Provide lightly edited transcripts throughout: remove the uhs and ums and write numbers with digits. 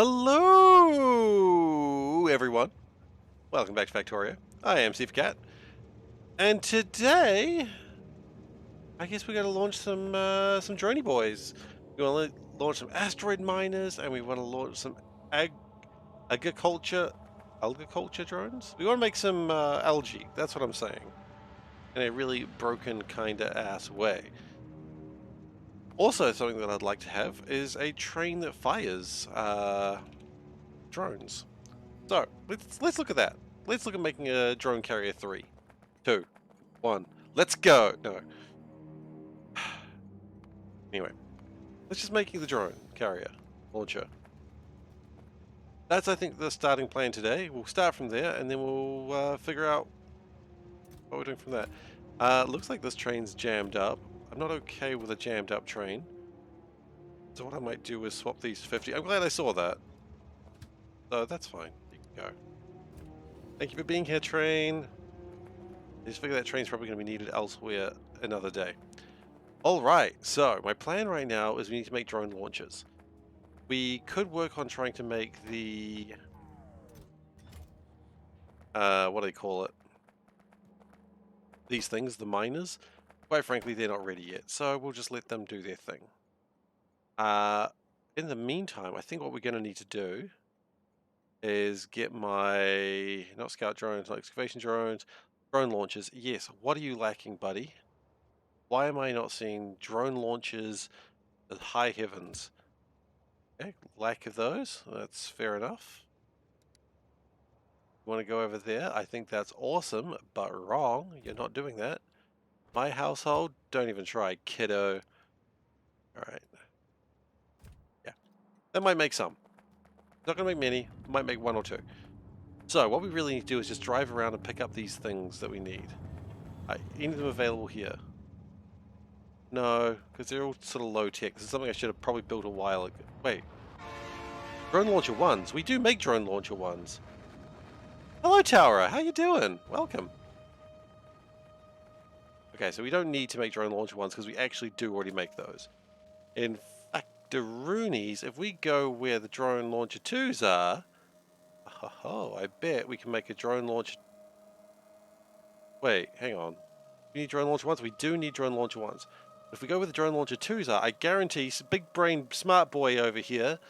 Hello, everyone. Welcome back to Factorio. I am SeiferKatt, and today, I guess we got to launch some droney boys. We want to launch some asteroid miners, and we want to launch some ag agriculture agriculture drones. We want to make some algae. That's what I'm saying, in a really broken kind of ass way. Also, something that I'd like to have is a train that fires drones. So let's look at that. Let's look at making a drone carrier 3, 2, 1. Let's go. No. Anyway, let's just making the drone carrier launcher. That's I think the starting plan today. We'll start from there and then we'll figure out what we're doing from that. Looks like this train's jammed up. I'm not okay with a jammed up train. So what I might do is swap these 50. I'm glad I saw that. So that's fine. You can go. Thank you for being here, train. I just figure that train's probably going to be needed elsewhere another day. Alright, so my plan right now is we need to make drone launchers. We could work on trying to make the... what do they call it? These things, the miners. Quite frankly, they're not ready yet, so we'll just let them do their thing. In the meantime, I think what we're going to need to do is get my... not scout drones, not excavation drones, drone launchers. Yes, what are you lacking, buddy? Why am I not seeing drone launchers at high heavens? Okay, lack of those. That's fair enough. You want to go over there? I think that's awesome, but wrong. You're not doing that. My household? Don't even try, kiddo. Alright. Yeah. That might make some. Not going to make many. Might make one or two. So, what we really need to do is just drive around and pick up these things that we need. Any of them available here? No, because they're all sort of low-tech. This is something I should have probably built a while ago. Wait. Drone launcher ones. We do make drone launcher ones. Hello, Tower. How you doing? Welcome. Okay, so we don't need to make drone launcher ones because we actually do already make those. In Factoronies, if we go where the drone launcher 2s are, oh, I bet we can make a drone launcher... Wait, hang on. We need drone launcher ones? We do need drone launcher ones. If we go where the drone launcher 2s are, I guarantee big brain smart boy over here,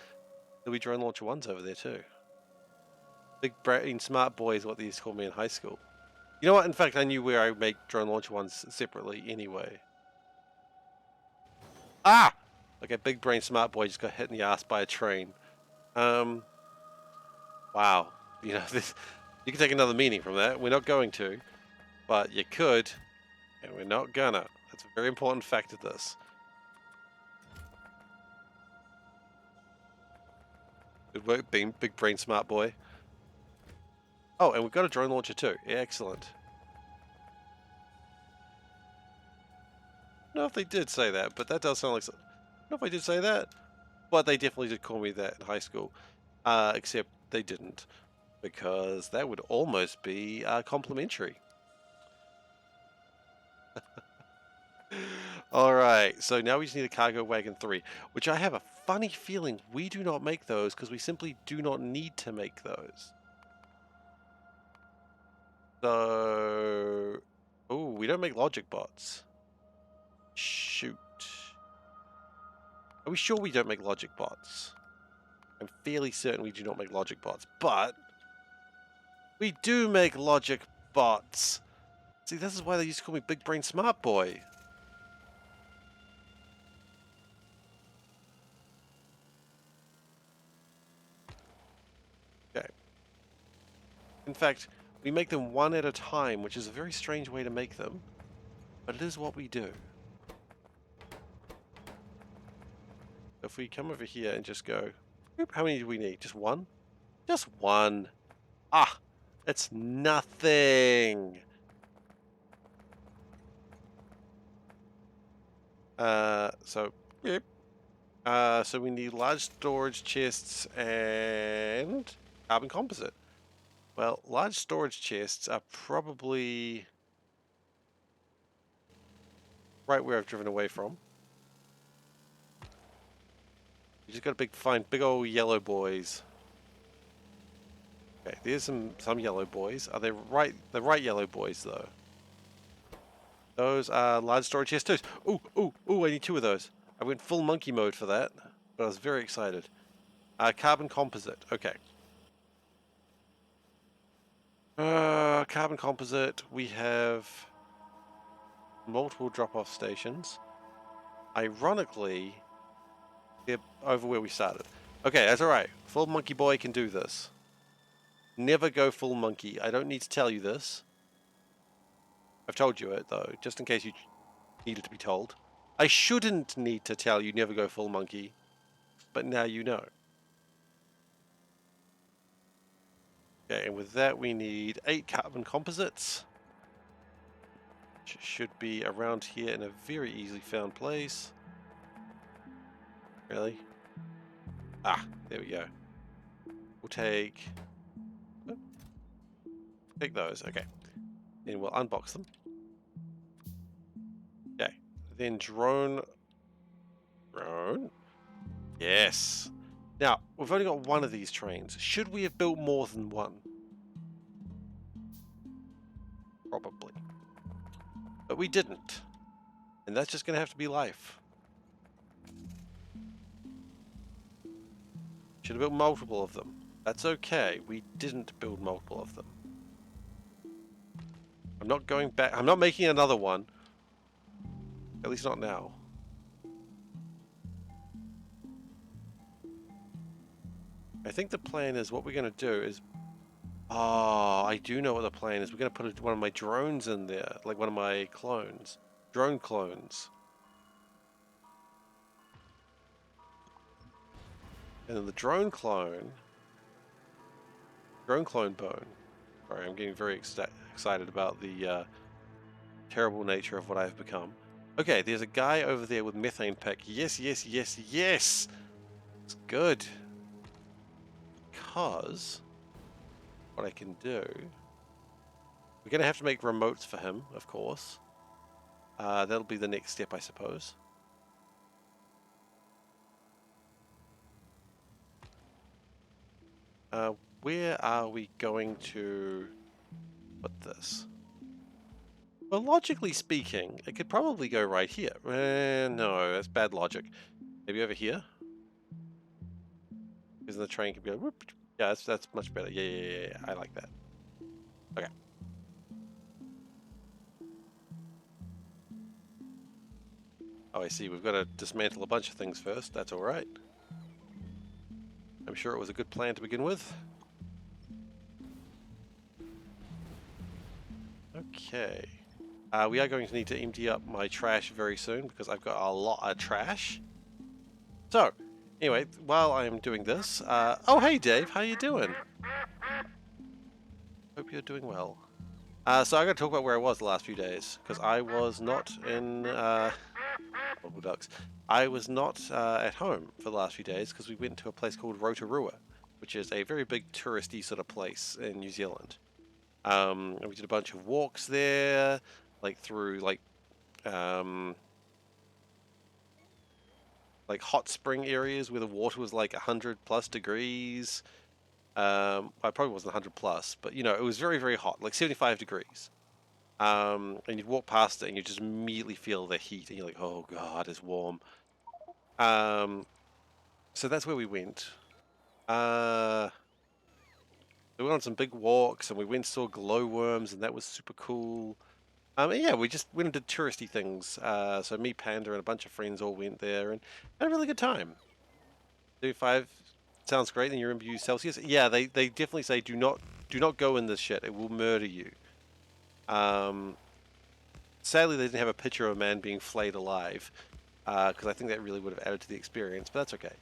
there'll be drone launcher ones over there too. Big brain smart boy is what they used to call me in high school. You know what? In fact, I knew where I make drone launcher ones separately anyway. Ah! Okay, big brain smart boy just got hit in the ass by a train. Wow. You know, this, you can take another meaning from that. We're not going to, but you could, and we're not gonna. That's a very important fact of this. Good work, big brain smart boy. Oh, and we've got a drone launcher too. Excellent. I don't know if they did say that, but that does sound like... I don't know if I did say that, but they definitely did call me that in high school. Except they didn't, because that would almost be complimentary. Alright, so now we just need a cargo wagon 3, which I have a funny feeling we do not make those because we simply do not need to make those. So... oh, we don't make logic bots. Shoot. Are we sure we don't make logic bots? I'm fairly certain we do not make logic bots, but we do make logic bots. See, this is why they used to call me Big Brain Smart Boy. Okay. In fact, we make them one at a time, which is a very strange way to make them, but it is what we do. If we come over here and just go, how many do we need? Just one? Just one. Ah, it's nothing. So we need large storage chests and carbon composite. Well, large storage chests are probably right where I've driven away from. You just gotta find big old yellow boys. Okay, there's some yellow boys. Are they right? The right yellow boys though. Those are large storage chests too. Ooh, ooh, ooh! I need 2 of those. I went full monkey mode for that, but I was very excited. Carbon composite. Okay. Carbon composite. We have multiple drop-off stations. Ironically, they're over where we started. Okay, that's alright. Full monkey boy can do this. Never go full monkey. I don't need to tell you this. I've told you it, though, just in case you needed to be told. I shouldn't need to tell you never go full monkey, but now you know. Okay, and with that we need 8 carbon composites. Which should be around here in a very easily found place. Really? Ah, there we go. We'll take those, okay. Then we'll unbox them. Okay. Then drone. Yes. Now, we've only got 1 of these trains. Should we have built more than 1? Probably. But we didn't. And that's just going to have to be life. Should have built multiple of them. That's okay. We didn't build multiple of them. I'm not going back. I'm not making another one. At least not now. I think the plan is what we're going to do is... Oh, I do know what the plan is. We're going to put one of my drones in there. Like one of my clones. Drone clones. And then the drone clone bone. Sorry, I'm getting very excited about the terrible nature of what I've become. Okay, there's a guy over there with methane pick. Yes, yes, yes, yes! It's good. Because what I can do... We're going to have to make remotes for him, of course. That'll be the next step, I suppose. Where are we going to put this? Well, logically speaking, it could probably go right here. No, that's bad logic. Maybe over here? Because the train can go... Whoop. Yeah, that's much better. Yeah, I like that. Okay. Oh, I see. We've got to dismantle a bunch of things first. That's alright. I'm sure it was a good plan to begin with. Okay. We are going to need to empty up my trash very soon because I've got a lot of trash. So, anyway, while I am doing this... oh, hey Dave, how you doing? Hope you're doing well. So I got to talk about where I was the last few days because I was not in... ducks. I was not at home for the last few days because we went to a place called Rotorua, which is a very big touristy sort of place in New Zealand. And we did a bunch of walks there, like through like hot spring areas where the water was like 100+ degrees. I probably wasn't 100+, but you know, it was very, very hot, like 75 degrees. And you walk past it and you just immediately feel the heat and you're like, oh God, it's warm. So that's where we went. We went on some big walks and we went and saw glowworms and that was super cool. And yeah, we just went and did touristy things. So me, Panda, and a bunch of friends all went there and had a really good time. 35 sounds great. And you remember use Celsius? Yeah, they definitely say do not go in this shit. It will murder you. Sadly, they didn't have a picture of a man being flayed alive because I think that really would have added to the experience. But that's okay.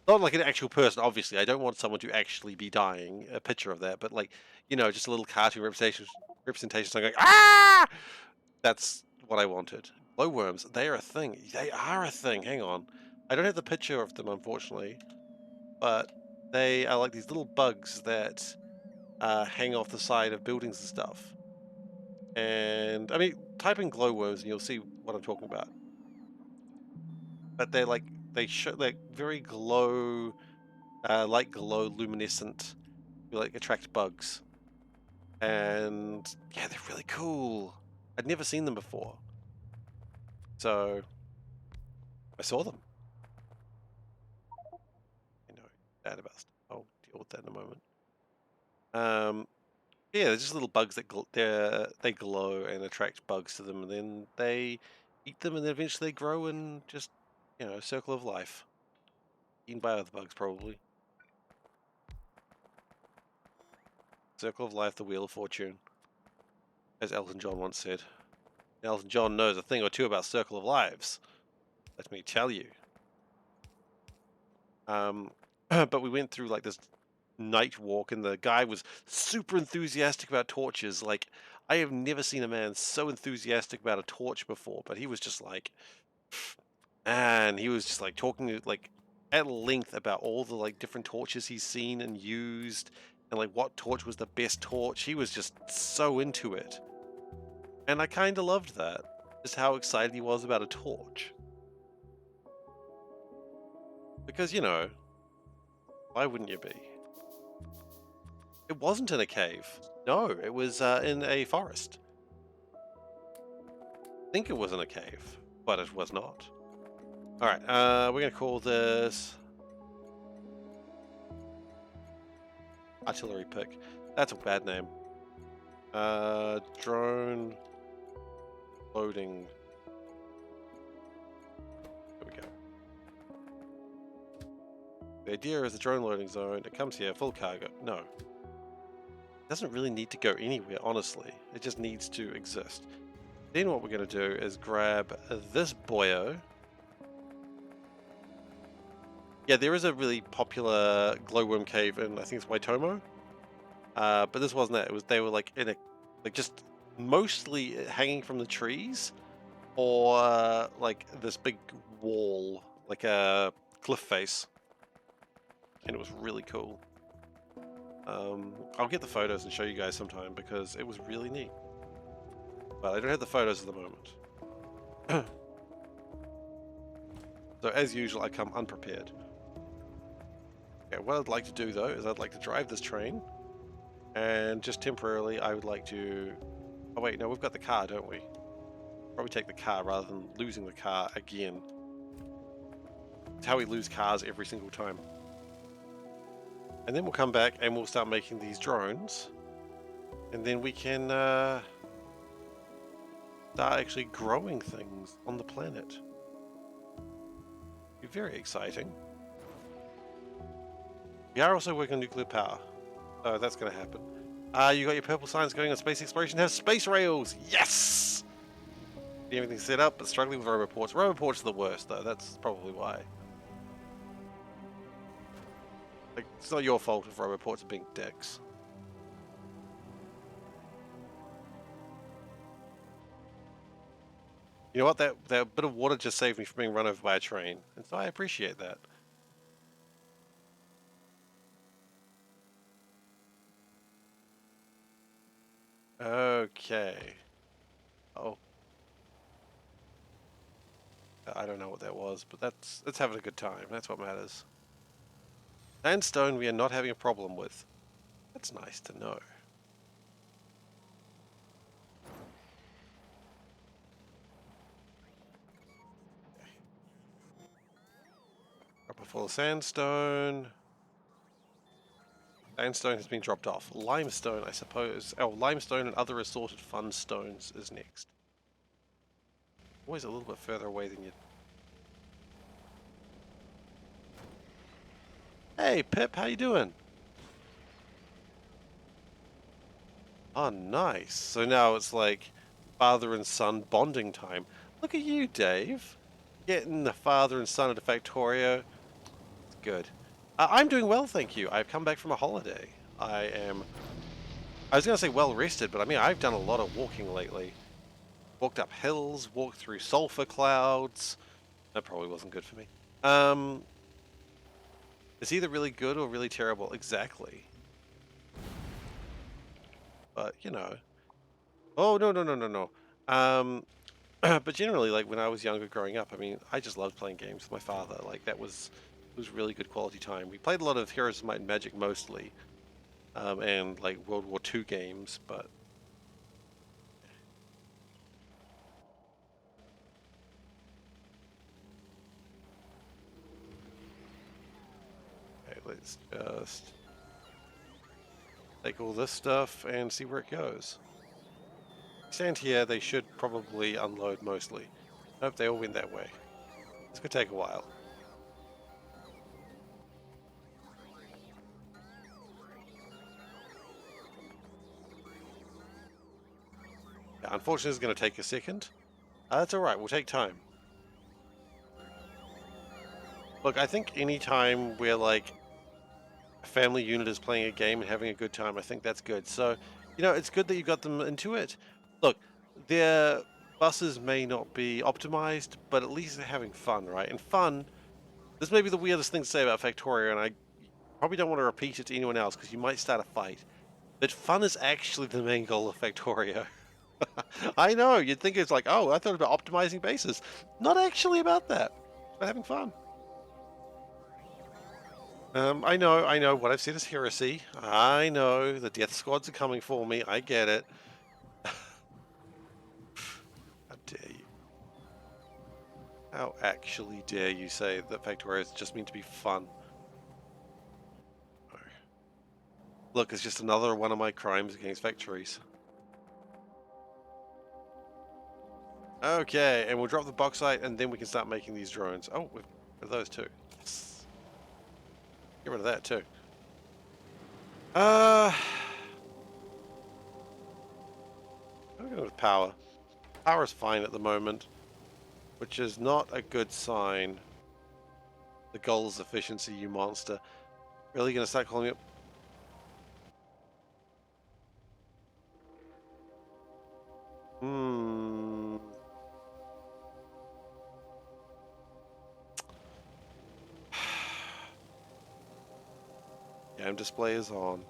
Not like an actual person, obviously. I don't want someone to actually be dying. A picture of that, but like, you know, just a little cartoon representation. So I'm going, ah! That's what I wanted. Glowworms, they are a thing. They are a thing. Hang on. I don't have the picture of them, unfortunately. But they are like these little bugs that hang off the side of buildings and stuff. And, I mean, type in glowworms and you'll see what I'm talking about. But they're like they show like very glow, light glow, luminescent, like attract bugs, and yeah, they're really cool. I'd never seen them before, so I saw them. You know, bad about stuff. I'll deal with that in a moment. Yeah, they're just little bugs that they glow and attract bugs to them, and then they eat them, and then eventually they grow and just, circle of life. Eaten by other bugs, probably. Circle of life, the wheel of fortune, as Elton John once said. Elton John knows a thing or two about circle of lives. Let me tell you. But we went through like this night walk, and the guy was super enthusiastic about torches. Like, I have never seen a man so enthusiastic about a torch before, but he was just like, and he was just like talking like at length about all the like different torches he's seen and used, and like what torch was the best torch. He was just so into it, and I kind of loved that, just how excited he was about a torch. Because, why wouldn't you be? It wasn't in a cave. No, it was in a forest. I think it was in a cave, but it was not. Alright, we're going to call this artillery pick. That's a bad name. Drone loading. There we go. The idea is the drone loading zone. It comes here, full cargo. No. It doesn't really need to go anywhere, honestly. It just needs to exist. Then what we're going to do is grab this boyo. Yeah, there is a really popular glowworm cave in, I think it's Waitomo. But this wasn't that. It was, they were like in a, like just mostly hanging from the trees, or like this big wall, like a cliff face. And it was really cool. I'll get the photos and show you guys sometime because it was really neat. But I don't have the photos at the moment. So as usual, I come unprepared. Okay, what I'd like to do though is I'd like to drive this train, and just temporarily I would like to... Oh wait, no, we've got the car, don't we? Probably take the car rather than losing the car again. It's how we lose cars every single time. And then we'll come back and we'll start making these drones, and then we can start actually growing things on the planet. Be very exciting. We are also working on nuclear power, so that's going to happen. You got your purple signs going on space exploration. Have space rails. Yes. Everything set up, but struggling with roboports. Roboports are the worst, though. That's probably why. Like, it's not your fault if roboports are being dicks. You know what? That bit of water just saved me from being run over by a train, and so I appreciate that. Okay. Oh. I don't know what that was, but that's having a good time. That's what matters. Sandstone we are not having a problem with. That's nice to know. Upper full of sandstone. Sandstone has been dropped off. Limestone, I suppose. Oh, limestone and other assorted fun stones is next. Always a little bit further away than you. Hey, Pip, how you doing? Oh, nice. So now it's like father and son bonding time. Look at you, Dave. Getting the father and son at a Factorio. It's good. I'm doing well, thank you. I've come back from a holiday. I was going to say well rested, but I mean, I've done a lot of walking lately. Walked up hills, walked through sulfur clouds. That probably wasn't good for me. It's either really good or really terrible. Exactly. But, you know. Oh, no, no, no, no, no. But generally, like when I was younger growing up, I mean, I just loved playing games with my father. Like that was it was really good quality time. We played a lot of Heroes of Might and Magic mostly, and like World War II games. But okay, let's just take all this stuff and see where it goes. Stand here. They should probably unload mostly. Nope, they all went that way. This could take a while. Yeah, unfortunately, it's going to take a second. That's all right. We'll take time. Look, I think any time we're like a family unit is playing a game and having a good time, I think that's good. So, you know, it's good that you got them into it. Look, their buses may not be optimized, but at least they're having fun, right? And fun, this may be the weirdest thing to say about Factorio, and I probably don't want to repeat it to anyone else because you might start a fight. But fun is actually the main goal of Factorio. I know, you'd think it's like, oh, I thought about optimizing bases. Not actually about that. It's about having fun. I know, what I've said is heresy. I know, the death squads are coming for me, I get it. How dare you? How actually dare you say that Factorio is just meant to be fun? No. Look, it's just another one of my crimes against factories. Okay, and we'll drop the bauxite and then we can start making these drones. Oh, we've got those too. Yes. Get rid of that too. I'm going with power. Power is fine at the moment, which is not a good sign. The goal is efficiency, you monster. Really gonna start calling it? Hmm. Game display is on.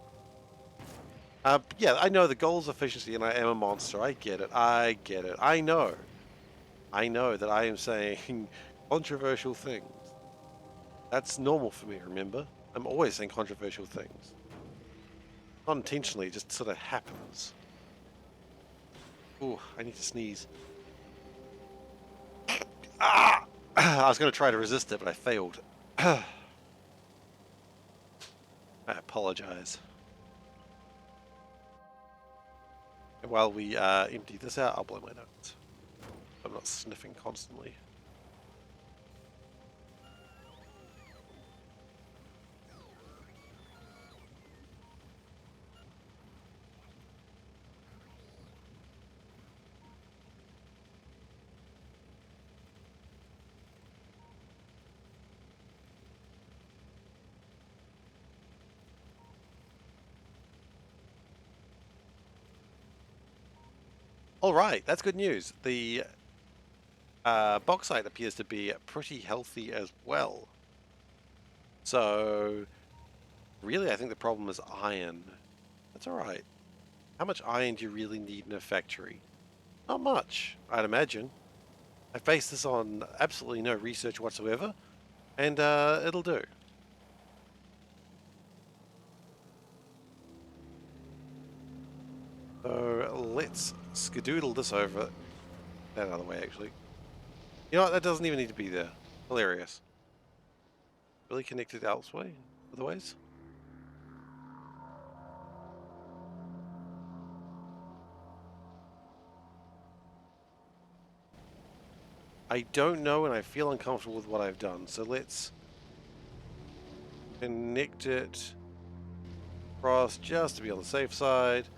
Yeah, I know the goal is efficiency, and I am a monster. I get it. I get it. I know. I know that I am saying controversial things. That's normal for me, remember? I'm always saying controversial things. Not intentionally, it just sort of happens. Ooh, I need to sneeze. Ah! I was going to try to resist it, but I failed. I apologize. And while we empty this out, I'll blow my nose. I'm not sniffing constantly. All right, that's good news. The bauxite appears to be pretty healthy as well. So, really, I think the problem is iron. That's all right. How much iron do you really need in a factory? Not much, I'd imagine. I based this on absolutely no research whatsoever, and it'll do. So let's skedoodle this over that other way, actually. You know what? That doesn't even need to be there. Hilarious. Really connected elsewhere? Otherwise? I don't know, and I feel uncomfortable with what I've done. So let's connect it across just to be on the safe side.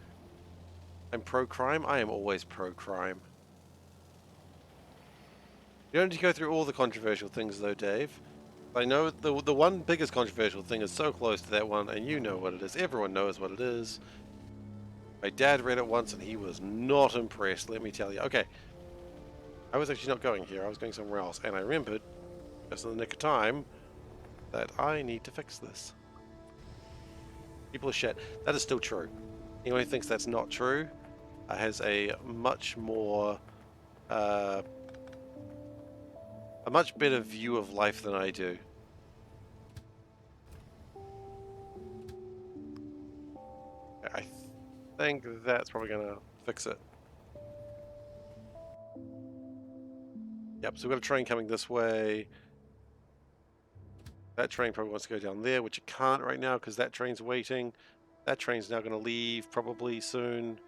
I'm pro-crime. I am always pro-crime. You don't need to go through all the controversial things, though, Dave. I know the one biggest controversial thing is so close to that one, and you know what it is. Everyone knows what it is. My dad read it once, and he was not impressed, let me tell you. Okay, I was actually not going here. I was going somewhere else, and I remembered, just in the nick of time, that I need to fix this. People are shit. That is still true. Anyone who thinks that's not true has a much more a much better view of life than I do. I think that's probably going to fix it. Yep, so we've got a train coming this way. That train probably wants to go down there, which it can't right now because that train's waiting. That train's now going to leave probably soon.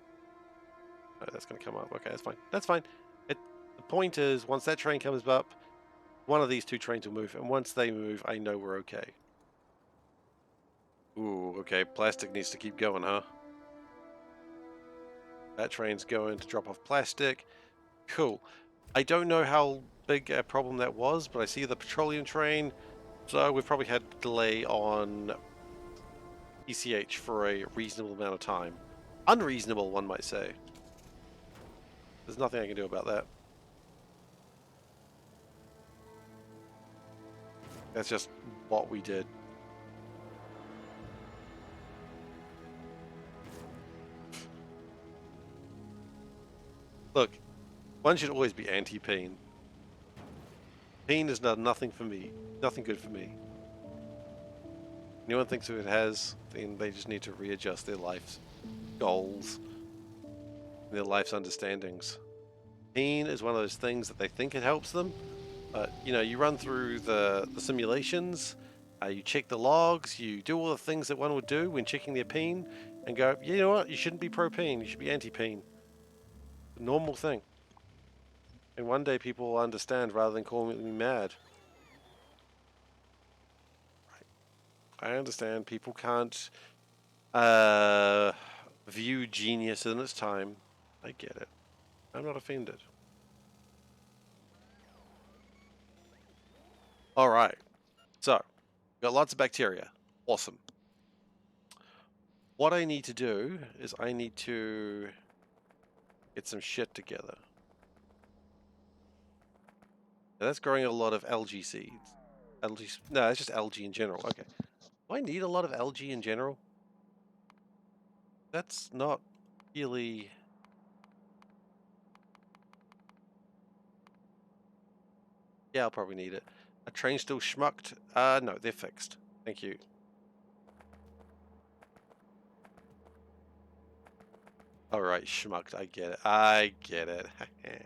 Oh, that's going to come up. Okay, that's fine. That's fine. The point is, once that train comes up, one of these two trains will move. And once they move, I know we're okay. Ooh, okay. Plastic needs to keep going, huh? That train's going to drop off plastic. Cool. I don't know how big a problem that was, but I see the petroleum train. So we've probably had a delay on ECH for a reasonable amount of time. Unreasonable, one might say. There's nothing I can do about that. That's just what we did. Look, one should always be anti-pain. Pain has done nothing for me. Nothing good for me. Anyone thinks if it has, then they just need to readjust their life's goals, their life's understandings. Pain is one of those things that they think it helps them, but you know, you run through the simulations, you check the logs, you do all the things that one would do when checking their pain, and go, you know what, you shouldn't be pro-pain, you should be anti-pain. Normal thing. And one day people will understand rather than calling me mad. I understand people can't view genius in its time. I get it. I'm not offended. Alright. So, got lots of bacteria. Awesome. What I need to do is I need to get some shit together. Now that's growing a lot of algae seeds. Algae, no, it's just algae in general. Okay. Do I need a lot of algae in general? That's not really... Yeah, I'll probably need it. A train still schmucked? No, they're fixed. Thank you. Alright, schmucked. I get it. I get it. Okay.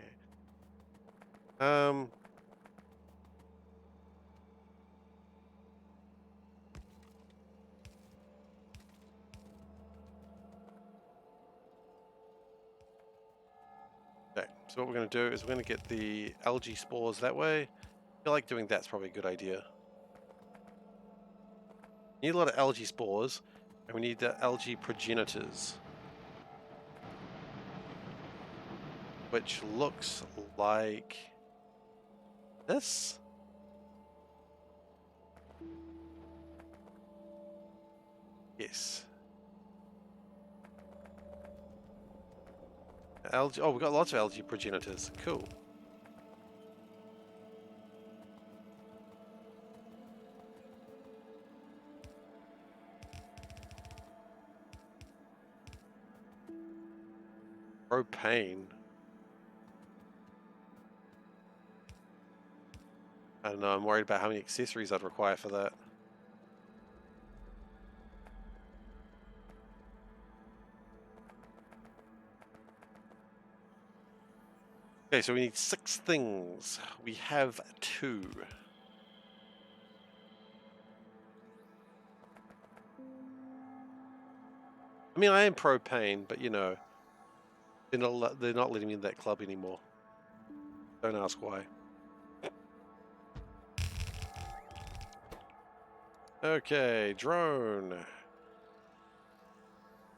So what we're going to do is we're going to get the algae spores that way. I feel like doing that's probably a good idea. We need a lot of algae spores, and we need the algae progenitors. Which looks like this. Yes. Algae. Oh, we've got lots of algae progenitors. Cool. Propane. I don't know. I'm worried about how many accessories I'd require for that. Okay, so we need 6 things. We have 2. I mean, I am propane, but you know, they're not letting me in that club anymore. Don't ask why. Okay, drone.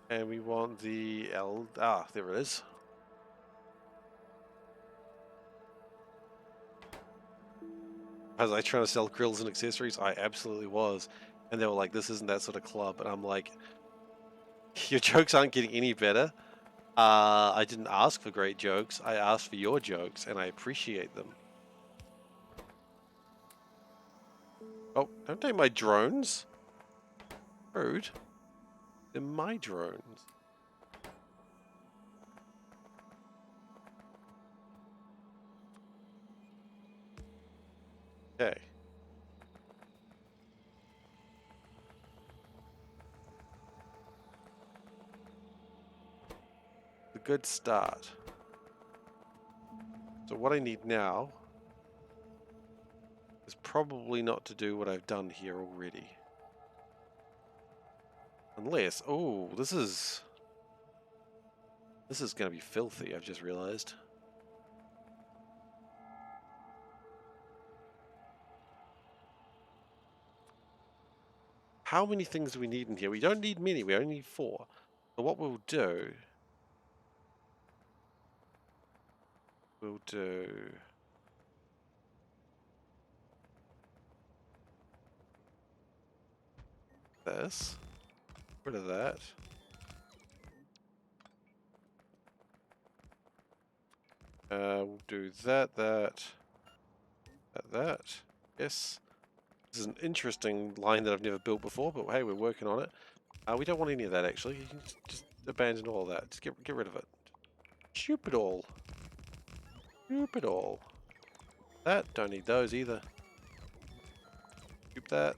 And we want the there it is. Was I trying to sell grills and accessories? I absolutely was. And they were like, this isn't that sort of club. And I'm like, your jokes aren't getting any better. I didn't ask for great jokes. I asked for your jokes, and I appreciate them. Oh, don't take my drones. Rude. They're my drones. Okay. A good start. So what I need now is probably not to do what I've done here already. Unless, oh, this is going to be filthy, I've just realized. How many things do we need in here? We don't need many, we only need 4. So what we'll do this. Rid of that. We'll do that. Yes. This is an interesting line that I've never built before, but hey, we're working on it. We don't want any of that, actually. You can just abandon all of that. Just get rid of it. Shoop it all. Shoop it all. That, don't need those either. Shoop that.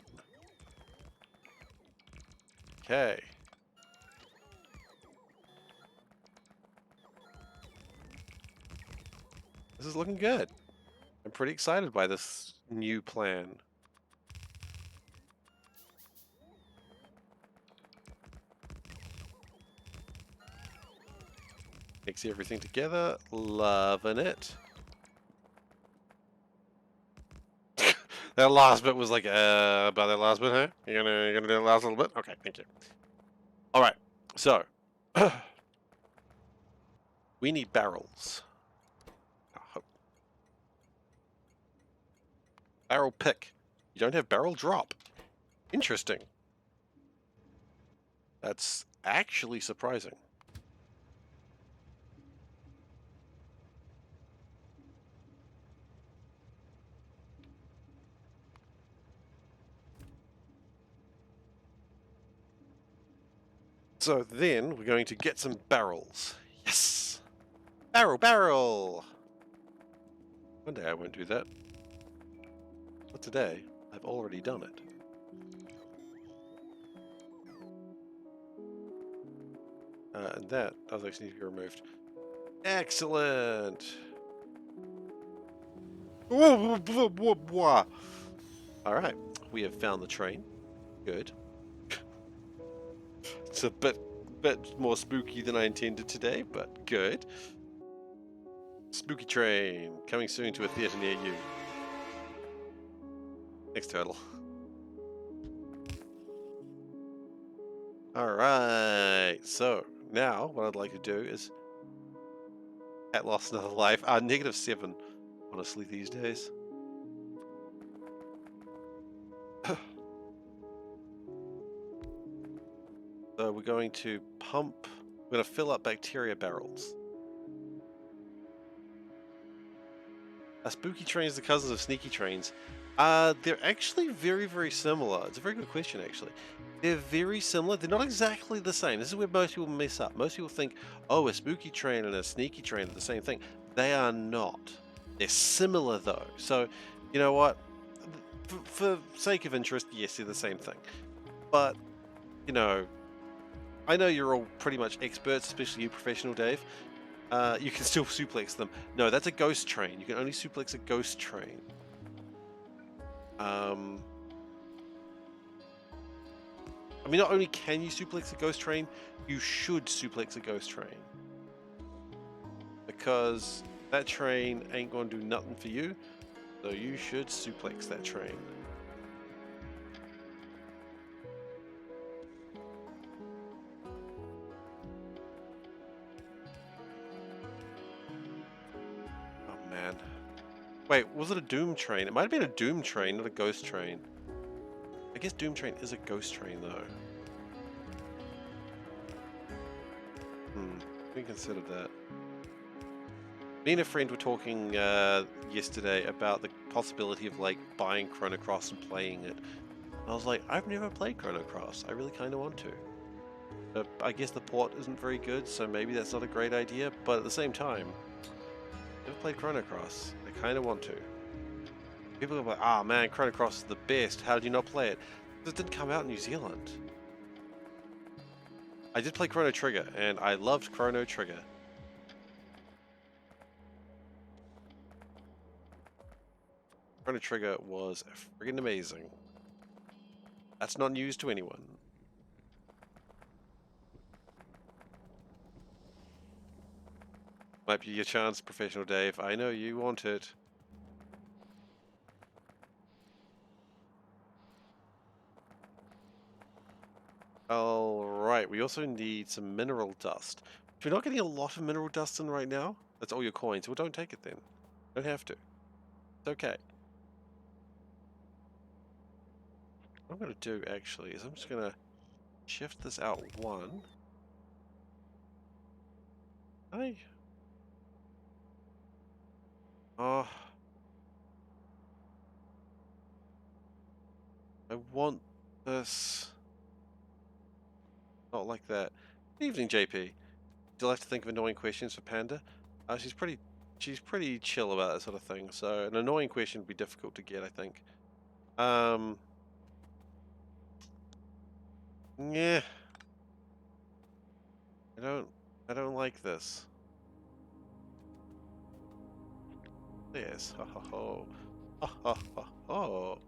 Okay. This is looking good. I'm pretty excited by this new plan. Mix everything together. Loving it. That last bit was like, about that last bit, huh? You're gonna do the last little bit? Okay, thank you. Alright, so. We need barrels. Barrel pick. You don't have barrel drop. Interesting. That's actually surprising. So then we're going to get some barrels. Yes! Barrel! One day I won't do that. But today, I've already done it. And that does actually need to be removed. Excellent! Alright, we have found the train. Good. It's a bit more spooky than I intended today, but good. Spooky train, coming soon to a theatre near you. Thanks, Turtle. Alright, so now what I'd like to do is... Cat lost another life. -7, honestly, these days. So we're going to we're going to fill up bacteria barrels. Are spooky trains the cousins of sneaky trains? They're actually very, very similar. It's a very good question, actually. They're very similar. They're not exactly the same. This is where most people mess up. Most people think, oh, a spooky train and a sneaky train are the same thing. They are not. They're similar, though. So, you know what? For sake of interest, yes, they're the same thing. But, you know, I know you're all pretty much experts, especially you, Professional Dave. You can still suplex them. No, that's a ghost train. You can only suplex a ghost train. I mean, not only can you suplex a ghost train, you should suplex a ghost train. Because that train ain't going to do nothing for you, so you should suplex that train. Oh, man. Wait, was it a Doom train? It might have been a Doom train, not a ghost train. I guess Doom train is a ghost train, though. We considered that. Me and a friend were talking yesterday about the possibility of like buying Chrono Cross and playing it. And I was like, I've never played Chrono Cross. I really kind of want to. I guess the port isn't very good, so maybe that's not a great idea. But at the same time, I've never played Chrono Cross. I kind of want to. People are like, "Ah, man, Chrono Cross is the best. How did you not play it?" Because it didn't come out in New Zealand. I did play Chrono Trigger, and I loved Chrono Trigger. Chrono Trigger was friggin' amazing. That's not news to anyone. Might be your chance, Professional Dave. I know you want it. Alright, we also need some mineral dust. If you're not getting a lot of mineral dust in right now, that's all your coins. Well, don't take it then. Don't have to. It's okay. What I'm going to do, actually, is I'm just going to shift this out one. Oh, I want this not like that. Good evening, JP. Still have to think of annoying questions for Panda. She's pretty chill about that sort of thing. So an annoying question would be difficult to get, I think. Yeah, I don't like this. Yes, ho ho ho, ho ho ho ho.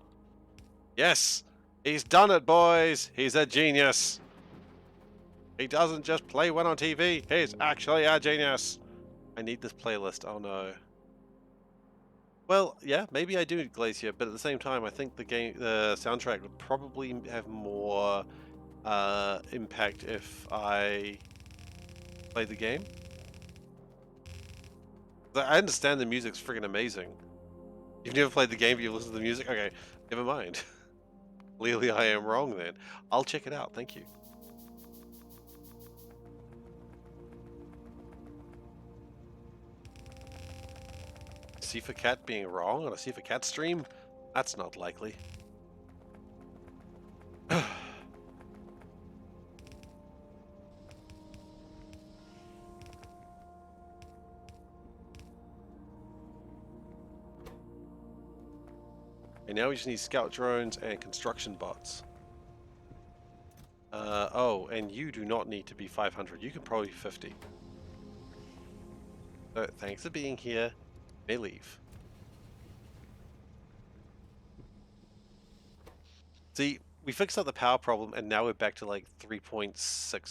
Yes, he's done it, boys. He's a genius. He doesn't just play one on TV. He's actually a genius. I need this playlist. Oh no. Well, yeah, maybe I do need Glacier, but at the same time, I think the soundtrack would probably have more impact if I played the game. I understand the music's freaking amazing. You've never played the game, but you listen to the music? Okay, never mind. Clearly I am wrong then. I'll check it out, thank you. SeiferKatt being wrong on a SeiferKatt stream? That's not likely. And now we just need scout drones and construction bots. Oh, and you do not need to be 500. You can probably be 50. So, thanks for being here. You may leave. See, we fixed up the power problem, and now we're back to like 3.6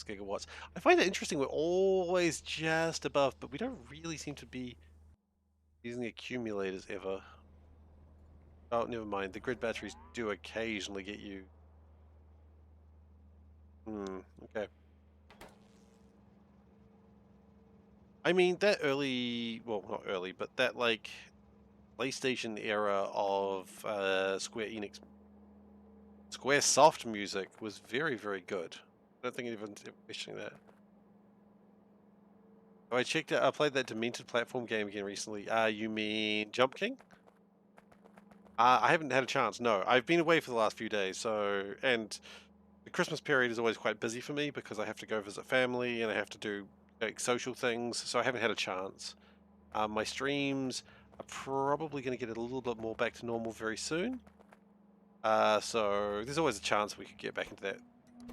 gigawatts. I find it interesting. We're always just above, but we don't really seem to be using the accumulators ever. Oh, never mind. The grid batteries do occasionally get you. Okay. I mean, that early, well, not early, but that like PlayStation era of Square Soft music was very, very good. I don't think anyone's ever questioning that. Oh, I checked out, I played that Demented platform game again recently. You mean Jump King? I haven't had a chance, no. I've been away for the last few days, so, and the Christmas period is always quite busy for me because I have to go visit family and I have to do like social things, so I haven't had a chance. My streams are probably going to get a little bit more back to normal very soon. So there's always a chance we could get back into that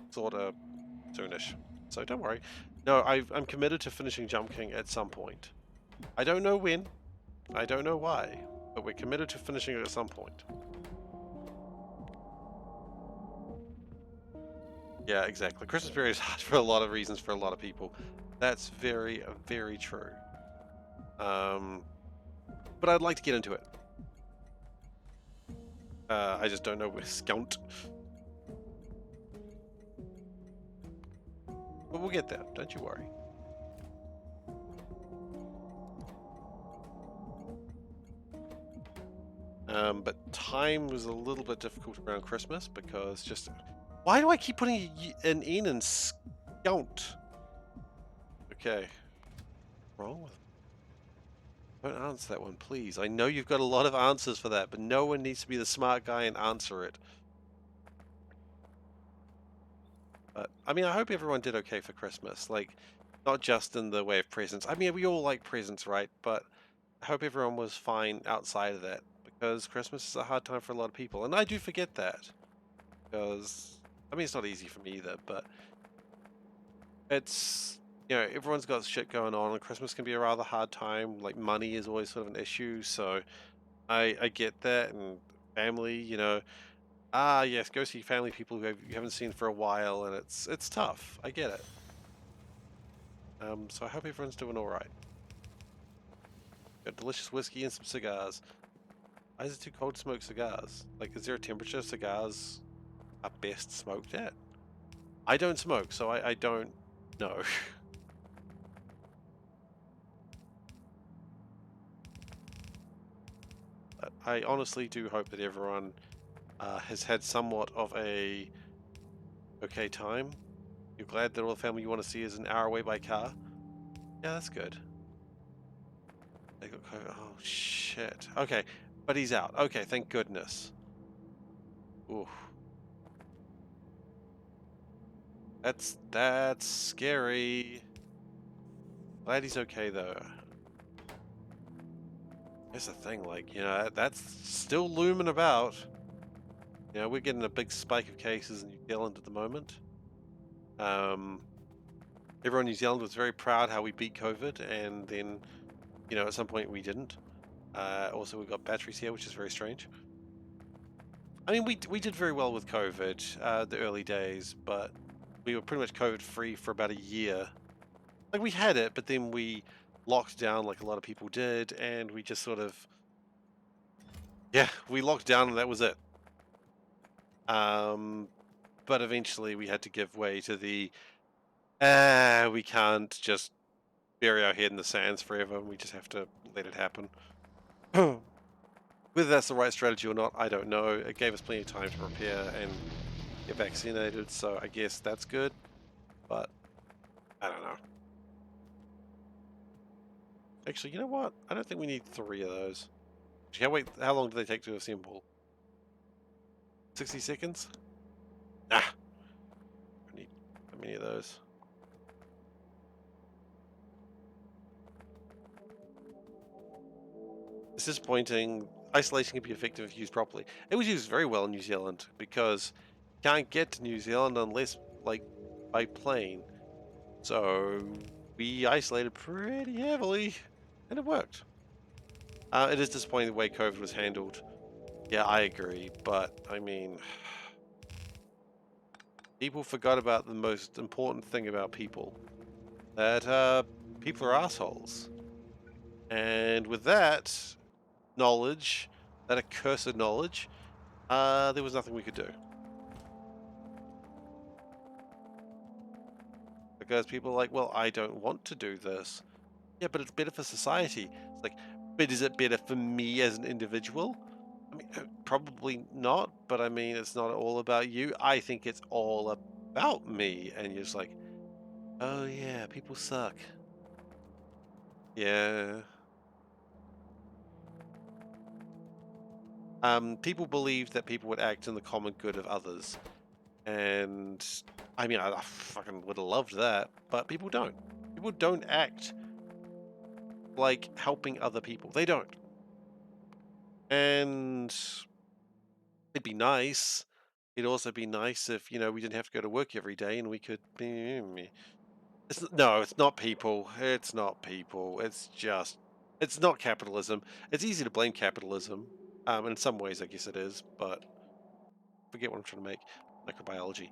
sort of soonish. So don't worry. No, I'm committed to finishing Jump King at some point. I don't know when, I don't know why, but we're committed to finishing it at some point. Yeah, exactly. Christmas period is hard for a lot of reasons for a lot of people. That's very, very true. But I'd like to get into it. I just don't know where Scout. But we'll get there, don't you worry. But time was a little bit difficult around Christmas because just... Why do I keep putting an N in Scout? Okay. Wrong with... Don't answer that one, please. I know you've got a lot of answers for that, but no one needs to be the smart guy and answer it. But, I mean, I hope everyone did okay for Christmas. Like, not just in the way of presents. I mean, we all like presents, right? But I hope everyone was fine outside of that because Christmas is a hard time for a lot of people, and I do forget that. Because I mean, it's not easy for me either, but it's, everyone's got shit going on, and Christmas can be a rather hard time. Like money is always sort of an issue, so I get that, and family, yes, go see family people you haven't seen for a while, and it's tough. I get it. So I hope everyone's doing all right. Got delicious whiskey and some cigars. Why is it too cold to smoke cigars? Like, is there a temperature cigars are best smoked at? I don't smoke, so I don't know. But I honestly do hope that everyone has had somewhat of a okay time. You're glad that all the family you want to see is an hour away by car? Yeah, that's good. They got COVID. Oh, shit. Okay, but he's out. Okay, thank goodness. Ooh. That's scary. Glad he's okay, though. Here's the thing, like, that's still looming about. We're getting a big spike of cases in New Zealand at the moment. Everyone in New Zealand was very proud how we beat COVID, and then, at some point we didn't. Also, we got batteries here, which is very strange. I mean, we did very well with COVID, the early days, but we were pretty much COVID free for about a year. Like, we had it, but then we locked down like a lot of people did, and we just sort of, yeah, we locked down and that was it. But eventually we had to give way to the, we can't just bury our head in the sands forever, and we just have to let it happen. Whether that's the right strategy or not, I don't know. It gave us plenty of time to prepare and get vaccinated, so I guess that's good, but I don't know. Actually, you know what? I don't think we need 3 of those. How long do they take to assemble? 60 seconds? Nah, I don't need that many of those. It's disappointing. Isolation can be effective if used properly. It was used very well in New Zealand because you can't get to New Zealand unless, like, by plane. So we isolated pretty heavily, and it worked. It is disappointing the way COVID was handled. Yeah, I agree, but I mean, people forgot about the most important thing about people. That people are assholes. And with that knowledge, that accursed knowledge, there was nothing we could do. Because people are like, well, I don't want to do this. Yeah, but it's better for society. It's like, but is it better for me as an individual? I mean, probably not, but I mean, it's not all about you. I think it's all about me. And you're just like, oh yeah, people suck. Yeah. People believed that people would act in the common good of others. And I mean, I fucking would have loved that, but people don't. People don't act like helping other people. They don't. And it'd be nice. It'd also be nice if, we didn't have to go to work every day and we could. No, it's not people. It's not people. It's not capitalism. It's easy to blame capitalism. In some ways, I guess it is, but forget what I'm trying to make. Microbiology.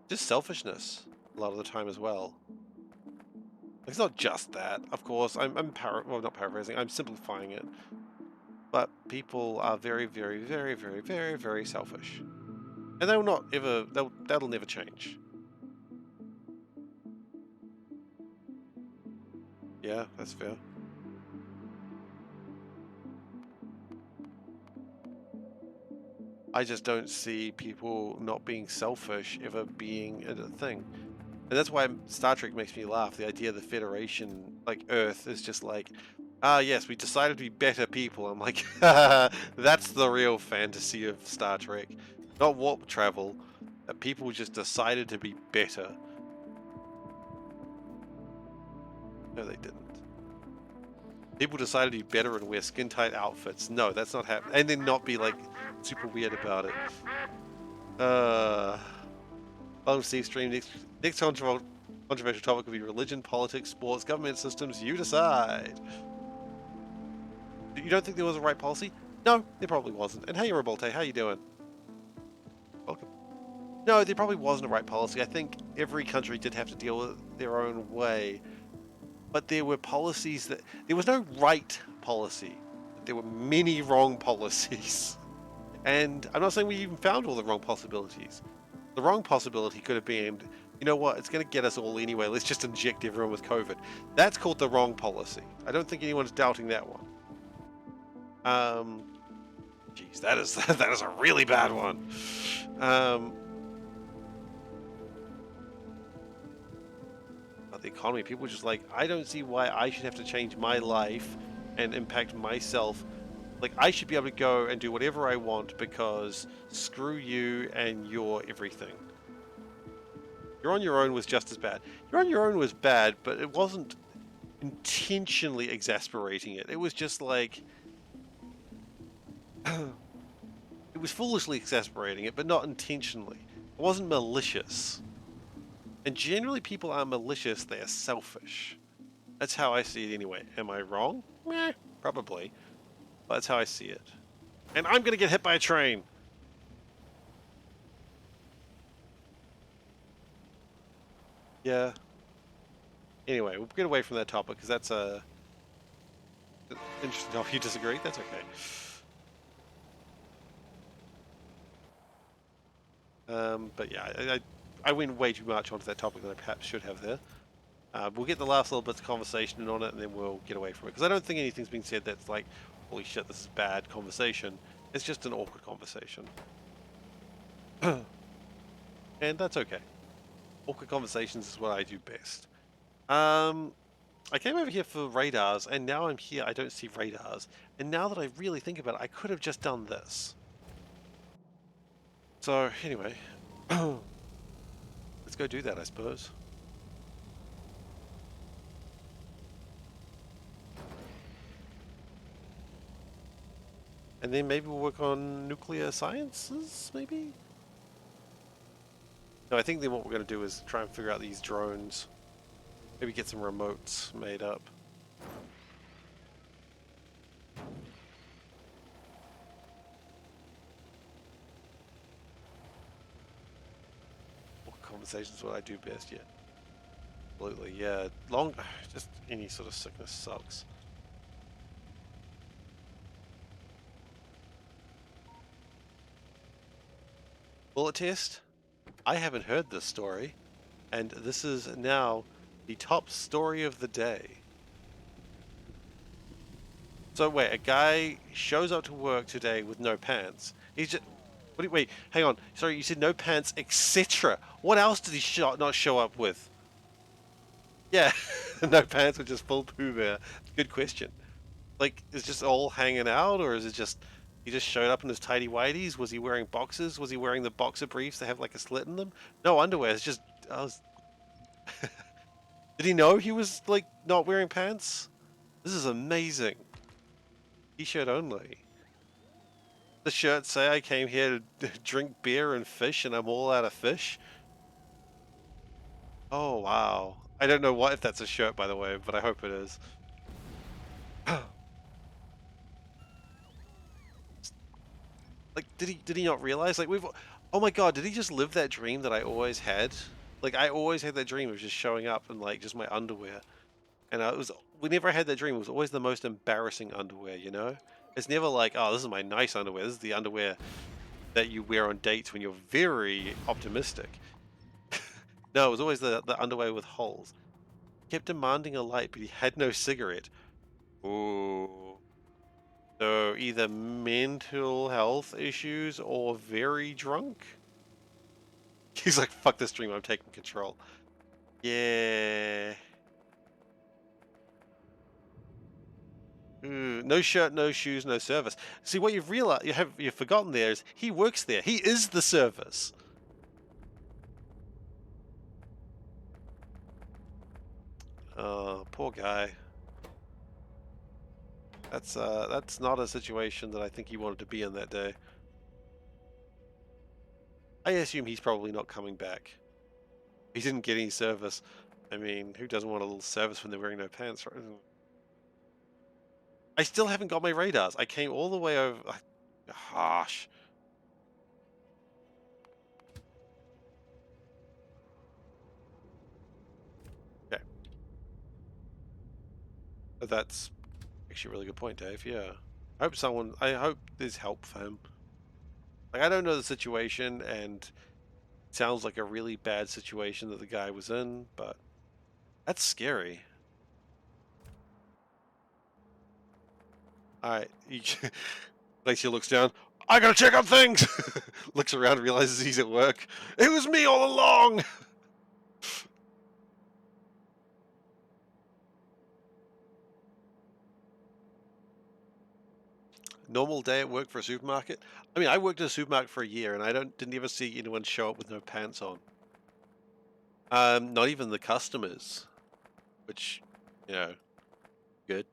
Just selfishness a lot of the time as well. It's not just that, of course. I'm not paraphrasing. I'm simplifying it. But people are very, very, very, very, very, very selfish, and they will not ever. That'll never change. Yeah, that's fair. I just don't see people not being selfish ever being a thing. And that's why Star Trek makes me laugh. The idea of the Federation, like Earth, is just like, yes, we decided to be better people. I'm like, that's the real fantasy of Star Trek. Not warp travel. That people just decided to be better. No, they didn't. People decided to be better and wear skin-tight outfits. No, that's not happening. And then not be like super weird about it. Welcome to Steve Stream. Next controversial topic will be religion, politics, sports, government systems. You decide. You don't think there was a right policy? No, there probably wasn't. And hey, Revolte, how you doing? Welcome. No, there probably wasn't a right policy. I think every country did have to deal with it their own way. But there were policies that... There was no right policy. There were many wrong policies. And I'm not saying we even found all the wrong possibilities. The wrong possibility could have been, you know what, it's going to get us all anyway. Let's just inject everyone with COVID. That's called the wrong policy. I don't think anyone's doubting that one. Geez, that is a really bad one. About the economy, people are just like, I don't see why I should have to change my life and impact myself. Like, I should be able to go and do whatever I want because screw you and your everything. You're on your own was just as bad. You're on your own was bad, but it wasn't intentionally exasperating it. It was just like... it was foolishly exasperating it, but not intentionally. It wasn't malicious. And generally people aren't malicious, they are selfish. That's how I see it anyway. Am I wrong? Meh, probably. But that's how I see it. And I'm gonna get hit by a train! Yeah. Anyway, we'll get away from that topic, because that's a... interesting topic. You disagree? That's okay. But yeah, I went way too much onto that topic than I perhaps should have there. We'll get the last little bits of conversation on it, and then we'll get away from it. Because I don't think anything's been said that's like, holy shit, this is bad conversation. It's just an awkward conversation. And that's okay. Awkward conversations is what I do best. I came over here for radars, and now I'm here, I don't see radars. And now that I really think about it, I could have just done this. So, anyway. Let's go do that, I suppose. And then maybe we'll work on nuclear sciences, maybe? No, I think then what we're going to do is try and figure out these drones. Maybe get some remotes made up. Conversations what I do best, yeah. Absolutely, yeah. Just any sort of sickness sucks. Bullet test? I haven't heard this story, and this is now the top story of the day. So wait, a guy shows up to work today with no pants. He's just... Wait, hang on. Sorry, you said no pants, etc. What else did he not show up with? Yeah, no pants with just full Pooh Bear. Good question. Like, is just all hanging out, or is it just he just showed up in his tidy whities? Was he wearing boxers? Was he wearing the boxer briefs that have like a slit in them? No underwear. It's just Did he know he was like not wearing pants? This is amazing. T-shirt only. The shirt say I came here to drink beer and fish, and I'm all out of fish. Oh wow! I don't know if that's a shirt, by the way, but I hope it is. Like, did he not realize? Like, oh my god, did he just live that dream that I always had? Like, I always had that dream of just showing up in like just my underwear, and whenever I had that dream, it was always the most embarrassing underwear. You know, it's never like, oh, this is my nice underwear. This is the underwear that you wear on dates when you're very optimistic. No, it was always the underwear with holes. Kept demanding a light, but he had no cigarette. Ooh. So either mental health issues or very drunk. He's like, fuck this dream, I'm taking control. Yeah. Ooh, no shirt, no shoes, no service. See, what you've realized, you've forgotten there is he works there. He is the service. Oh, poor guy. That's not a situation that I think he wanted to be in that day. I assume he's probably not coming back. He didn't get any service. I mean, who doesn't want a little service when they're wearing no pants, right? I still haven't got my radars. I came all the way over. Gosh. Okay. That's actually a really good point, Dave. Yeah. I hope there's help for him. Like, I don't know the situation, and it sounds like a really bad situation that the guy was in, but that's scary. Alright. Lacey looks down. I gotta check on things! Looks around, realizes he's at work. It was me all along! Normal day at work for a supermarket? I mean, I worked in a supermarket for a year, and I didn't ever see anyone show up with no pants on. Not even the customers, which, you know, good.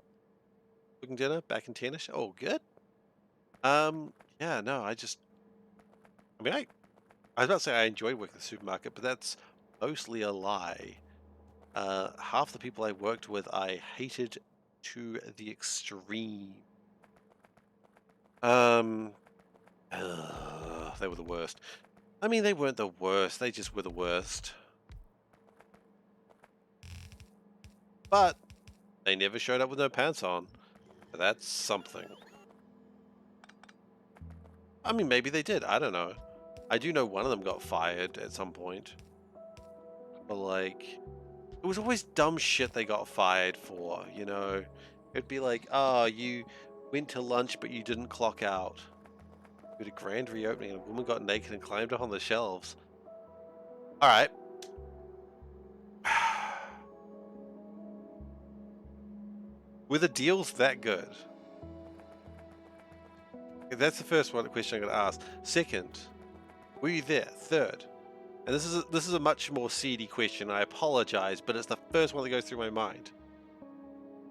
Cooking dinner, back in tennis. Oh, good. Yeah, no, I mean, I was about to say I enjoyed working in the supermarket, but that's mostly a lie. Half the people I worked with, I hated to the extreme. They were the worst. I mean, they weren't the worst. They just were the worst. But they never showed up with no pants on. That's something. I mean, maybe they did. I don't know. I do know one of them got fired at some point. But, like, it was always dumb shit they got fired for, you know? It'd be like, oh, you went to lunch but you didn't clock out. We had a grand reopening and a woman got naked and climbed up on the shelves. Alright. Were the deals that good? That's the first one, the question I'm going to ask. Second, were you there? Third, and this is a much more seedy question. I apologize, but it's the first one that goes through my mind.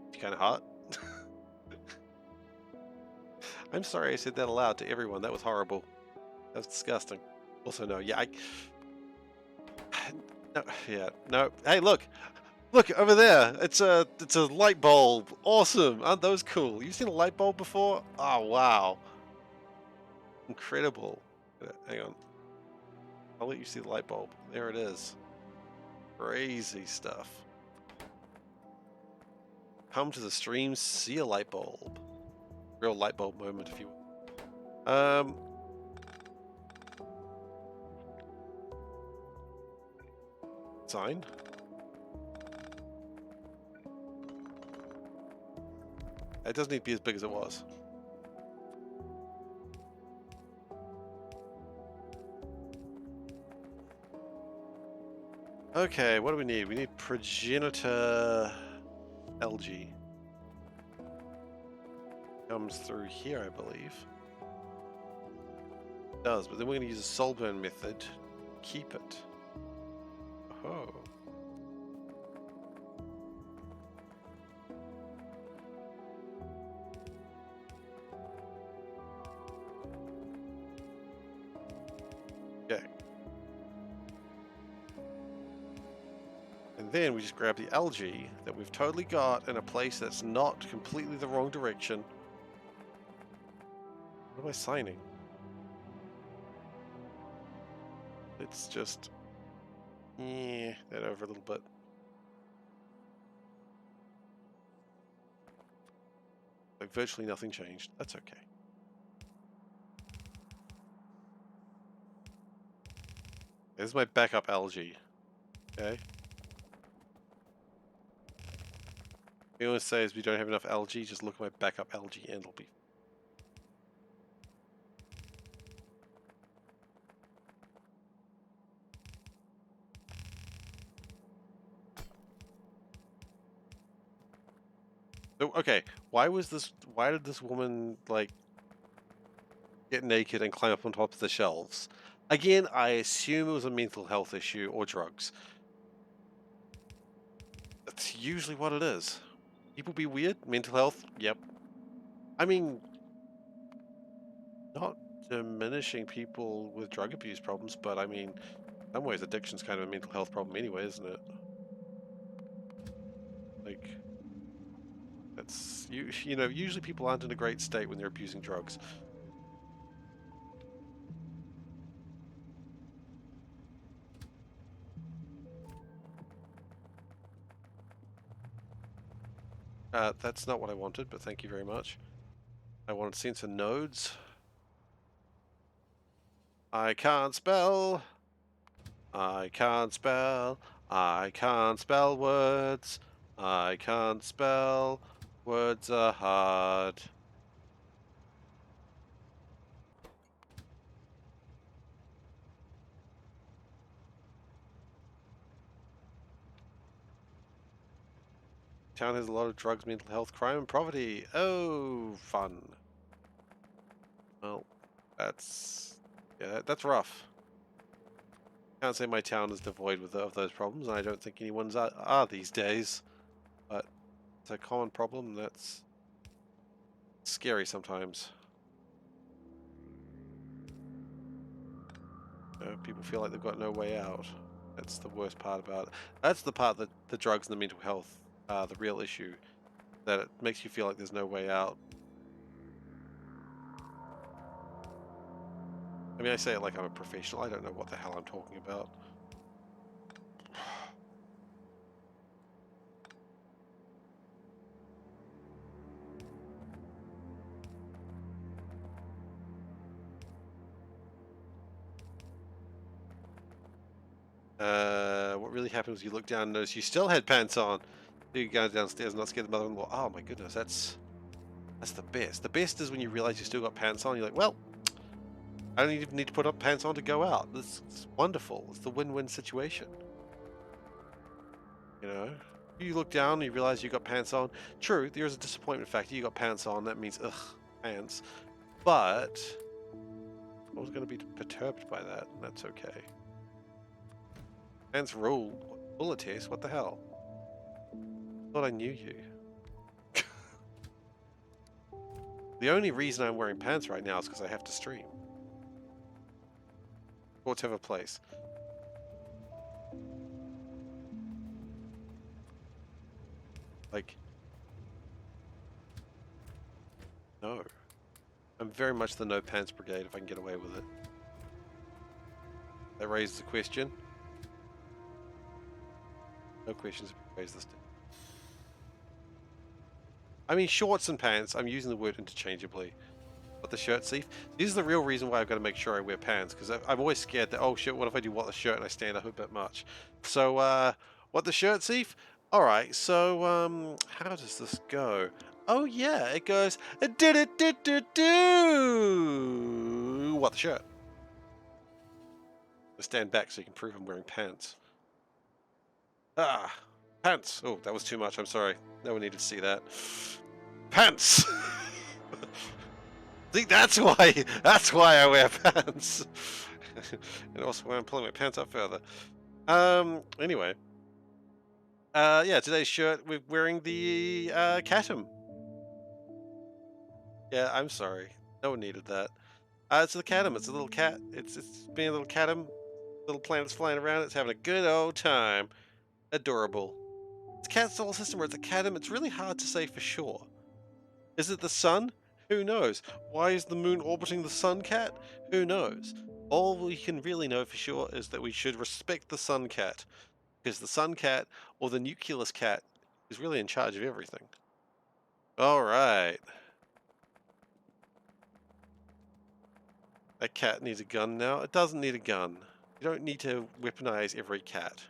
It's kind of hot. I'm sorry I said that aloud to everyone. That was horrible. That was disgusting. Also, no, yeah, no, yeah, no. Hey, look over there. It's a light bulb. Awesome. Aren't those cool? You've seen a light bulb before? Oh wow, incredible. Hang on. I'll let you see the light bulb. There it is. Crazy stuff. Come to the stream, see a light bulb. Real light bulb moment, if you will. Sign. It doesn't need to be as big as it was. Okay, what do we need? We need progenitor algae. Comes through here, I believe. It does, but then we're going to use a soul burn method to keep it. Oh. Okay. And then we just grab the algae that we've totally got in a place that's not completely the wrong direction. What am I signing? It's just... yeah, that over a little bit. Like virtually nothing changed. That's okay. This is my backup algae. Okay. The only say is we don't have enough algae, just look at my backup algae and it'll be. So, okay, why did this woman, like, get naked and climb up on top of the shelves? Again, I assume it was a mental health issue or drugs. That's usually what it is. People be weird, mental health, yep. I mean, not diminishing people with drug abuse problems, but I mean, in some ways addiction's kind of a mental health problem anyway, isn't it? Like, that's, you know, usually people aren't in a great state when they're abusing drugs. That's not what I wanted, but thank you very much. I wanted sensor nodes. I can't spell. I can't spell. I can't spell words. I can't spell. Words are hard. Town has a lot of drugs, mental health, crime, and poverty. Oh, fun. Well, that's rough. Can't say my town is devoid of those problems, and I don't think anyone's are these days. But it's a common problem that's scary sometimes. You know, people feel like they've got no way out. That's the worst part about it. That's the part that the drugs and the mental health are the real issue. That it makes you feel like there's no way out. I mean, I say it like I'm a professional. I don't know what the hell I'm talking about. What really happened was you looked down and noticed you still had pants on. So you go downstairs and not scared the mother-in-law. Oh my goodness, that's the best. The best is when you realize you still got pants on. You're like, well, I don't even need to put up pants on to go out. This is wonderful. It's the win-win situation. You know, you look down and you realize you got pants on. True, there is a disappointment factor. You got pants on. That means ugh, pants. But I was going to be perturbed by that. And that's okay. Pants rule. Bullet test. What the hell? Thought I knew you. The only reason I'm wearing pants right now is because I have to stream. Sports have a place. Like, no. I'm very much the no pants brigade if I can get away with it. That raises a question. No questions have been raised this day. I mean, shorts and pants, I'm using the word interchangeably. What the shirt thief? This is the real reason why I've got to make sure I wear pants, because I'm always scared that, oh shit, what if I do what the shirt and I stand up a bit much? So, what the shirt thief? Alright, so, how does this go? Oh yeah, it goes, do what the shirt? I stand back so you can prove I'm wearing pants. Ah, pants. Oh, that was too much, I'm sorry. No one needed to see that. Pants! See, that's why I wear pants. And also why I'm pulling my pants up further. Anyway. Yeah, today's shirt, we're wearing the Catum. Yeah, I'm sorry. No one needed that. It's the Catum. It's a little cat. It's being a little Catum. Little planets flying around. It's having a good old time. Adorable. It's a cat solar system or it's a Catum. It's really hard to say for sure. Is it the sun? Who knows? Why is the moon orbiting the sun, cat? Who knows? All we can really know for sure is that we should respect the sun cat, because the sun cat, or the nucleus cat, is really in charge of everything. Alright. That cat needs a gun now. It doesn't need a gun. You don't need to weaponize every cat.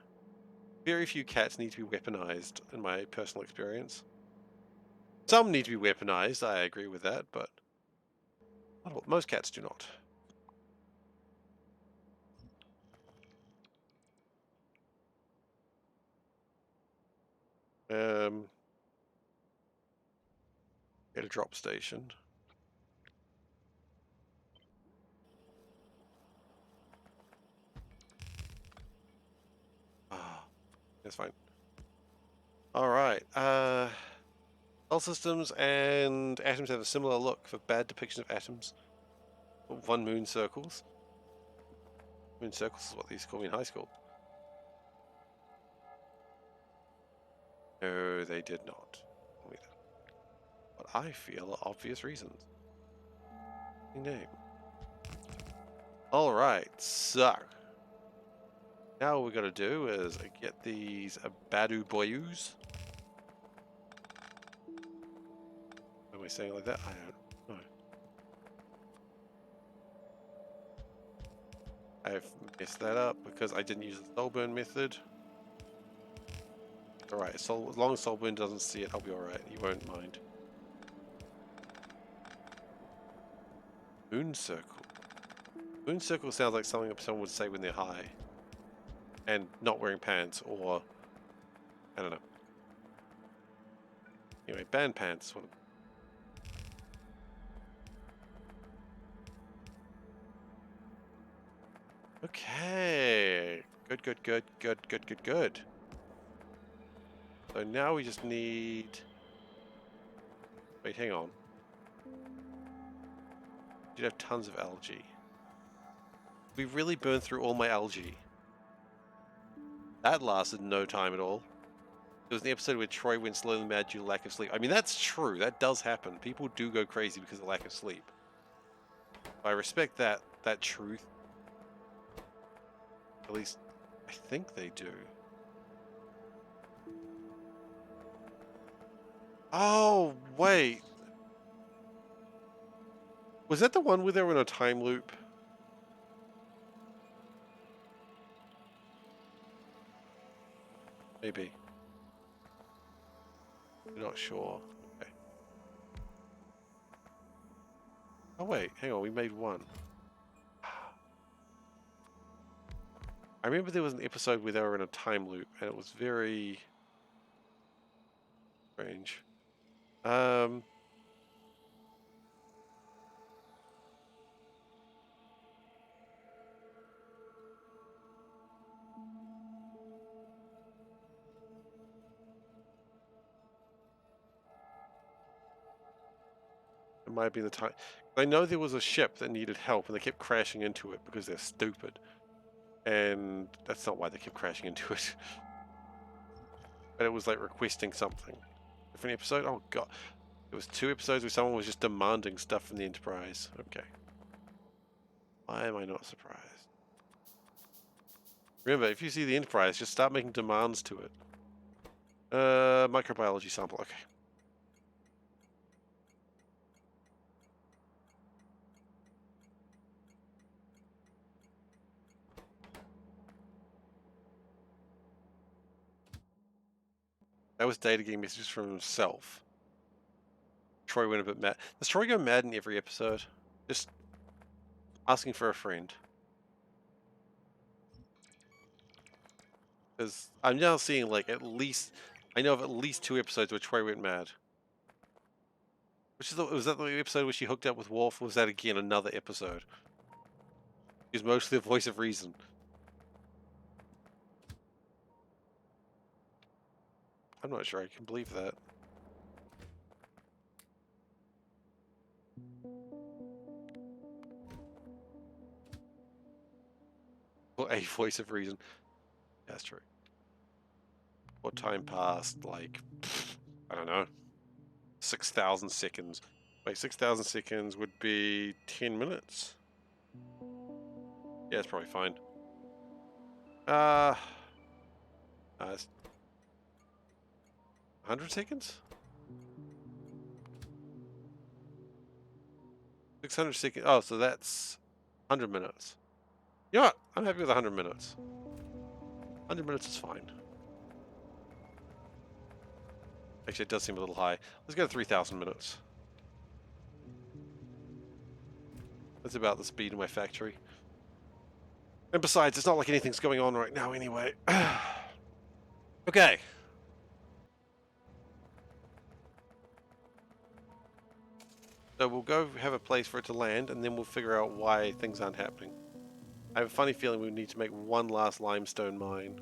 Very few cats need to be weaponized, in my personal experience. Some need to be weaponized, I agree with that, but most cats do not. Get a drop station. Ah, that's fine. All right. Sol systems and atoms have a similar look for bad depiction of atoms. One moon circles. Moon circles is what they used to call me in high school. No, they did not. What I feel are obvious reasons. Name. Alright, so now what we gotta do is get these Badu Boyus. Am I saying it like that? I don't know. I've messed that up because I didn't use the soul burn method. Alright, so as long as soul burn doesn't see it, I'll be alright. He won't mind. Moon circle. Moon circle sounds like something someone would say when they're high. And not wearing pants, or I don't know. Anyway, band pants. Okay. Good. So now we just need... Wait, hang on. You'd have tons of algae. We really burned through all my algae. That lasted no time at all. There was an episode where Troy went slowly mad due to lack of sleep. I mean, that's true. That does happen. People do go crazy because of lack of sleep. I respect that truth. At least, I think they do. Oh, wait. Was that the one where they were in a time loop? Maybe. I'm not sure. Okay. Oh wait, hang on, we made one. I remember there was an episode where they were in a time loop, and it was very strange. It might be the time. I know there was a ship that needed help, and they kept crashing into it because they're stupid. And that's not why they kept crashing into it. But it was like requesting something. Different episode? Oh god. There was 2 episodes where someone was just demanding stuff from the Enterprise. Okay. Why am I not surprised? Remember, if you see the Enterprise, just start making demands to it. Microbiology sample. Okay. That was Data getting messages from himself. Troy went a bit mad. Does Troy go mad in every episode? Just asking for a friend. Because I'm now seeing like at least... I know of at least 2 episodes where Troy went mad. Was that the episode where she hooked up with Worf? Or was that again another episode? She's mostly the voice of reason. I'm not sure I can believe that. Well, a voice of reason. That's true. What time passed? Like, I don't know. 6,000 seconds. Wait, 6,000 seconds would be 10 minutes? Yeah, it's probably fine. It's 100 seconds? 600 seconds. Oh, so that's 100 minutes. You know what? I'm happy with 100 minutes. 100 minutes is fine. Actually, it does seem a little high. Let's go to 3,000 minutes. That's about the speed of my factory. And besides, it's not like anything's going on right now anyway. Okay. So we'll go have a place for it to land, and then we'll figure out why things aren't happening. I have a funny feeling we need to make one last limestone mine.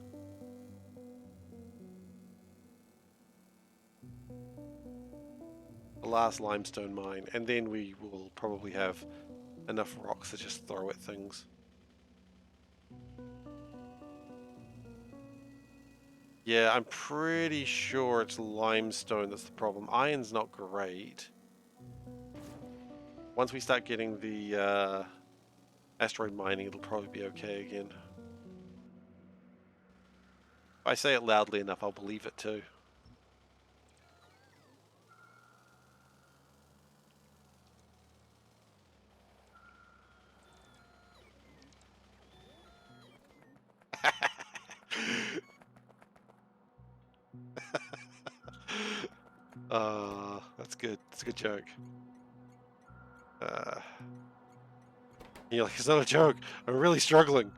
last limestone mine, and then we will probably have enough rocks to just throw at things. Yeah, I'm pretty sure it's limestone that's the problem. Iron's not great. Once we start getting the asteroid mining, it'll probably be okay again. If I say it loudly enough, I'll believe it too. That's good. That's a good joke. You're like, it's not a joke. I'm really struggling.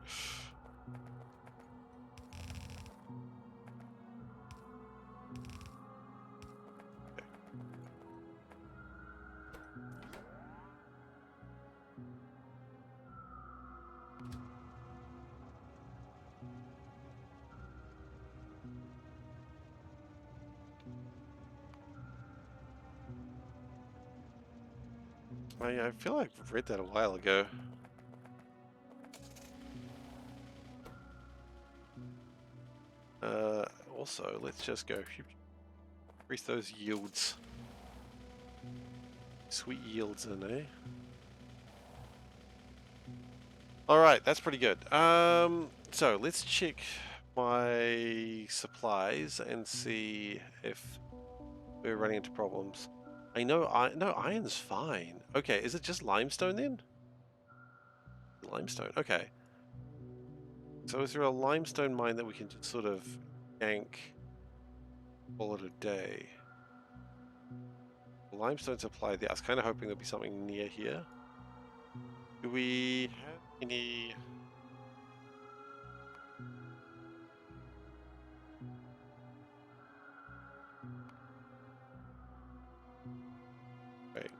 I feel like I've read that a while ago. Also, let's just go increase those yields. Sweet yields in, eh? Alright, that's pretty good. So let's check my supplies and see if we're running into problems. I know no, iron's fine. Okay, is it just limestone then? Limestone, okay. So is there a limestone mine that we can just sort of yank, call it a day? Limestone supply there. I was kind of hoping there'd be something near here. Do we have any... Right.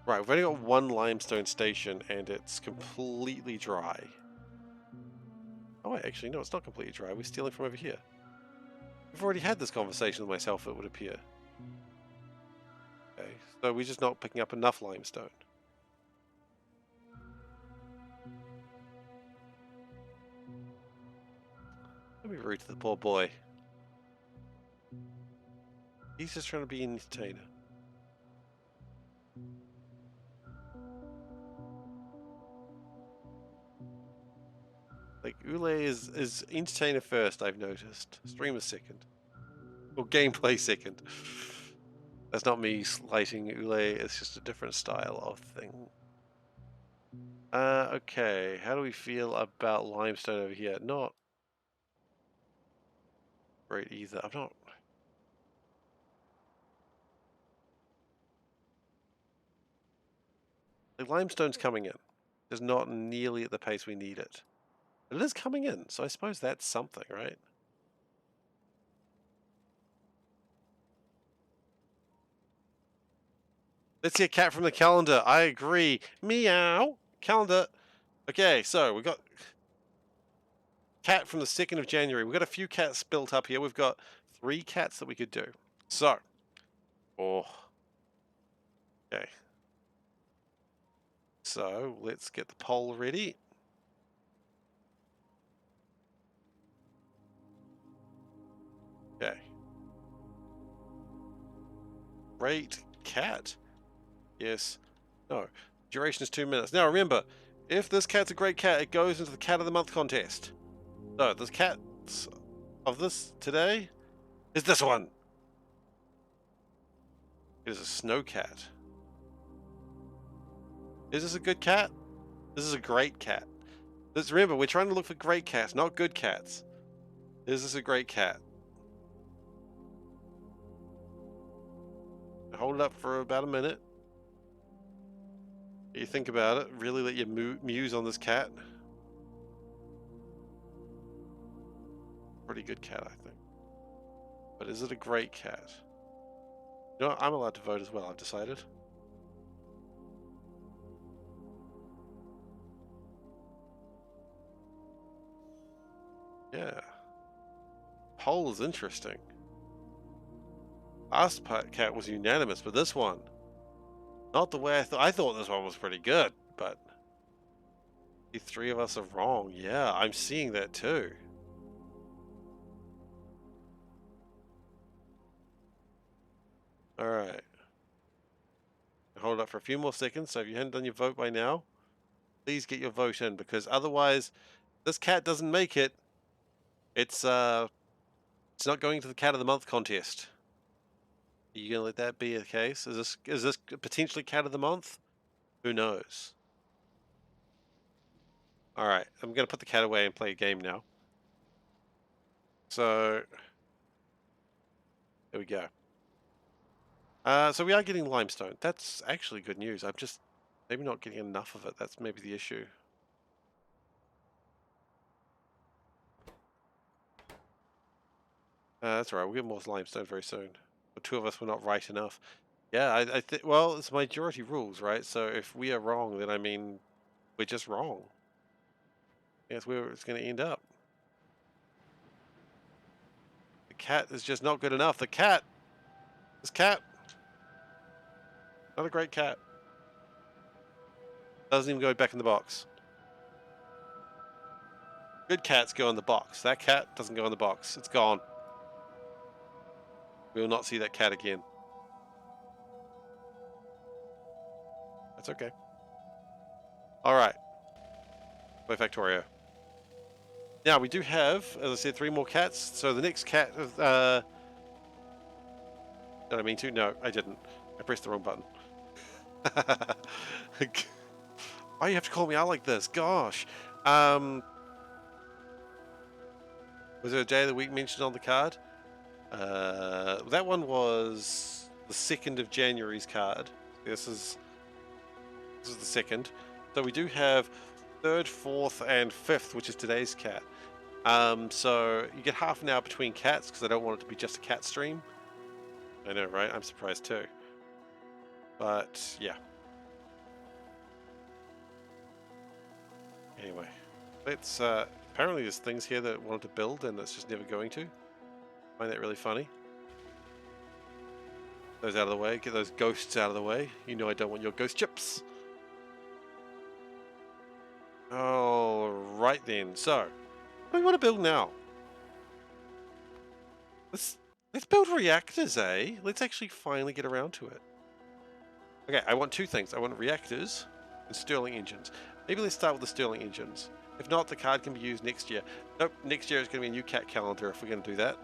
Right, we've only got one limestone station and it's completely dry. Oh wait, actually no, it's not completely dry. We're stealing from over here. We've already had this conversation with myself, it would appear. Okay, so we're just not picking up enough limestone. Don't be rude to the poor boy. He's just trying to be an entertainer. Like, Ule is entertainer first, I've noticed. Streamer second. Or gameplay second. That's not me slighting Ule, it's just a different style of thing. Okay, how do we feel about limestone over here? Not great either. I'm not... The limestone's coming in. It's not nearly at the pace we need it. But it is coming in, so I suppose that's something, right? Let's see a cat from the calendar. I agree. Meow. Calendar. Okay, so we've got cat from the 2nd of January. We've got a few cats built up here. We've got 3 cats that we could do. So, oh, okay. So let's get the poll ready. Okay. Great cat. Yes. No. Duration is 2 minutes. Now remember, if this cat's a great cat, it goes into the Cat of the Month contest. So this cat of this today is this one. It is a snow cat. Is this a good cat? This is a great cat. Remember, we're trying to look for great cats, not good cats. Is this a great cat? Hold it up for about a minute. You think about it. Really let you muse on this cat. Pretty good cat, I think. But is it a great cat? You know what? I'm allowed to vote as well, I've decided. Yeah. poll is interesting. Last cat was unanimous, but this one, not the way I thought. I thought this one was pretty good, but the three of us are wrong. Yeah, I'm seeing that too. All right. Hold up for a few more seconds. So if you haven't done your vote by now, please get your vote in, because otherwise, this cat doesn't make it. It's not going to the Cat of the Month contest. Are you gonna let that be the case? Is this potentially Cat of the Month? Who knows? All right, I'm gonna put the cat away and play a game now. So there we go. So we are getting limestone. That's actually good news. I'm just maybe not getting enough of it. That's maybe the issue. That's all right. We'll get more limestone very soon. The two of us were not right enough. Yeah, I think. Well, it's majority rules, right? So if we are wrong, then I mean we're just wrong. That's where it's going to end up. The cat is just not good enough. This cat, not a great cat. Doesn't even go back in the box. Good cats go in the box. That cat doesn't go in the box. It's gone. We will not see that cat again. That's okay. All right. By Factorio. Now, we do have, as I said, 3 more cats. So the next cat... did I mean to? No, I didn't. I pressed the wrong button. Why do you have to call me out like this? Gosh. Was there a day of the week mentioned on the card? That one was the 2nd of January's card. This is the 2nd. So we do have 3rd, 4th, and 5th, which is today's cat. So you get half an hour between cats because I don't want it to be just a cat stream. I know, right? I'm surprised too. But yeah. Anyway, let's. Apparently, there's things here that I wanted to build and it's just never going to. Find that really funny. Those out of the way. Get those ghosts out of the way. You know I don't want your ghost chips. All right then. So, what do we want to build now? Let's build reactors, eh? Let's actually finally get around to it. Okay, I want 2 things. I want reactors and Stirling engines. Maybe let's start with the Stirling engines. If not, the card can be used next year. Nope, next year is going to be a new cat calendar if we're going to do that.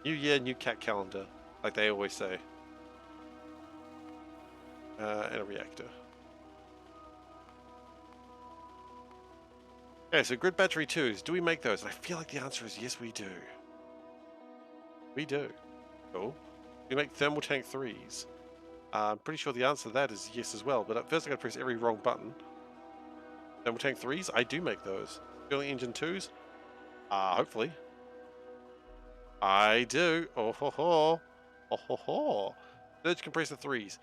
New year, new cat calendar, like they always say. And a reactor. Okay, so grid battery 2s. Do we make those? And I feel like the answer is yes, we do. We do. Cool. We make thermal tank 3s. I'm pretty sure the answer to that is yes as well, but at first I gotta press every wrong button. Thermal tank 3s, I do make those. Stirling engine 2s, hopefully. I do. Oh ho ho. Oh ho ho. Surge compressor 3s.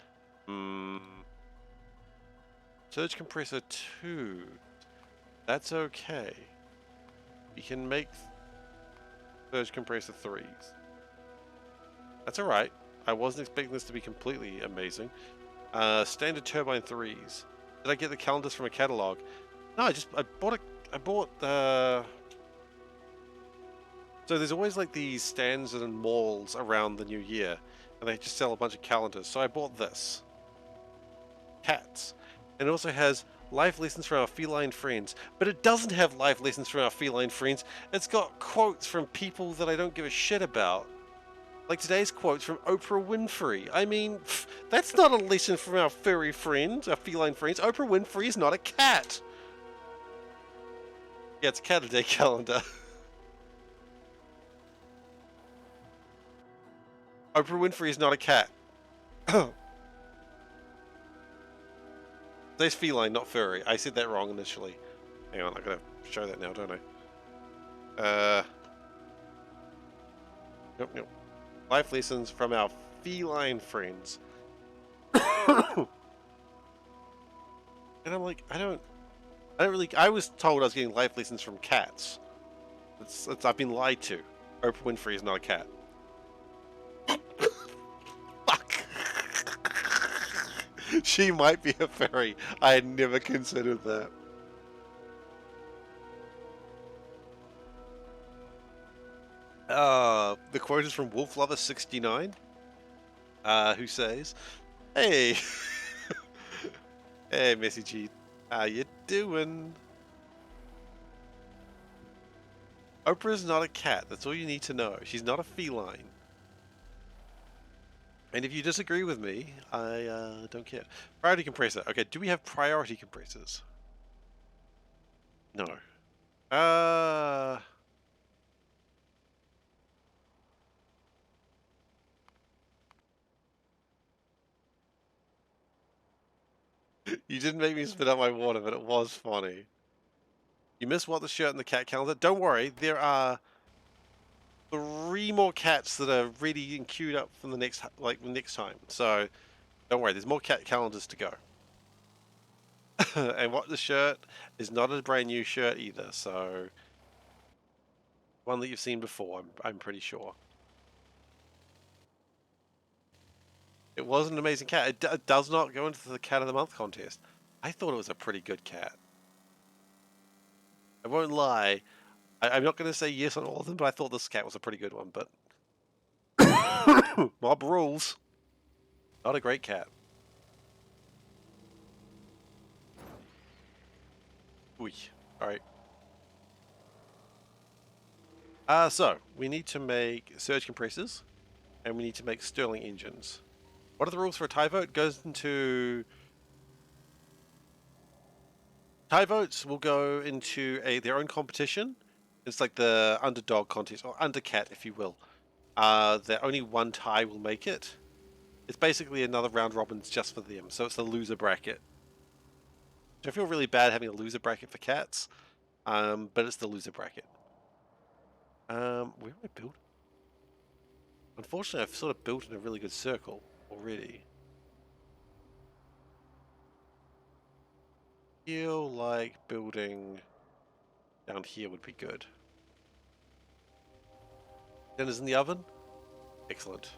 Surge compressor 2. That's okay. We can make surge compressor 3s. That's alright. I wasn't expecting this to be completely amazing. Standard turbine 3s. Did I get the calendars from a catalog? No, I bought so there's always like these stands and malls around the new year, and they just sell a bunch of calendars. So I bought this. Cats. And it also has life lessons from our feline friends. But it doesn't have life lessons from our feline friends. It's got quotes from people that I don't give a shit about. Like today's quotes from Oprah Winfrey. I mean, that's not a lesson from our furry friends, our feline friends. Oprah Winfrey is not a cat. Yeah, it's a cat a day calendar. Oprah Winfrey is not a cat. Today's feline, not furry. I said that wrong initially. Hang on, I gotta show that now, don't I? Nope. Life lessons from our feline friends. And I'm like, I don't really. I was told I was getting life lessons from cats. I've been lied to. Oprah Winfrey is not a cat. Fuck. She might be a fairy. I had never considered that. The quote is from Wolf Lover 69, who says, "Hey, hey, Missy G, how you doing?" Oprah's not a cat. That's all you need to know. She's not a feline. And if you disagree with me, I don't care. Priority compressor. Okay, do we have priority compressors? No. You didn't make me spit out my water, but it was funny. You missed what the shirt and the cat calendar. Don't worry, there are 3 more cats that are ready and queued up for the next time. So don't worry, there's more cat calendars to go. And what the shirt is not a brand new shirt either, so one that you've seen before, I'm pretty sure. It was an amazing cat. It does not go into the Cat of the Month contest. I thought it was a pretty good cat. I won't lie. I'm not going to say yes on all of them, but I thought this cat was a pretty good one. But mob rules. Not a great cat. Ooh. All right. So we need to make surge compressors, and we need to make Stirling engines. What are the rules for a tie vote? Goes into tie votes will go into their own competition. It's like the underdog contest or undercat, if you will. That only one tie will make it. It's basically another round robins just for them. So it's the loser bracket. I feel really bad having a loser bracket for cats, but it's the loser bracket. Where am I built? Unfortunately, I've sort of built in a really good circle already. Feel like building down here would be good. Dinner's in the oven? Excellent.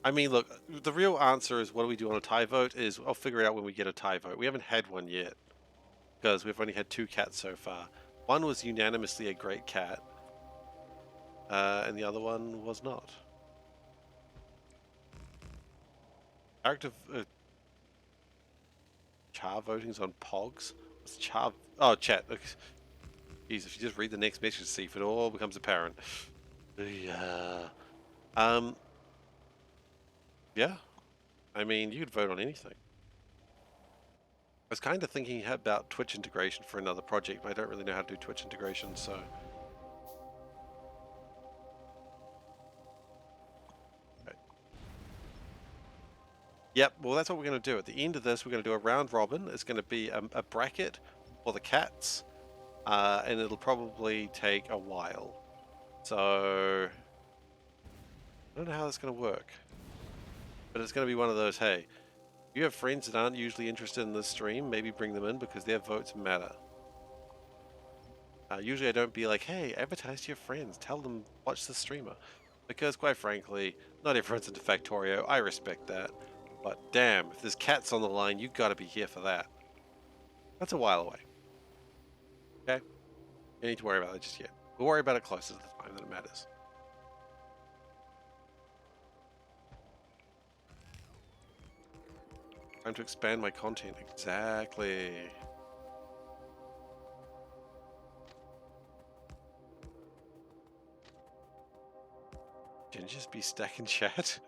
I mean, look, the real answer is what do we do on a tie vote is I'll figure it out when we get a tie vote. We haven't had one yet because we've only had 2 cats so far. One was unanimously a great cat, and the other one was not. Character char voting's on Pogs. What's char? Oh, chat. Jeez, if you just read the next message, see if it all becomes apparent. Yeah. Yeah. I mean, you could vote on anything. I was kind of thinking about Twitch integration for another project, but I don't really know how to do Twitch integration, so. Okay. Yep, well, that's what we're going to do. At the end of this, we're going to do a round robin. It's going to be a bracket for the cats, and it'll probably take a while. So, I don't know how that's going to work. But it's going to be one of those, hey, you have friends that aren't usually interested in this stream, maybe bring them in because their votes matter. Usually I don't be like, hey, advertise to your friends, tell them watch the streamer. Because quite frankly, not everyone's into Factorio, I respect that. But damn, if there's cats on the line, you gotta be here for that. That's a while away. Okay? You don't need to worry about it just yet. We'll worry about it closer to the time that it matters. Time to expand my content. Exactly. Didn't you just be stacking chat?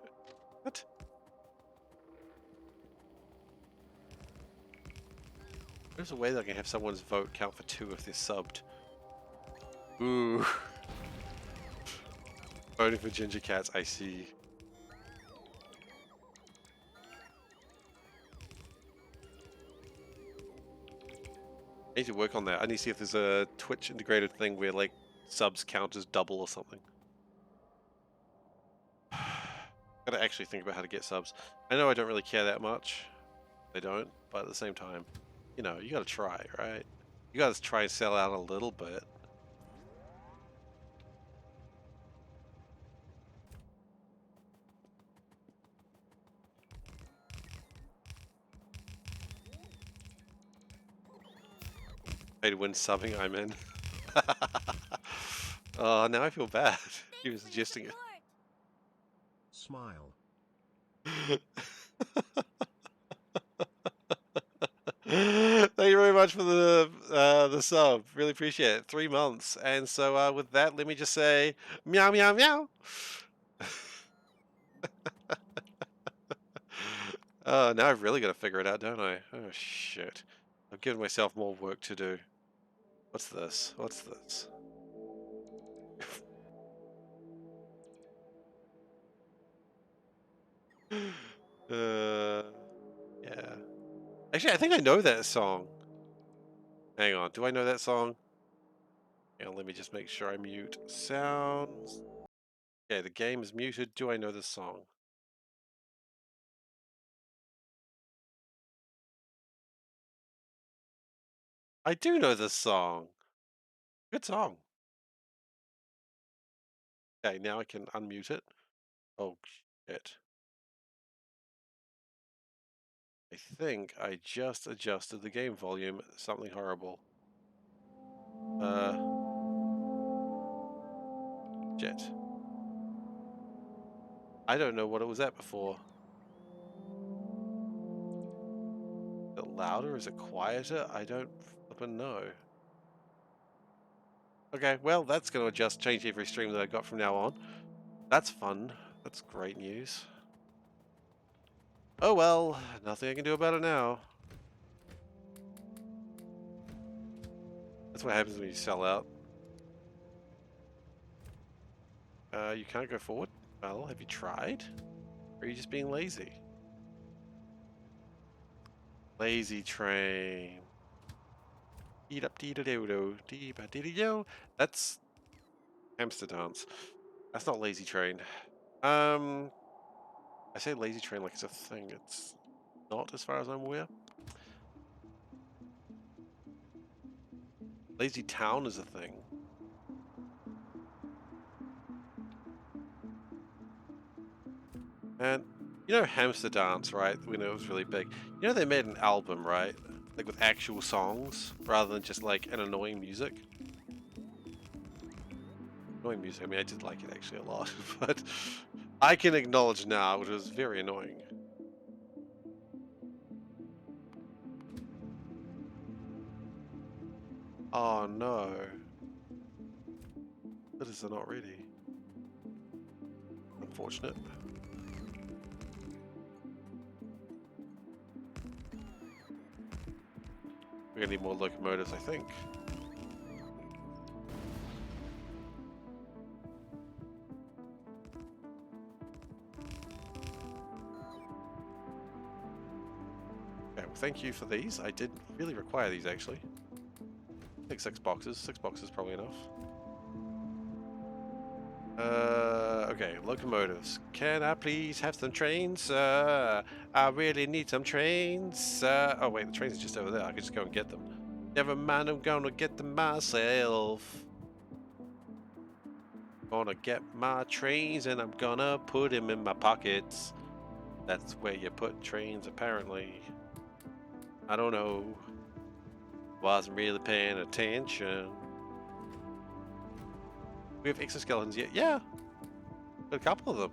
What? There's a way that I can have someone's vote count for 2 if they're subbed. Ooh. Voting for ginger cats, I see. I need to work on that. I need to see if there's a Twitch integrated thing where like subs count as double or something. Gotta actually think about how to get subs. I know I don't really care that much. I don't, but at the same time, you know, you gotta try, right? You You guys try and sell out a little bit. Pay to win subbing, I'm in. Oh, now I feel bad. He was suggesting it. Smile. Thank you very much for the sub. Really appreciate it. 3 months. And so with that, let me just say meow meow meow. Now I've really got to figure it out, don't I? Oh shit. I've given myself more work to do. What's this? What's this? Yeah. Actually, I think I know that song. Hang on. Do I know that song? Hang on, let me just make sure I mute sounds. Okay, the game is muted. Do I know this song? I do know this song. Good song. Okay, now I can unmute it. Oh, shit. I think I just adjusted the game volume. Something horrible. Shit. I don't know what it was at before. Is it louder? Is it quieter? I don't flippin' know. Okay, well, that's going to adjust, change every stream that I got from now on. That's fun. That's great news. Oh well, nothing I can do about it now. That's what happens when you sell out. You can't go forward? Well, have you tried? Or are you just being lazy? Lazy train. Eat up dee do do dee ba dee do. That's hamster dance. That's not lazy train. I say lazy train like it's a thing. It's not, as far as I'm aware. Lazy town is a thing. And you know hamster dance, right? When it was really big. You know they made an album, right? Like with actual songs rather than just like an annoying music. Annoying music. I mean, I did like it actually a lot, but I can acknowledge now it was very annoying. Oh no. That is not ready. Unfortunate. We're gonna need more locomotives, I think. Okay, well, thank you for these. I did really require these actually. Take 6 boxes. 6 boxes probably enough. Okay, locomotives. Can I please have some trains? I really need some trains. Oh wait, the trains are just over there. I could just go and get them. Never mind, I'm gonna get them myself. Gonna get my trains and I'm gonna put them in my pockets. That's where you put trains, apparently. I don't know. Wasn't really paying attention. We have exoskeletons yet? Yeah, got a couple of them.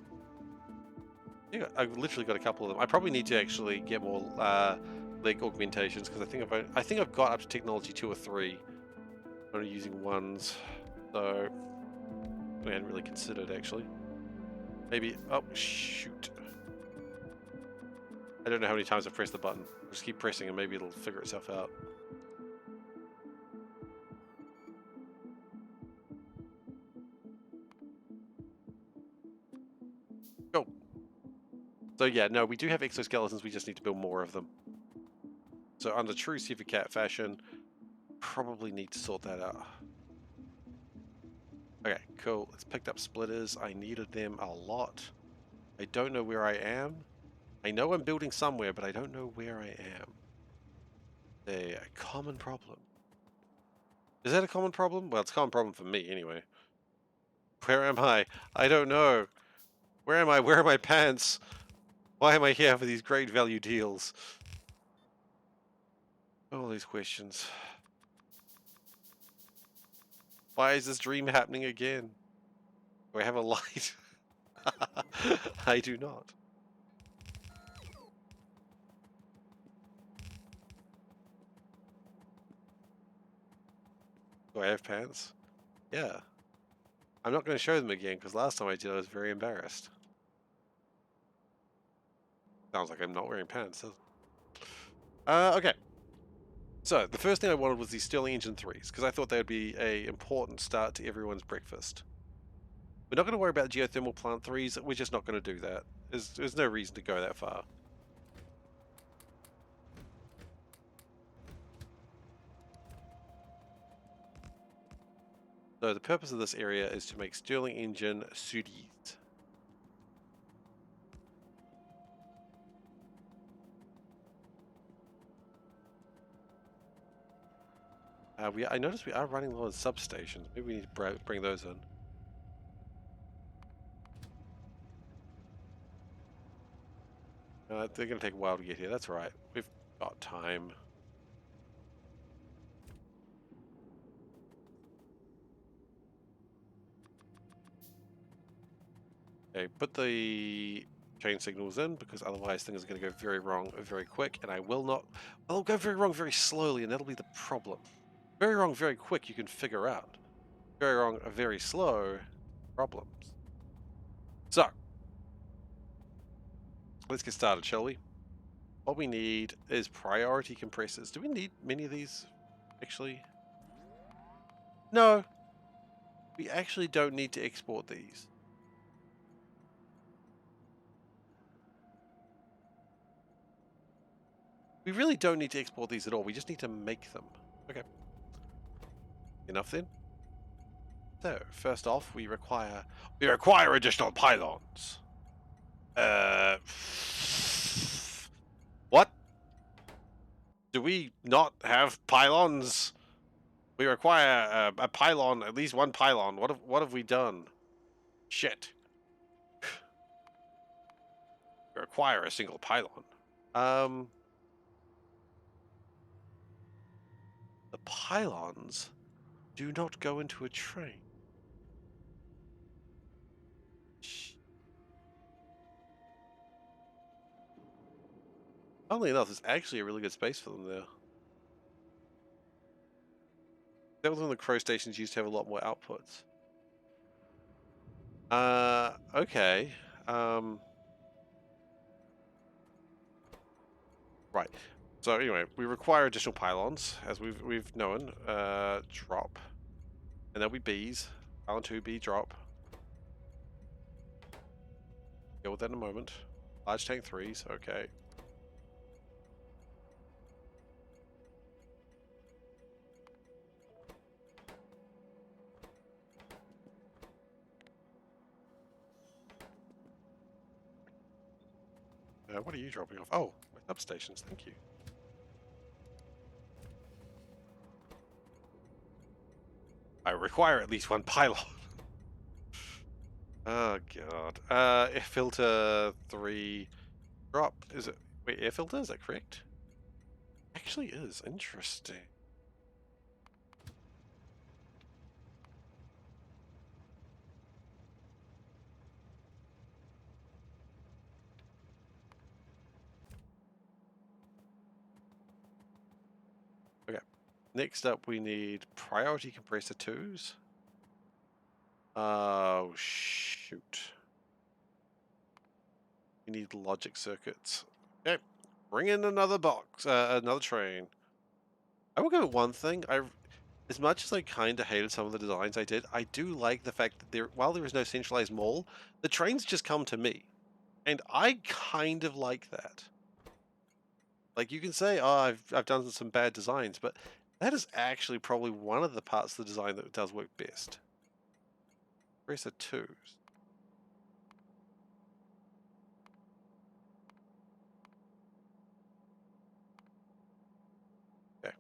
Yeah, I've literally got a couple of them. I probably need to actually get more leg augmentations because I think I've got up to technology 2 or 3. I'm only using ones, so I hadn't really considered actually. Maybe. Oh shoot! I don't know how many times I've pressed the button. I'll just keep pressing and maybe it'll figure itself out. Go. So yeah, no, we do have exoskeletons. We just need to build more of them. So under true SeiferKatt fashion, probably need to sort that out. Okay, cool. Let's pick up splitters. I needed them a lot. I don't know where I am. I know I'm building somewhere, but I don't know where I am. A common problem. Is that a common problem? Well, it's a common problem for me, anyway. Where am I? I don't know. Where am I? Where are my pants? Why am I here for these great value deals? All these questions. Why is this dream happening again? Do I have a light? I do not. Do I have pants? Yeah. I'm not going to show them again because last time I did I was very embarrassed. Sounds like I'm not wearing pants. Okay. So, the first thing I wanted was these Stirling Engine 3s, because I thought they would be a important start to everyone's breakfast. We're not going to worry about geothermal plant 3s, we're just not going to do that. There's no reason to go that far. So the purpose of this area is to make Stirling Engine sudis. I noticed we are running low on substations. Maybe we need to bring those in. They're going to take a while to get here. That's right. We've got time. Okay, put the chain signals in because otherwise things are going to go very wrong very quick, and I will not. I'll go very wrong very slowly, and that'll be the problem. Very wrong very quick you can figure out. Very wrong very slow problems. So let's get started, shall we? What we need is priority compressors. Do we need many of these, actually? No, we actually don't need to export these. We really don't need to export these at all. We just need to make them. Okay. Enough then. So, first off, we require additional pylons. What? Do we not have pylons? We require a pylon, at least one pylon. What have we done? Shit. We require a single pylon. The pylons do not go into a train. Funnily enough, there's actually a really good space for them there. That was when the crow stations used to have a lot more outputs. Okay. Right. So anyway, we require additional pylons, as we've known. Drop. And there'll be Bs. Pylon 2, B, drop. Deal with that in a moment. Large tank 3s, okay. What are you dropping off? Oh, my substations, thank you. I require at least one pylon. Oh god. Air filter 3 drop. Is it? Wait, air filter? Is that correct? Actually is. Interesting. Okay. Next up, we need priority compressor 2s. Oh, shoot. We need logic circuits. Okay. Bring in another box, another train. I will give it one thing. As much as I kind of hated some of the designs I did, I do like the fact that while there is no centralized mall, the trains just come to me. And I kind of like that. Like, you can say, oh, I've done some bad designs, but that is actually probably one of the parts of the design that does work best. Compressor 2s. Okay.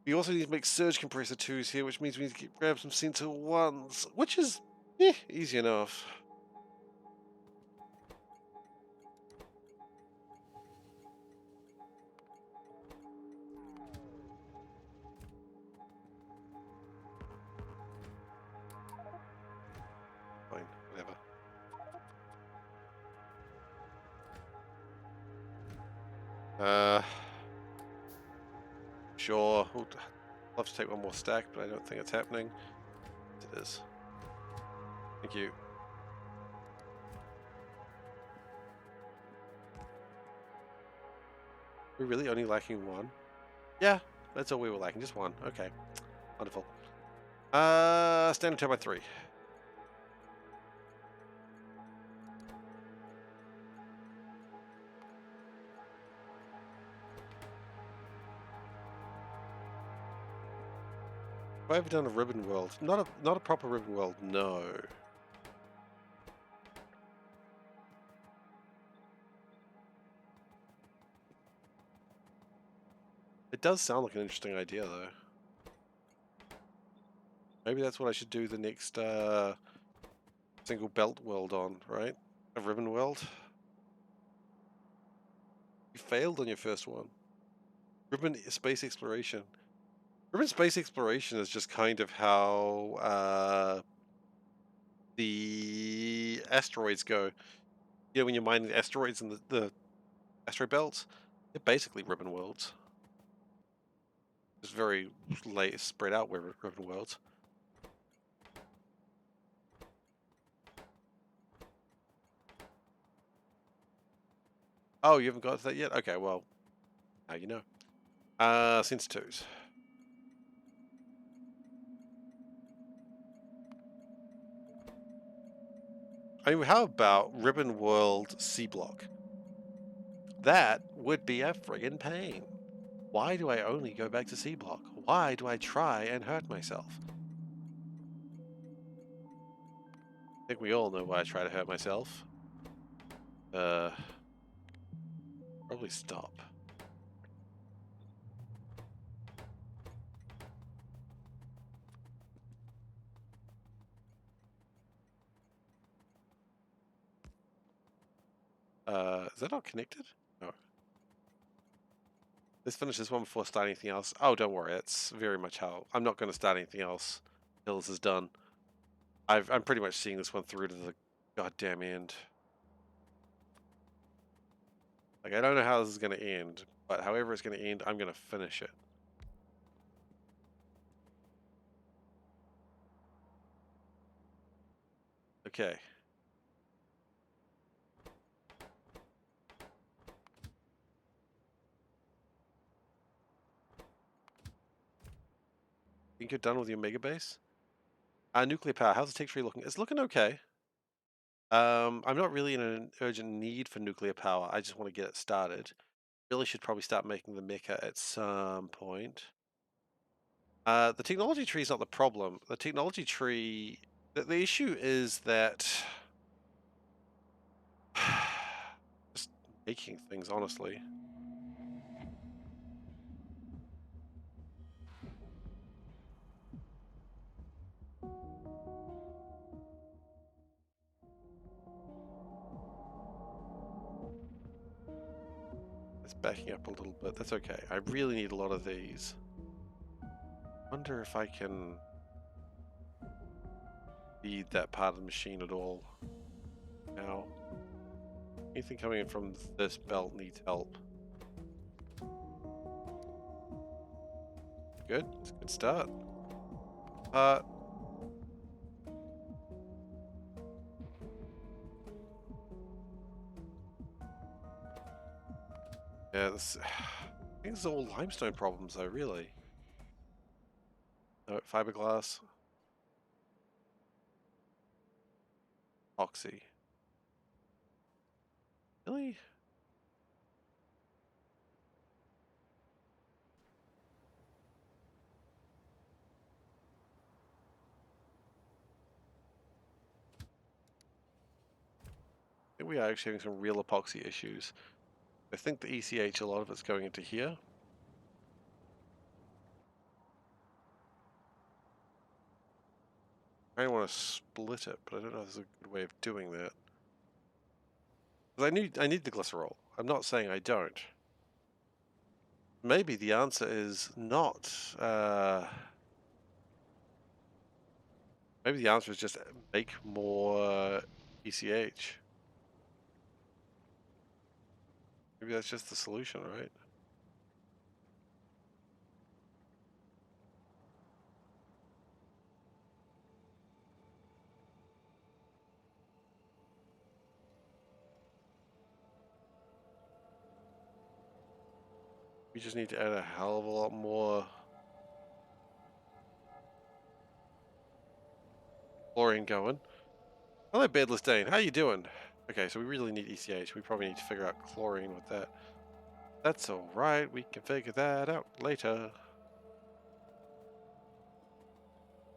We also need to make surge compressor 2s here, which means we need to grab some sensor 1s, which is easy enough. Fine, whatever. Sure. I'd love to take one more stack, but I don't think it's happening. It is. Thank you. We're really only lacking one? Yeah, that's all we were lacking, just one. Okay, wonderful. Standard turbine 3. Have I ever done a ribbon world? Not a proper ribbon world, no. It does sound like an interesting idea, though. Maybe that's what I should do the next single belt world on, right? A ribbon world. You failed on your first one. Ribbon space exploration. Ribbon space exploration is just kind of how the asteroids go. You know, when you're mining the asteroids in the asteroid belts, they're basically ribbon worlds. It's very late spread out ribbon worlds. Oh, you haven't got to that yet? Okay, well, now you know. Since 2s. I mean, how about Ribbon World C Block? That would be a friggin' pain. Why do I only go back to C Block? Why do I try and hurt myself? I think we all know why I try to hurt myself. Probably stop. Is that not connected? No. Let's finish this one before starting anything else. Oh, don't worry. That's very much how... I'm not going to start anything else until this is done. I'm pretty much seeing this one through to the goddamn end. Like, I don't know how this is going to end, but however it's going to end, I'm going to finish it. Okay. Think you're done with your mega base? Nuclear power. How's the tech tree looking? It's looking okay. I'm not really in an urgent need for nuclear power. I just want to get it started. Really should probably start making the mecha at some point. The technology tree is not the problem. The technology tree... The issue is that... just making things, honestly. It's backing up a little bit. That's okay. I really need a lot of these. Wonder if I can feed that part of the machine at all. Now, anything coming in from this belt needs help. Good. It's a good start. Yeah, this... I think this is all limestone problems, though, really. No, fiberglass. Oxy. Really? I think we are actually having some real epoxy issues. I think the ECH, a lot of it's going into here. I want to split it, but I don't know if there's a good way of doing that. Because I need the glycerol. I'm not saying I don't. Maybe the answer is not. Maybe the answer is just make more ECH. Maybe that's just the solution, right? We just need to add a hell of a lot more chlorine going. Hello, Bedless Dane. How you doing? Okay, so we really need ECH. We probably need to figure out chlorine with that. That's alright. We can figure that out later.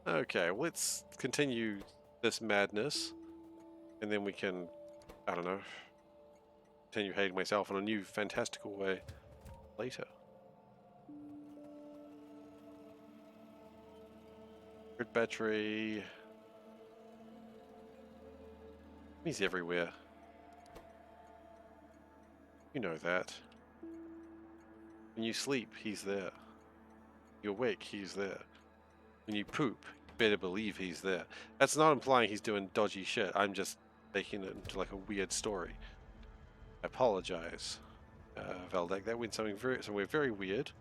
Okay, let's continue this madness. And then we can, I don't know, continue hating myself in a new fantastical way later. Grid battery. He's everywhere. You know that. When you sleep, he's there. You awake, he's there. When you poop, you better believe he's there. That's not implying he's doing dodgy shit. I'm just making it into like a weird story. I apologize, Valdek. That went somewhere very weird.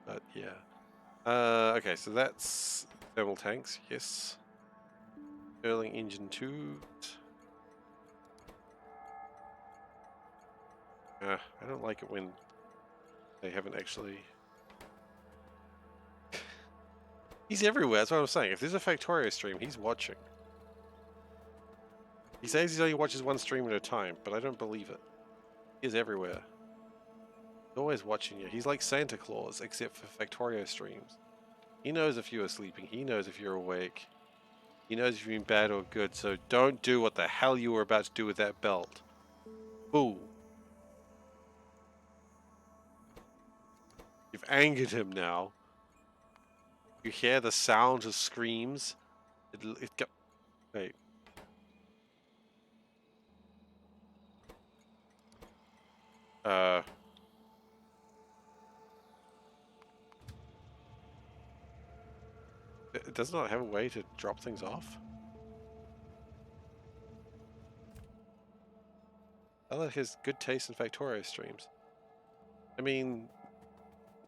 But yeah. Okay, so that's thermal tanks, yes. Stirling engine 2. I don't like it when they haven't actually... He's everywhere, that's what I'm saying. If there's a Factorio stream, he's watching. He says he only watches one stream at a time, but I don't believe it. He's everywhere. He's always watching you. He's like Santa Claus, except for Factorio streams. He knows if you are sleeping. He knows if you're awake. He knows if you're being bad or good, so don't do what the hell you were about to do with that belt. Boo. You've angered him now. You hear the sound of screams. It got... Wait. It does not have a way to drop things off? I like his good taste in Factorio streams. I mean,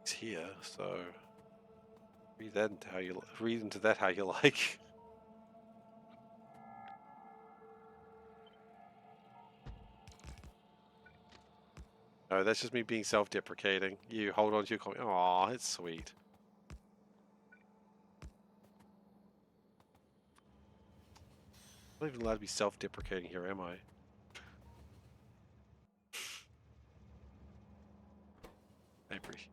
he's here, so read into that how you like. No, that's just me being self-deprecating. You hold on to your comment. Aw, it's sweet. I'm not even allowed to be self-deprecating here, am I? I appreciate.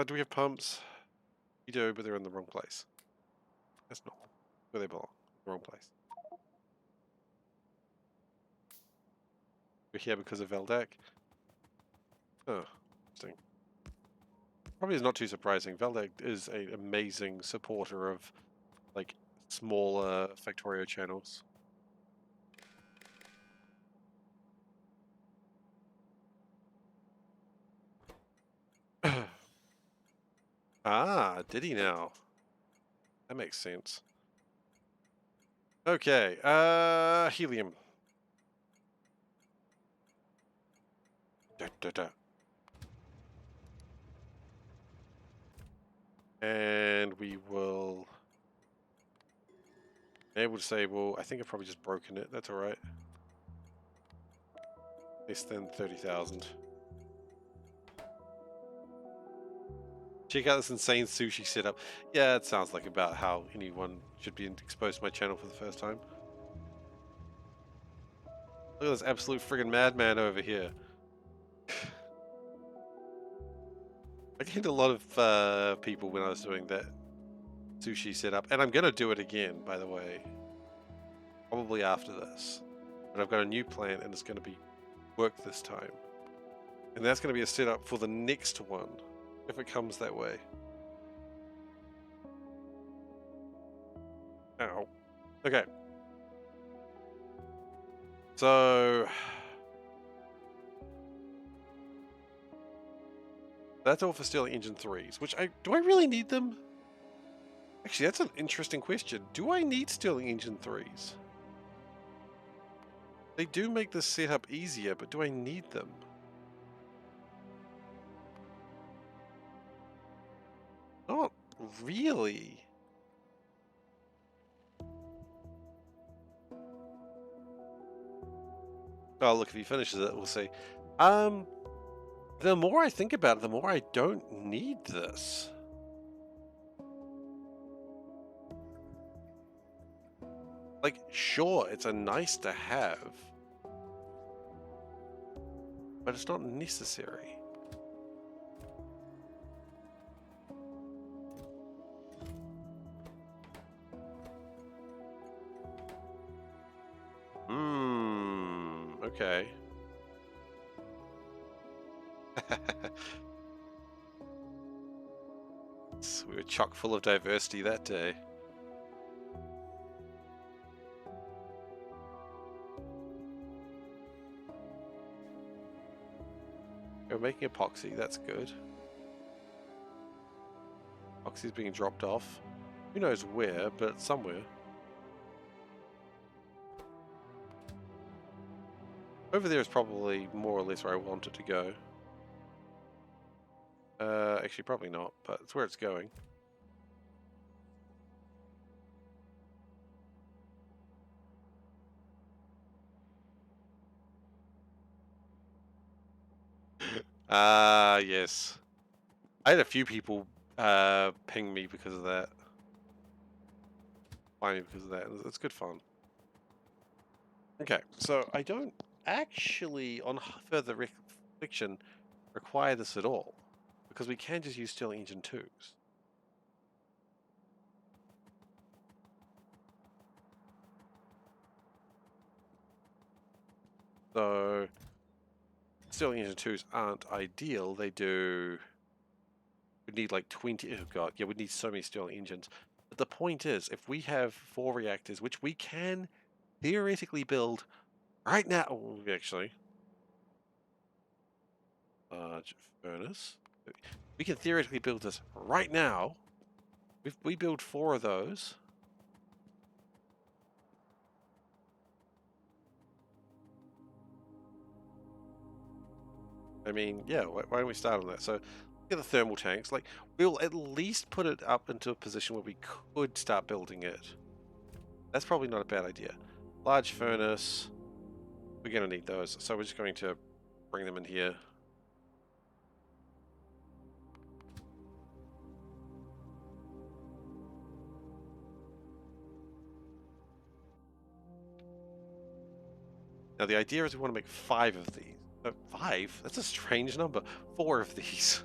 Do we have pumps? We do, but they're in the wrong place. That's not where they belong. The wrong place. We're here because of Valdek. Oh, interesting. Probably is not too surprising. Valdek is an amazing supporter of, like, smaller Factorio channels. Ah, did he now? That makes sense. Okay, helium. Da, da, da. And we will be able to say, well, I think I've probably just broken it. That's alright. Less than 30,000. Check out this insane sushi setup. Yeah, it sounds like about how anyone should be exposed to my channel for the first time. Look at this absolute friggin' madman over here. I gained a lot of people when I was doing that sushi setup. And I'm going to do it again, by the way. Probably after this. But I've got a new plan and it's going to be work this time. And that's going to be a setup for the next one, if it comes that way. Ow. Okay. So that's all for Sterling Engine 3s, which do I really need them? Actually, that's an interesting question. Do I need Sterling Engine 3s? They do make this setup easier, but do I need them? Not really. Oh, look, if he finishes it, we'll see. The more I think about it, the more I don't need this. Like, sure, it's a nice to have, but it's not necessary. Okay. We were chock full of diversity that day. We're making epoxy, that's good. Epoxy's being dropped off. Who knows where, but somewhere. Over there is probably more or less where I want it to go. Actually, probably not, but it's where it's going. Yes. I had a few people ping me because of that. Find me because of that. It's good fun. Okay, so I don't actually, on further reflection, require this at all, because we can just use Sterling Engine 2s. So Sterling Engine 2s aren't ideal. They do. We need like 20. Oh god, yeah, we need so many Sterling engines. But the point is, if we have 4 reactors, which we can theoretically build right now, actually, large furnace. We can theoretically build this right now. If we build 4 of those. I mean, yeah, why don't we start on that? So, get the thermal tanks. Like, we'll at least put it up into a position where we could start building it. That's probably not a bad idea. Large furnace. We're going to need those. So we're just going to bring them in here. Now, the idea is we want to make 5 of these. 5? That's a strange number. 4 of these.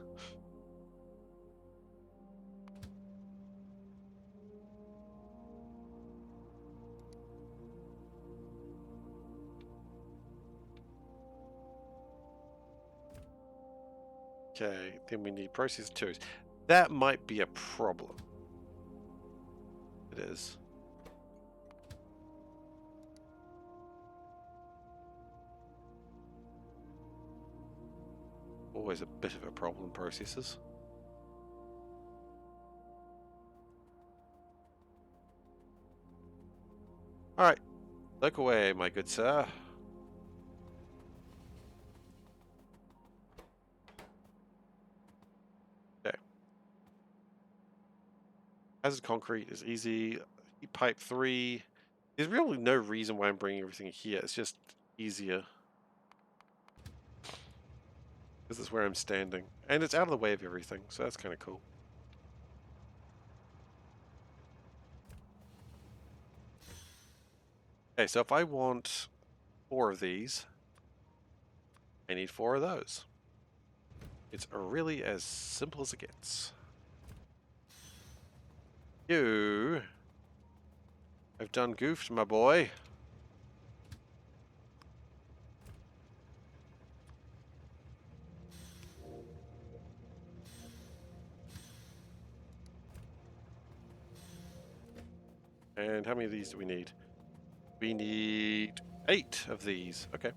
Okay, then we need process 2s. That might be a problem. It is. Always a bit of a problem, processes. Alright, look away, my good sir. Okay. Hazard concrete is easy. Heat pipe 3. There's really no reason why I'm bringing everything here. It's just easier. This is where I'm standing. And it's out of the way of everything, so that's kind of cool. Okay, so if I want 4 of these, I need 4 of those. It's really as simple as it gets. You have done goofed, my boy. And how many of these do we need? We need 8 of these. Okay.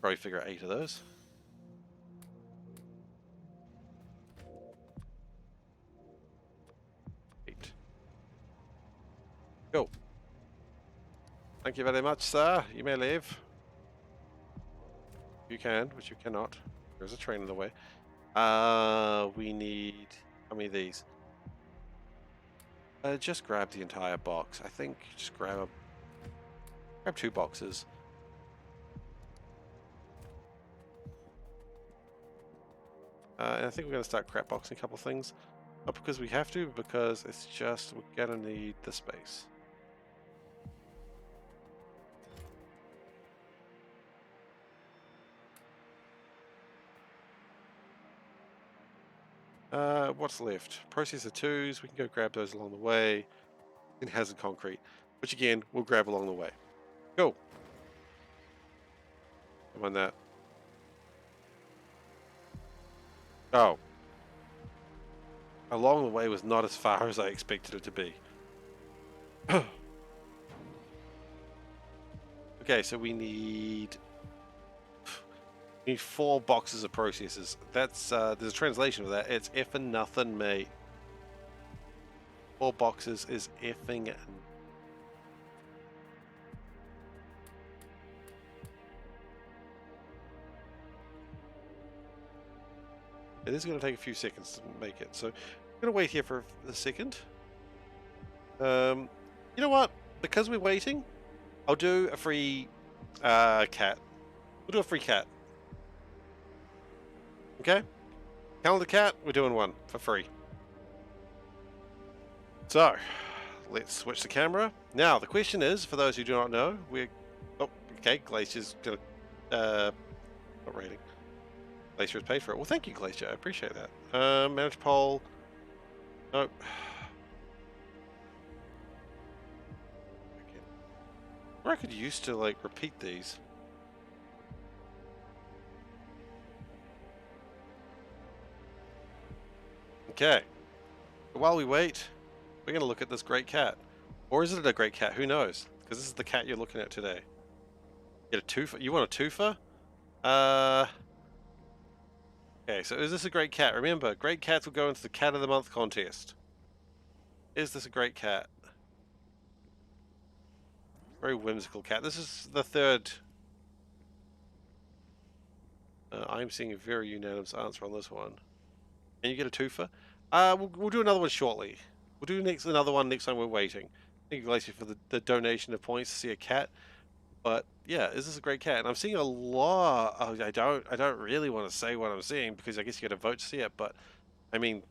Probably figure out 8 of those. Go. Thank you very much, sir. You may leave. You can, but you cannot. There's a train in the way. We need... How many of these? Just grab the entire box. I think just grab 2 boxes. And I think we're going to start crap boxing a couple things. Not because we have to, because it's just we're going to need the space. What's left? Processor 2s. We can go grab those along the way. And hazard concrete, which again, we'll grab along the way. Go. Come on that. Oh. Along the way was not as far as I expected it to be. Okay, so we need 4 boxes of processors. That's there's a translation of that. It's effing nothing, mate. 4 boxes is effing. It is going to take a few seconds to make it, so I'm going to wait here for a second. You know what? Because we're waiting, I'll do a free cat. We'll do a free cat. Okay? Calendar cat, we're doing one for free. So, let's switch the camera. Now, the question is, for those who do not know, we're... Oh, okay, Glacier's going to... not rating. Glacier has paid for it. Well, thank you, Glacier. I appreciate that. Manage poll. Nope. Or I could use to, like, repeat these. Okay. While we wait, we're going to look at this great cat. Or is it a great cat? Who knows? Because this is the cat you're looking at today. Get a twofer? You want a twofer? Okay, so is this a great cat? Remember, great cats will go into the Cat of the Month contest. Is this a great cat? Very whimsical cat. This is the 3rd. I'm seeing a very unanimous answer on this one. Can you get a twofer? We'll do another one shortly. We'll do another one next time we're waiting. Thank you, Glacier, for the donation of points to see a cat. But yeah, is this a great cat? And I'm seeing a lot. I don't really want to say what I'm seeing because I guess you got to vote to see it. But I mean,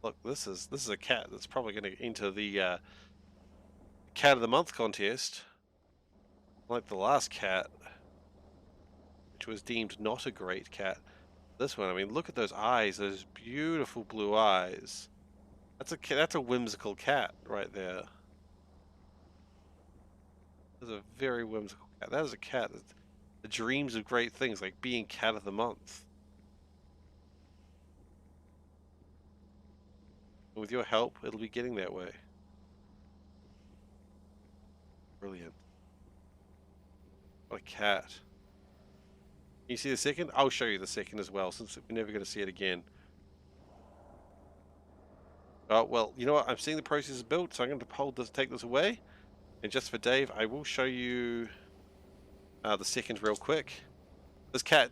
look, this is a cat that's probably going to enter the Cat of the Month contest, like the last cat, which was deemed not a great cat. This one, I mean, look at those eyes, those beautiful blue eyes. That's a whimsical cat right there. That's a very whimsical cat. That is a cat that dreams of great things, like being Cat of the Month. And with your help, it'll be getting that way. Brilliant. What a cat. Can you see the second? I'll show you the second as well, since we're never going to see it again. Oh, well, you know what? I'm seeing the process is built, so I'm going to take this away. And just for Dave, I will show you the second real quick. This cat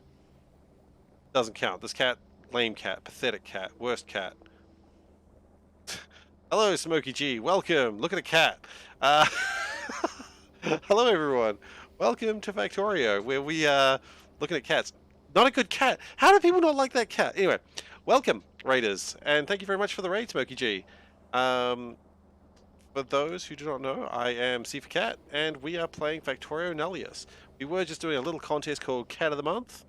doesn't count. This cat, lame cat, pathetic cat, worst cat. Hello, Smokey G. Welcome. Look at a cat. Hello, everyone. Welcome to Factorio, where we are looking at cats. Not a good cat. How do people not like that cat? Anyway, welcome, Raiders, and thank you very much for the raid, Smokey G. For those who do not know, I am SeiferKatt, and we are playing Factorio Nullius. We were just doing a little contest called Cat of the Month.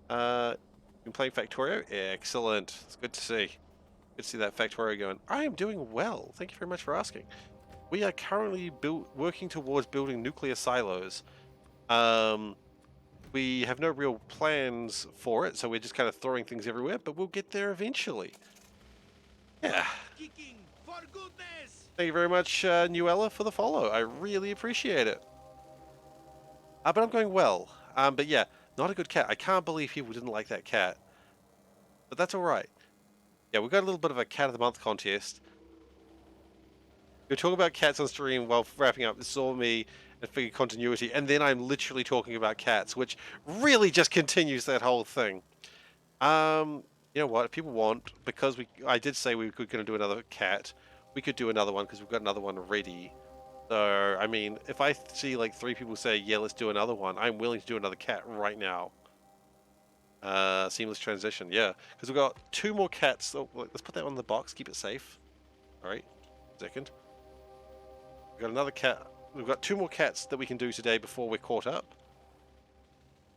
Been playing Factorio. Excellent. It's good to see. Good to see that Factorio going. I am doing well. Thank you very much for asking. We are currently working towards building nuclear silos. We have no real plans for it, so we're just kind of throwing things everywhere, but we'll get there eventually. Yeah. Thank you very much, Nuella, for the follow. I really appreciate it. But I'm going well. But yeah, not a good cat. I can't believe people didn't like that cat. But that's alright. Yeah, we got a little bit of a cat of the month contest. You're talking about cats on stream while wrapping up. This is all me and figure continuity, and then I'm literally talking about cats, which really just continues that whole thing. You know what? If people want, because I did say we were going to do another cat, we could do another one because we've got another one ready. So, I mean, if I see like 3 people say, yeah, let's do another one, I'm willing to do another cat right now. Seamless transition, yeah. Because we've got 2 more cats. Oh, let's put that on the box, keep it safe. Alright, second. We've got another cat. We've got 2 more cats that we can do today before we're caught up.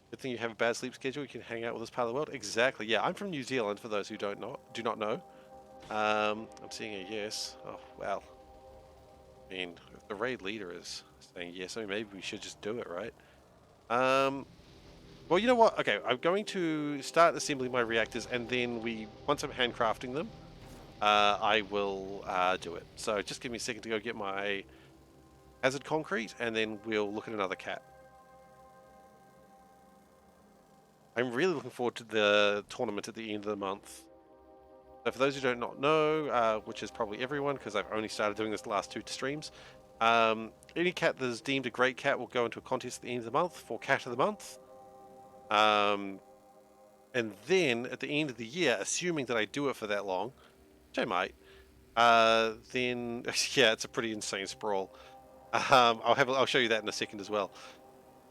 Good thing you have a bad sleep schedule. You can hang out with this part of the world. Exactly. Yeah, I'm from New Zealand. For those who do not know. I'm seeing a yes. Oh well. I mean, if the raid leader is saying yes, I mean maybe we should just do it, right? Well, you know what? Okay, I'm going to start assembling my reactors, and then once I'm handcrafting them, I will do it. So just give me a second to go get my hazard concrete, and then we'll look at another cat. I'm really looking forward to the tournament at the end of the month. So for those who do not know, which is probably everyone, because I've only started doing this the last 2 streams, any cat that is deemed a great cat will go into a contest at the end of the month for Cat of the Month. And then at the end of the year, assuming that I do it for that long, which I might, then yeah, it's a pretty insane sprawl. I'll show you that in a second as well.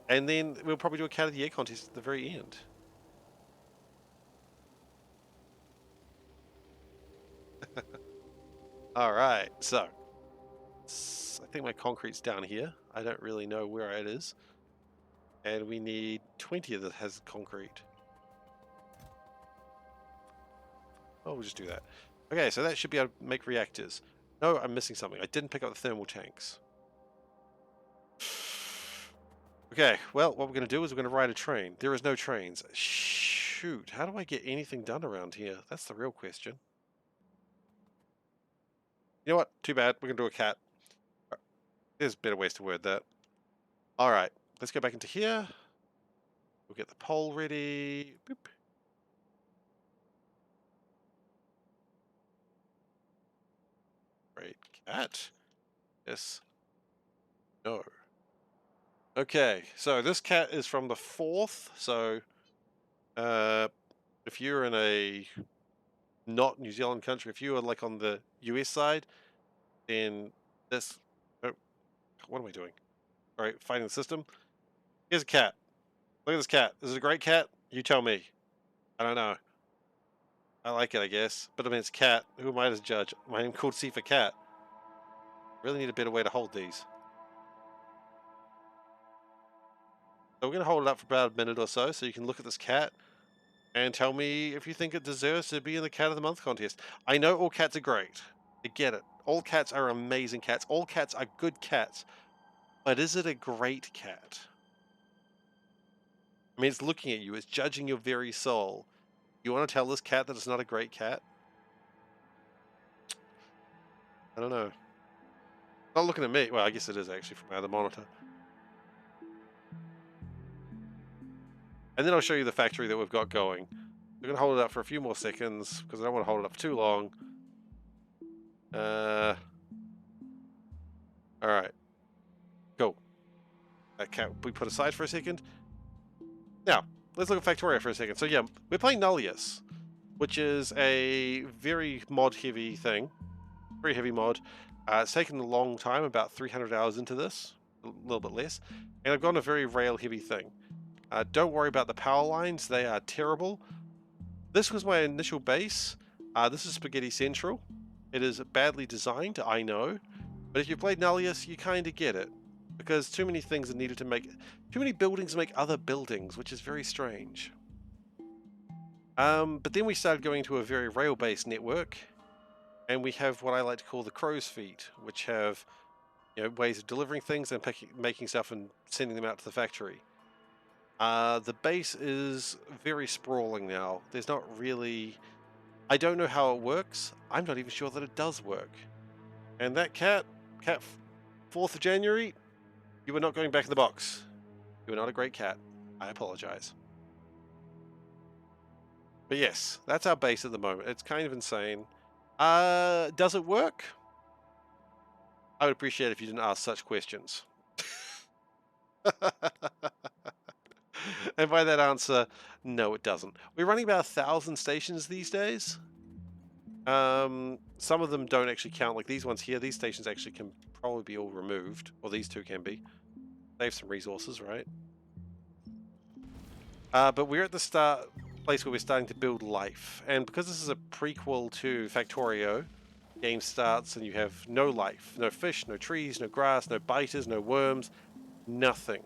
And then we'll probably do a Cat of the Year contest at the very end. All right, so I think my concrete's down here. I don't really know where it is. And we need 20 of that has concrete. Oh, we'll just do that. Okay, so that should be able to make reactors. No, I'm missing something. I didn't pick up the thermal tanks. Okay, well, what we're going to do is we're going to ride a train. There is no trains. Shoot, how do I get anything done around here? That's the real question. You know what? Too bad. We're going to do a cat. There's better ways to word that. All right, let's go back into here. We'll get the pole ready. Boop. Great cat. Yes. No. Okay, so this cat is from the 4th. So, if you're in a not New Zealand country, if you are like on the US side, then this. Oh, what am I doing? All right, fighting the system. Here's a cat. Look at this cat. Is it a great cat? You tell me. I don't know. I like it, I guess. But I mean, it's a cat. Who am I to judge? My name called SeiferKatt. Really need a better way to hold these. So we're going to hold it up for about a minute or so you can look at this cat and tell me if you think it deserves to be in the Cat of the Month contest. I know all cats are great. I get it. All cats are amazing cats. All cats are good cats. But is it a great cat? I mean, it's looking at you. It's judging your very soul. You want to tell this cat that it's not a great cat? I don't know. Not looking at me. Well, I guess it is actually from the monitor. And then I'll show you the factory that we've got going. We're going to hold it up for a few more seconds because I don't want to hold it up for too long. Alright. Cool. That cat we put aside for a second. Now, let's look at Factorio for a second. So yeah, we're playing Nullius, which is a very mod-heavy thing. Very heavy mod. It's taken a long time, about 300 hours into this. A little bit less. And I've gone a very rail-heavy thing. Don't worry about the power lines. They are terrible. This was my initial base. This is Spaghetti Central. It is badly designed, I know. But if you played Nullius, you kind of get it. Because too many things are needed to make... Too many buildings make other buildings, which is very strange. But then we started going to a very rail-based network. and we have what I like to call the crow's feet, which have ways of delivering things and making stuff and sending them out to the factory. The base is very sprawling now. There's not really. I don't know how it works. I'm not even sure that it does work. And that cat, 4th of January, you are not going back in the box. You are not a great cat. I apologize. But yes, that's our base at the moment. It's kind of insane. Does it work? I would appreciate it if you didn't ask such questions. And by that answer, no, it doesn't. We're running about 1,000 stations these days. Some of them don't actually count, like these ones here. These stations actually can probably be all removed, or these two can be. Save some resources, right? But we're at the place where we're starting to build life, and because this is a prequel to Factorio, game starts and you have no life, no fish, no trees, no grass, no biters, no worms, nothing.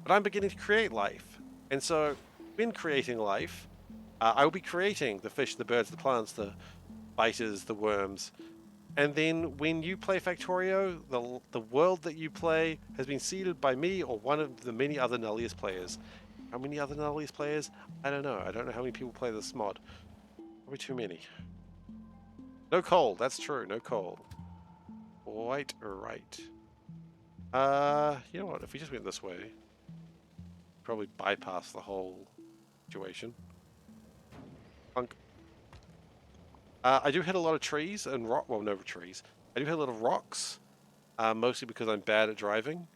But I'm beginning to create life, and so when creating life, I will be creating the fish, the birds, the plants, the biters, the worms. And then when you play Factorio, the world that you play has been seeded by me or one of the many other Nullius players. How many other Nullius players? I don't know. I don't know how many people play this mod. Probably too many. No coal. That's true. No coal. Quite right. You know what? If we just went this way, probably bypass the whole situation. Punk. I do hit a lot of trees and rock. Well, no trees. I do hit a lot of rocks, mostly because I'm bad at driving.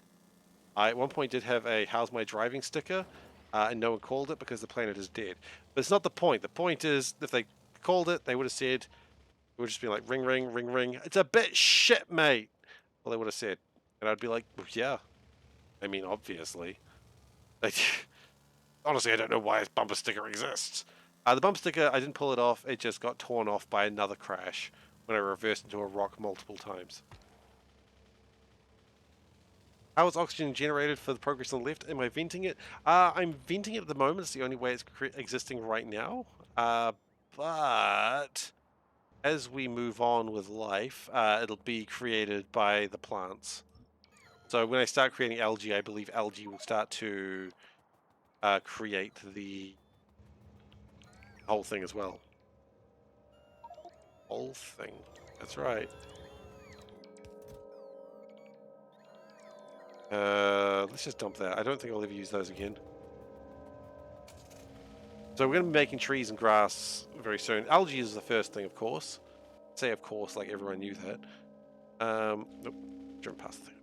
I at one point did have a "How's my driving" sticker, and no one called it because the planet is dead. But it's not the point. The point is, if they called it, they would have said, it would just be like, ring, ring, ring, ring. It's a bit shit, mate. Well, they would have said. And I'd be like, well, yeah. I mean, obviously. Like, honestly, I don't know why this bumper sticker exists. The bumper sticker, I didn't pull it off. It just got torn off by another crash when I reversed into a rock multiple times. How is oxygen generated for the progress on the left? Am I venting it? I'm venting it at the moment. It's the only way it's existing right now. But as we move on with life, it'll be created by the plants. So when I start creating algae, I believe algae will start to create the whole thing as well. Whole thing. That's right. Let's just dump that. I don't think I'll ever use those again. So we're going to be making trees and grass very soon. Algae is the first thing, of course. Say, of course, like everyone knew that. Nope. Driven past the thing.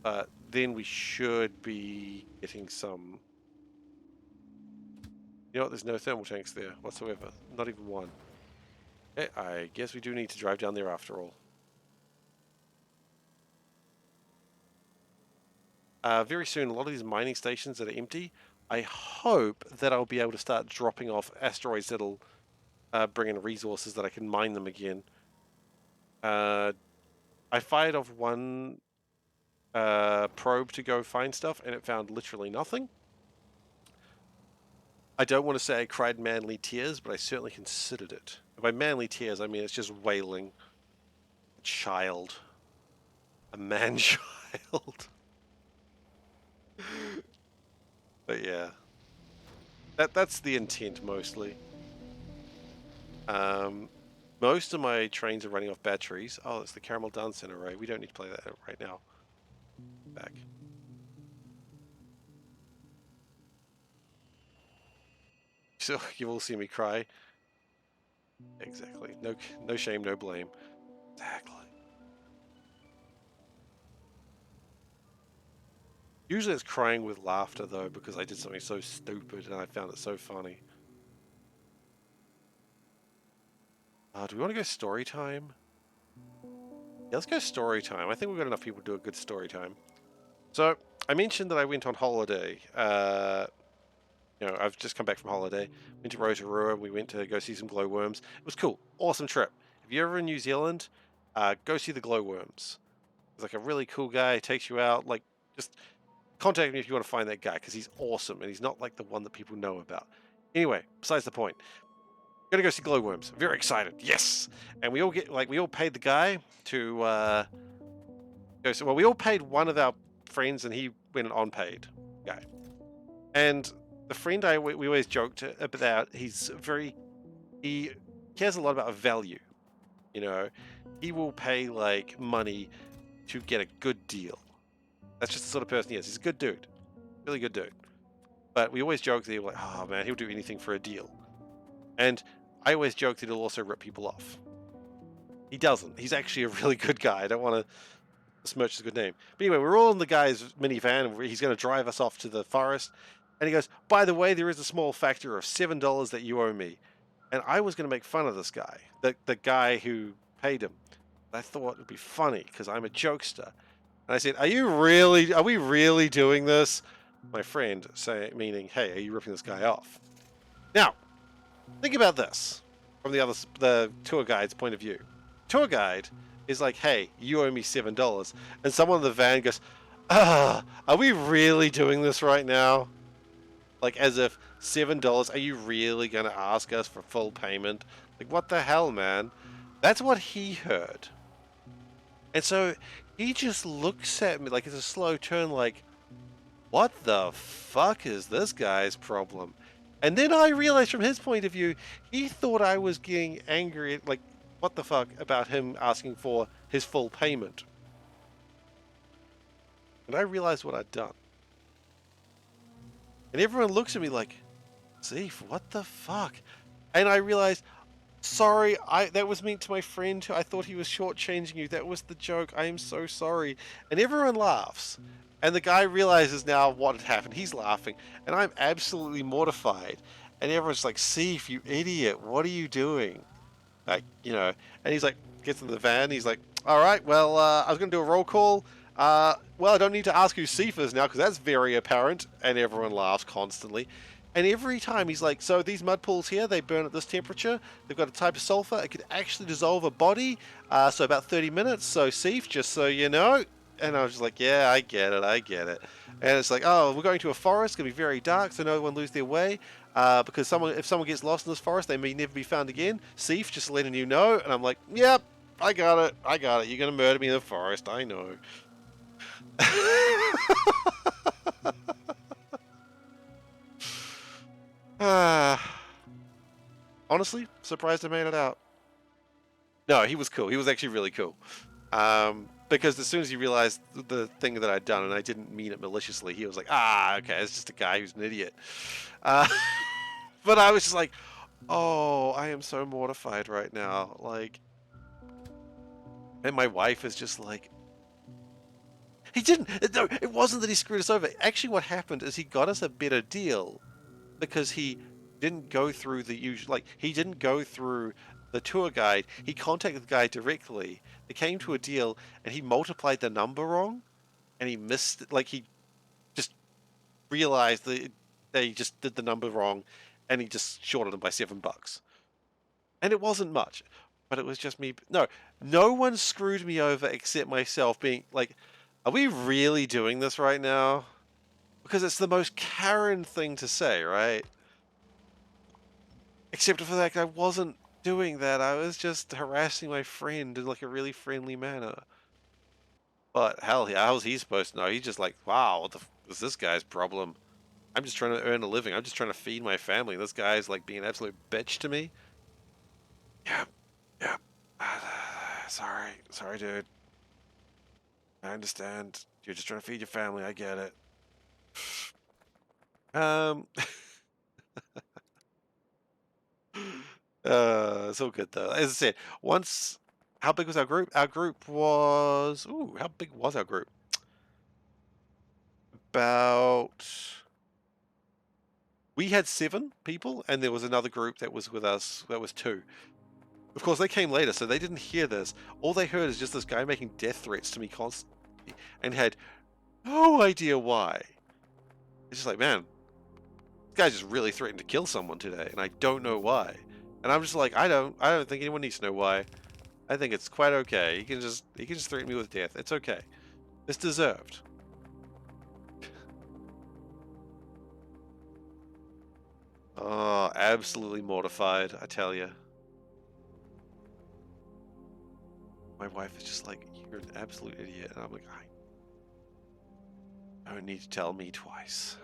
But then we should be getting some... You know what? There's no thermal tanks there whatsoever. Not even one. Okay, I guess we do need to drive down there after all. Very soon, a lot of these mining stations that are empty, I hope that I'll be able to start dropping off asteroids that'll bring in resources that I can mine them again. I fired off one probe to go find stuff, and it found literally nothing. I don't want to say I cried manly tears, but I certainly considered it. And by manly tears, I mean it's just wailing. A child. A man-child. But yeah. That's the intent, mostly. Most of my trains are running off batteries. Oh, it's the Caramel Dance Center array. We don't need to play that right now. Back. So you will see me cry. Exactly. No shame, no blame. Exactly. Usually it's crying with laughter though, because I did something so stupid and I found it so funny. Do we want to go story time? Yeah, let's go story time. I think we've got enough people to do a good story time. So I mentioned that I went on holiday. I've just come back from holiday. Went to Rotorua. We went to go see some glowworms. It was cool. Awesome trip. If you're ever in New Zealand, go see the glowworms. He's like a really cool guy. Takes you out. Like, just contact me if you want to find that guy because he's awesome and he's not like the one that people know about. Anyway, besides the point. Gonna go see glowworms. Very excited. Yes. And we all paid the guy to go. So, well, we all paid one of our friends, and he went an unpaid guy. And the friend we always joked about. He cares a lot about value. You know, he will pay like money to get a good deal. That's just the sort of person he is. He's a good dude, really good dude. But we always joke that he was like, oh man, he'll do anything for a deal. And I always joke that he'll also rip people off. He doesn't. He's actually a really good guy. I don't want to besmirch his good name. But anyway, we're all in the guy's minivan, and he's going to drive us off to the forest. And he goes, by the way, there is a small factor of $7 that you owe me. And I was going to make fun of this guy, the guy who paid him. I thought it would be funny because I'm a jokester. And I said, are we really doing this? My friend meaning, hey, are you ripping this guy off? Now, think about this from the tour guide's point of view. Tour guide is like, hey, you owe me $7. And someone in the van goes, are we really doing this right now? Like, as if $7, are you really going to ask us for full payment? Like, what the hell, man? That's what he heard. And so he just looks at me like it's a slow turn, like, what the fuck is this guy's problem? And then I realized from his point of view, he thought I was getting angry, like, what the fuck, about him asking for his full payment. And I realized what I'd done. And everyone looks at me like, Seif, what the fuck? And I realized, sorry, that was meant to my friend. I thought he was shortchanging you. That was the joke. I am so sorry. And everyone laughs. And the guy realizes now what had happened. He's laughing. And I'm absolutely mortified. And everyone's like, Seif, you idiot. What are you doing? Like, you know. And he's like, gets in the van. He's like, all right, well, I was going to do a roll call. Well, I don't need to ask who Seif is now because that's very apparent. And everyone laughs constantly. And every time he's like, so these mud pools here, they burn at this temperature. They've got a type of sulfur. It could actually dissolve a body. So about 30 minutes. So Seif, just so you know. And I was just like, yeah, I get it. And it's like, oh, we're going to a forest. It's going to be very dark, so no one lose their way. Because if someone gets lost in this forest, they may never be found again. Seif, just letting you know. And I'm like, yep, I got it. You're going to murder me in the forest. I know. Honestly, surprised I made it out. No, he was cool. He was actually really cool. Because as soon as he realized the thing that I'd done and I didn't mean it maliciously, he was like, okay, it's just a guy who's an idiot. But I was just like, oh, I am so mortified right now. Like, and my wife is just like, he didn't. No, it wasn't that he screwed us over. Actually, what happened is he got us a better deal because he didn't go through the usual, like, he didn't go through the tour guide. He contacted the guy directly. They came to a deal, and he multiplied the number wrong, and he missed, like, he just realized that they just did the number wrong, and he just shorted them by $7. And it wasn't much, but it was just me. No one screwed me over except myself being like, are we really doing this right now? Because it's the most Karen thing to say, right? Except for the fact I wasn't doing that. I was just harassing my friend in like a really friendly manner. But hell, how's he supposed to know? He's just like, wow, what the is this guy's problem? I'm just trying to earn a living. I'm just trying to feed my family. This guy's like being an absolute bitch to me. Yeah. Sorry, dude. I understand. You're just trying to feed your family. I get it. It's all good though. As I said, once, how big was our group? Our group was, how big was our group? We had 7 people, and there was another group that was with us that was 2. Of course, they came later, so they didn't hear this. All they heard is just this guy making death threats to me constantly, and had no idea why. It's just like, man, this guy just really threatened to kill someone today, and I don't know why. And I'm just like, I don't think anyone needs to know why. I think it's quite okay. He can just threaten me with death. It's okay. It's deserved. Oh, absolutely mortified, I tell you. My wife is just like, you're an absolute idiot. And I'm like, I don't need to tell me twice.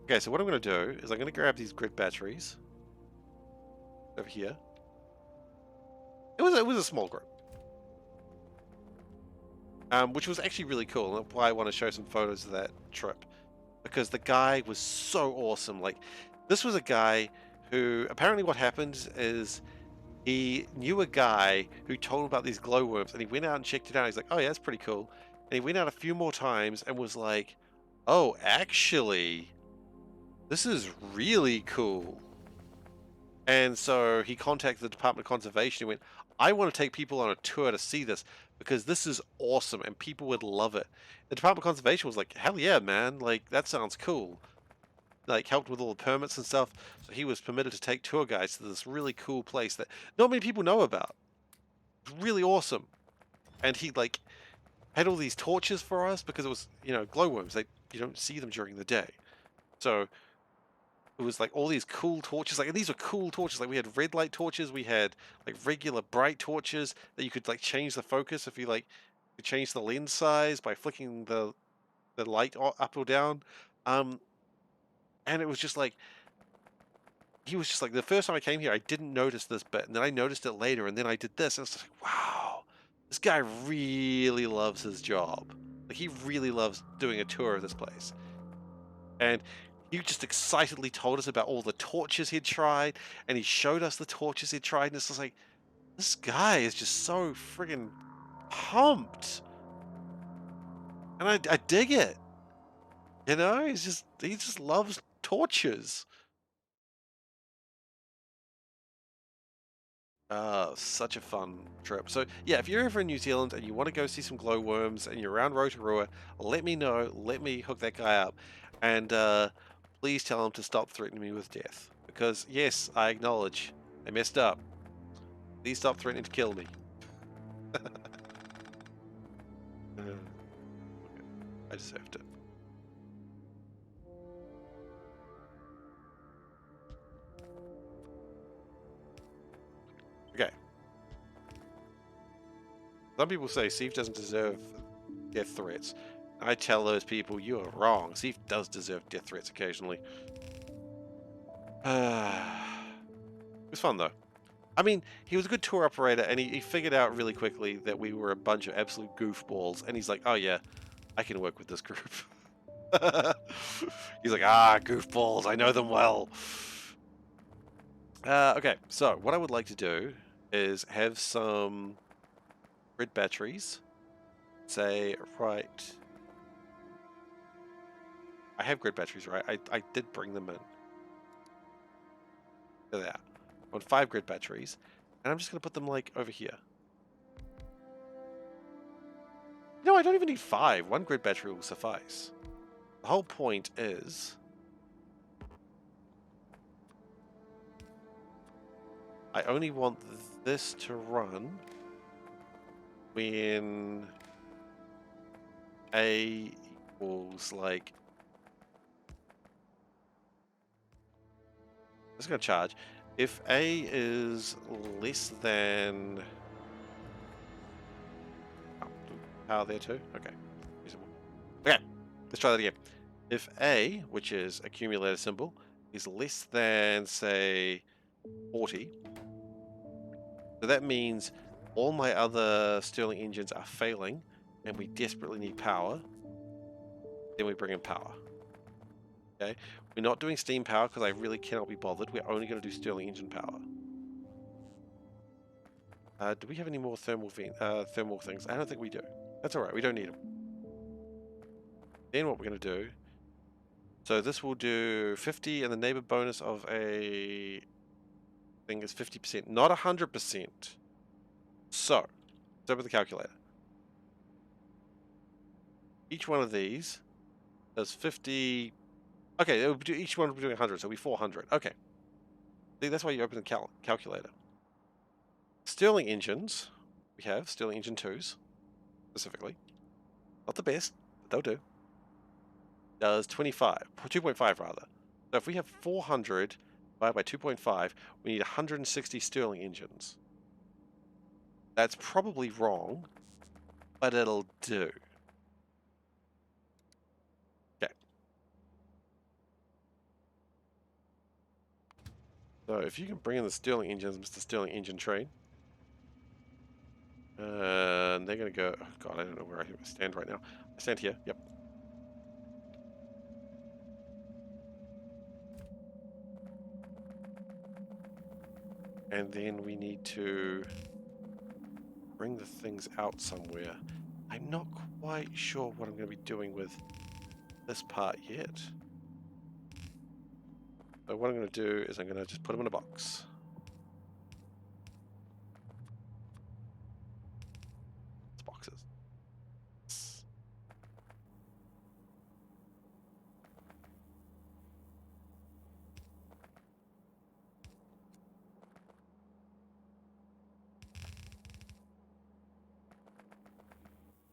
Okay, so what I'm going to do is I'm going to grab these grid batteries over here. It was a small group, which was actually really cool. And why I want to show some photos of that trip, because the guy was so awesome. Like, this was a guy who apparently what happened is he knew a guy who told him about these glowworms, and he went out and checked it out. He's like, oh yeah, that's pretty cool. And he went out a few more times and was like, oh, actually, this is really cool. And so he contacted the Department of Conservation. He went, I want to take people on a tour to see this because this is awesome and people would love it. The Department of Conservation was like, hell yeah, man. Like, that sounds cool. Like, helped with all the permits and stuff. So he was permitted to take tour guides to this really cool place that not many people know about. It's really awesome. And he, like, had all these torches for us because it was, glowworms. You don't see them during the day. So it was like all these cool torches, like, and these were cool torches. Like, we had red light torches, we had like regular bright torches that you could like change the focus if you like could change the lens size by flicking the light up or down. um and it was just like, he was just like, the first time I came here I didn't notice this bit, and then I noticed it later, and then I did this, and it's like, wow, this guy really loves his job. Like, he really loves doing a tour of this place. And he just excitedly told us about all the torches he'd tried, and he showed us the torches he'd tried, and it's just like, this guy is just so friggin' pumped. And I dig it. He just loves torches. Such a fun trip. So yeah, if you're ever in New Zealand and you want to go see some glowworms and you're around Rotorua, let me know. Let me hook that guy up. And please tell him to stop threatening me with death. Because yes, I acknowledge I messed up. Please stop threatening to kill me. Okay, I deserved it. Okay. Some people say Steve doesn't deserve death threats. I tell those people, you are wrong. Steve does deserve death threats occasionally. It was fun though. I mean, he was a good tour operator, and he figured out really quickly that we were a bunch of absolute goofballs. And he's like, oh yeah, I can work with this group. He's like, goofballs, I know them well. Okay, so what I would like to do is have some grid batteries. Say, right. I have grid batteries, right? I did bring them in. There they are. I want 5 grid batteries, and I'm just going to put them, like, over here. No, I don't even need 5. 1 grid battery will suffice. The whole point is, I only want this to run when A equals, like, it's going to charge. If A is less than... Oh, power there too? Okay. Reasonable. Okay, let's try that again. If A, which is accumulator symbol, is less than, say, 40, so that means all my other Stirling engines are failing and we desperately need power, then we bring in power. Okay, we're not doing steam power because I really cannot be bothered. We're only going to do Stirling engine power. Do we have any more thermal things? I don't think we do. That's all right. We don't need them. Then what we're going to do, so this will do 50, and the neighbor bonus of a thing is 50%, not 100%. So, start with the calculator. Each one of these does 50. Okay, each one will be doing 100, so it'll be 400. Okay. See, that's why you open the calculator. Stirling engines, we have Stirling engine 2s, specifically. Not the best, but they'll do. does 2.5 rather. So if we have 400 divided by 2.5, we need 160 Stirling engines. That's probably wrong, but it'll do. Okay. So if you can bring in the Stirling engines, Mr. Stirling engine train. And they're going to go... Oh, God, I don't know where I stand right now. I stand here. Yep. And then we need to bring the things out somewhere. I'm not quite sure what I'm going to be doing with this part yet. So what I'm going to do is I'm going to just put them in a box. It's boxes.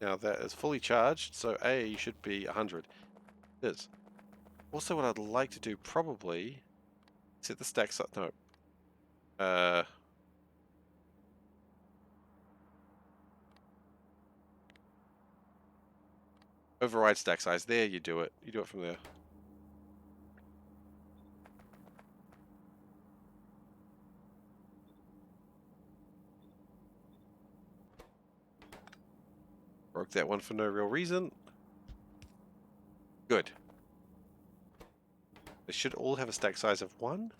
Now that is fully charged, so A should be 100. It is. Also, what I'd like to do probably set the stacks up. No. Override stack size. There, you do it. You do it from there. Broke that one for no real reason. Good. They should all have a stack size of 1.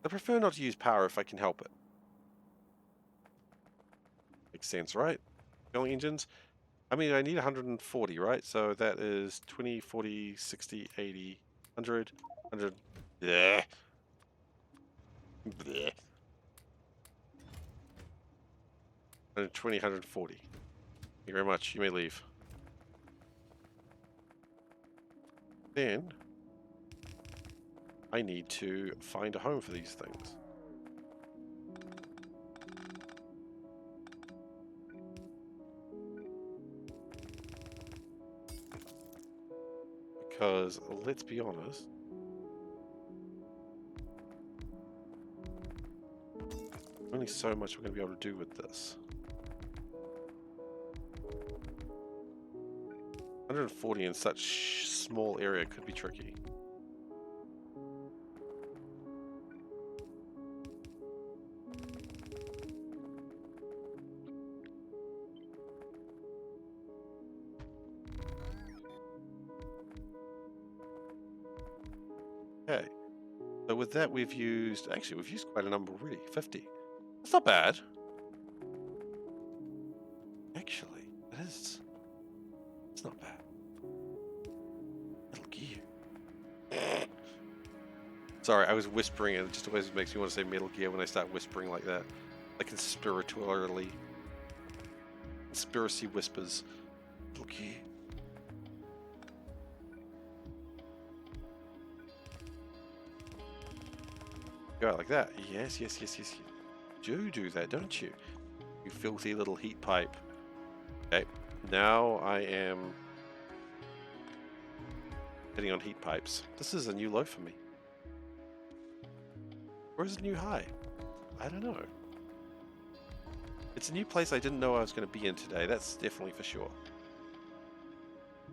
I prefer not to use power if I can help it. Makes sense, right? Stirling engines. I mean, I need 140, right? So that is 20, 40, 60, 80, 100, 100. Bleh. Bleh. 120, 140. Thank you very much. You may leave. Then I need to find a home for these things. Because, let's be honest, only so much we're going to be able to do with this. 140 in such small area could be tricky. Okay. So with that, we've used quite a number already. 50. That's not bad. Actually, it is. It's not bad. Metal Gear. Sorry, I was whispering, and it just always makes me want to say Metal Gear when I start whispering like that. Like conspiratorially. Conspiracy whispers. Metal Gear. Go out like that. Yes, yes, yes, yes. You do that, don't you? You filthy little heat pipe. Okay. Now I am hitting on heat pipes. This is a new low for me. Where's the new high? I don't know. It's a new place I didn't know I was going to be in today. That's definitely for sure.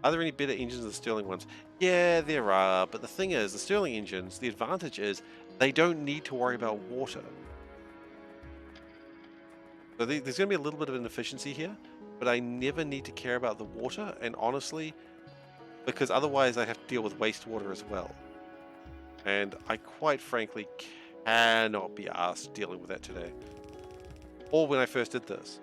Are there any better engines than the Stirling ones? Yeah, there are. But the thing is, the Stirling engines, the advantage is they don't need to worry about water. So there's going to be a little bit of inefficiency here, but I never need to care about the water. And honestly, because otherwise I have to deal with wastewater as well. And I quite frankly cannot be asked dealing with that today. Or when I first did this.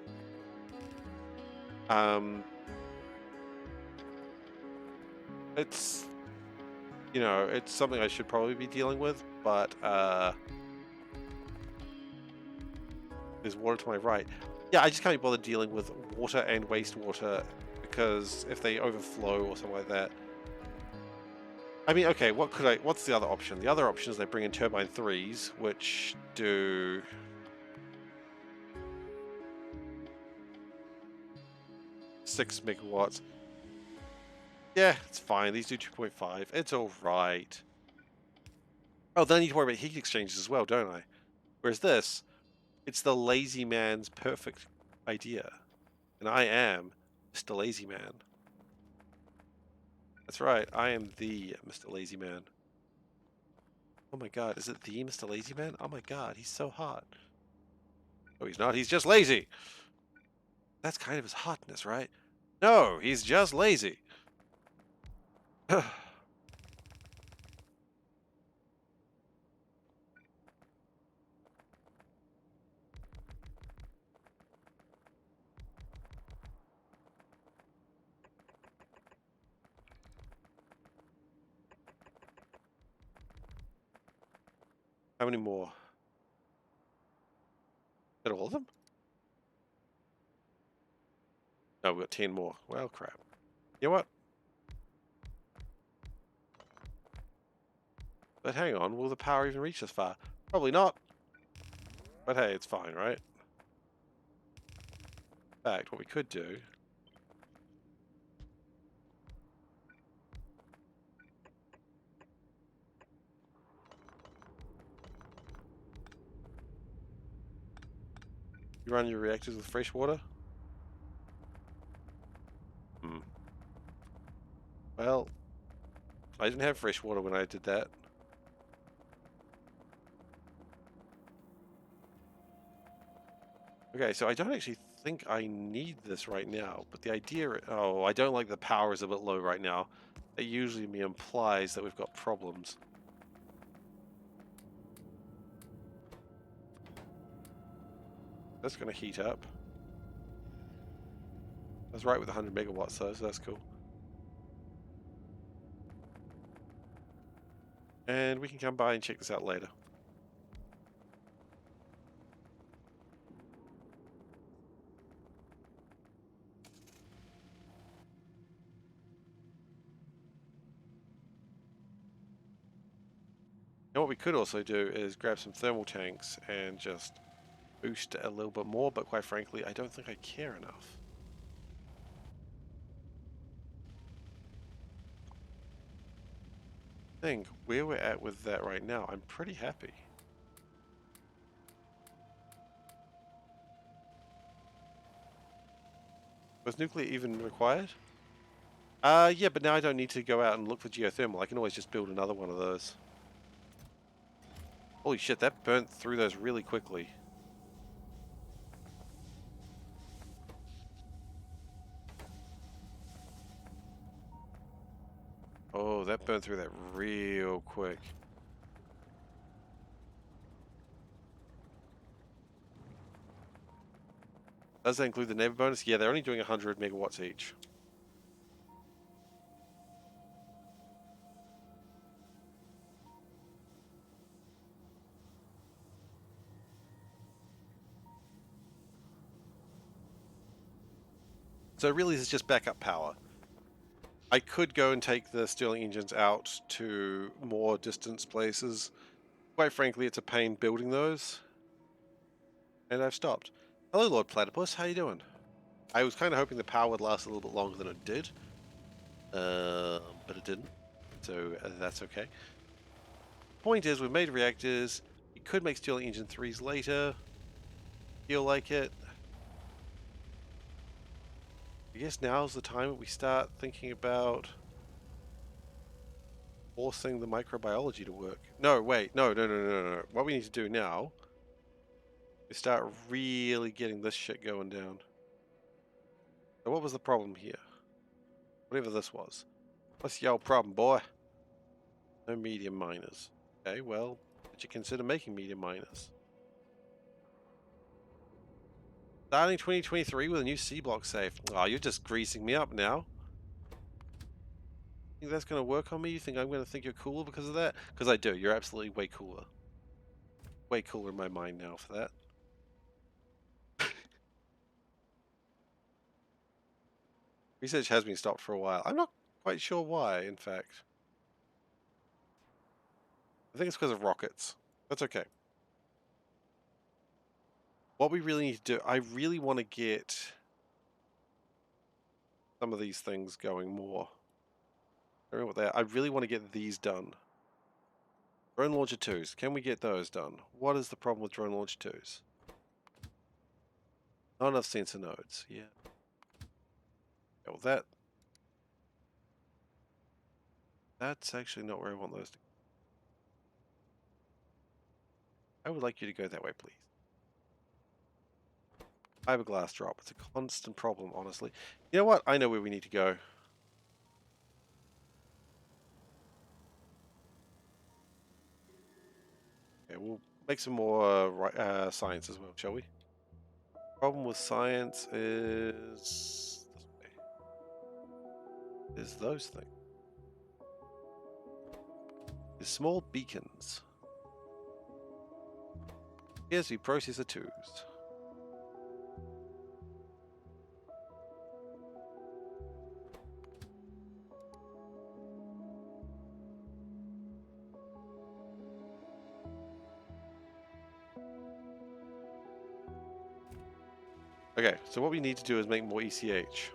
It's, you know, it's something I should probably be dealing with, but there's water to my right. Yeah, I just can't be bothered dealing with water and wastewater because if they overflow or something like that. I mean, okay, what's the other option? The other option is they bring in turbine 3s, which do 6 megawatts. Yeah, it's fine. These do 2.5. It's alright. Oh, then I need to worry about heat exchangers as well, don't I? Whereas this, it's the lazy man's perfect idea. And I am Mr. Lazy Man. That's right, I am the Mr. Lazy Man. Oh my god, is it the Mr. Lazy Man? Oh my god, he's so hot. Oh, he's not, he's just lazy! That's kind of his hotness, right? No, he's just lazy. How many more? Got all of them? No, we've got 10 more. Well, crap. You know what? But hang on, will the power even reach this far? Probably not. But hey, it's fine, right? In fact, what we could do... You run your reactors with fresh water? Hmm. Well, I didn't have fresh water when I did that. Okay, so I don't actually think I need this right now, but the idea... Oh, I don't like the power is a bit low right now. That usually implies that we've got problems. That's going to heat up. I was right with 100 megawatts though, so that's cool. And we can come by and check this out later. And what we could also do is grab some thermal tanks and just boost a little bit more, but quite frankly, I don't think I care enough. I think where we're at with that right now, I'm pretty happy. Was nuclear even required? Yeah, but now I don't need to go out and look for geothermal. I can always just build another one of those. Holy shit, that burnt through those really quickly. Oh, that burnt through that real quick. Does that include the neighbor bonus? Yeah, they're only doing 100 megawatts each. So really, this is just backup power. I could go and take the Stirling engines out to more distance places. Quite frankly, it's a pain building those. And I've stopped. Hello, Lord Platypus. How you doing? I was kind of hoping the power would last a little bit longer than it did. But it didn't. So that's okay. Point is, we've made reactors. We could make Stirling engine 3s later. Feel like it. I guess now's the time that we start thinking about forcing the microbiology to work. No, wait, no. What we need to do now is start really getting this shit going down. So what was the problem here? Whatever this was. What's your problem, boy? No medium miners. Okay, well, did you consider making medium miners? Starting 2023 with a new C block safe. Oh, you're just greasing me up now. Think that's going to work on me? You think I'm going to think you're cooler because of that? Because I do. You're absolutely way cooler. Way cooler in my mind now for that. Research has been stopped for a while. I'm not quite sure why, in fact. I think it's because of rockets. That's okay. What we really need to do, I really want to get some of these things going more. I don't know what they are. I really want to get these done. Drone launcher 2s. Can we get those done? What is the problem with drone launcher 2s? Not enough sensor nodes. Yeah. Well, that's actually not where I want those to go. I would like you to go that way, please. Fiberglass drop. It's a constant problem, honestly. You know what? I know where we need to go. Okay, we'll make some more science as well, shall we? Problem with science is this way. Is those things. Is small beacons. Here's the processor 2s. Okay, so what we need to do is make more ECH.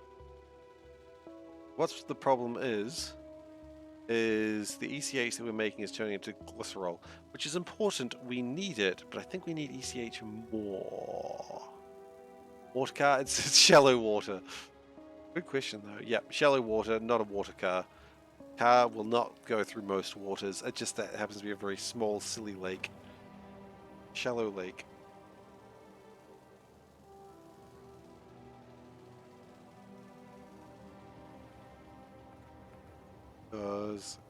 What's the problem is the ECH that we're making is turning into glycerol, which is important. We need it, but I think we need ECH more. Water car? It's shallow water. Good question, though. Yeah, shallow water, not a water car. Car will not go through most waters. It just that happens to be a very small, silly lake. Shallow lake. Because,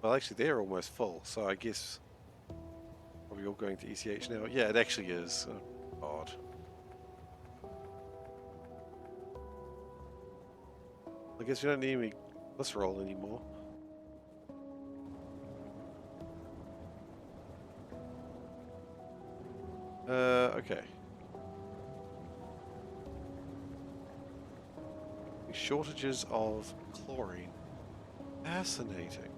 well, actually, they're almost full, so I guess are we all going to ECH now? Yeah, it actually is. Oh, God. I guess we don't need any glycerol anymore. Okay. Shortages of chlorine. Fascinating.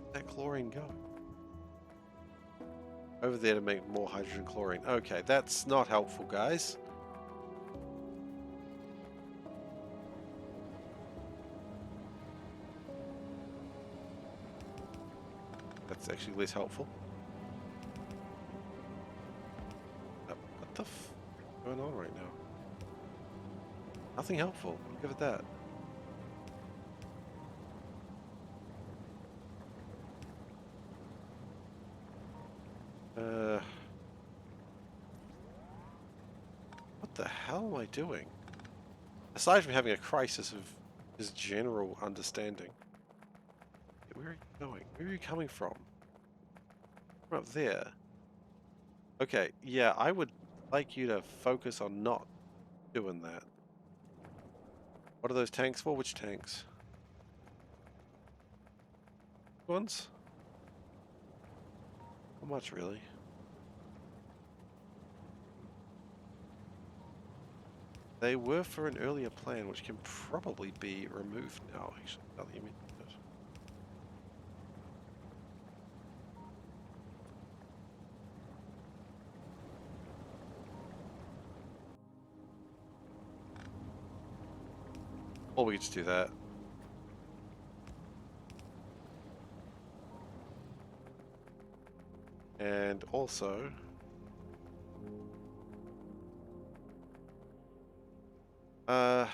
Where'd that chlorine go? Over there to make more hydrogen chlorine. Okay, that's not helpful, guys. That's actually less helpful. What the f is going on right now? Nothing helpful. I'll give it that. What the hell am I doing? Aside from having a crisis of his general understanding. Where are you going? Where are you coming from? From up there. Okay, yeah, I would like you to focus on not doing that. What are those tanks for? Which tanks? Ones? How much, really? They were for an earlier plan, which can probably be removed now, actually, now that you mention it. Or we could just do that. And also... hang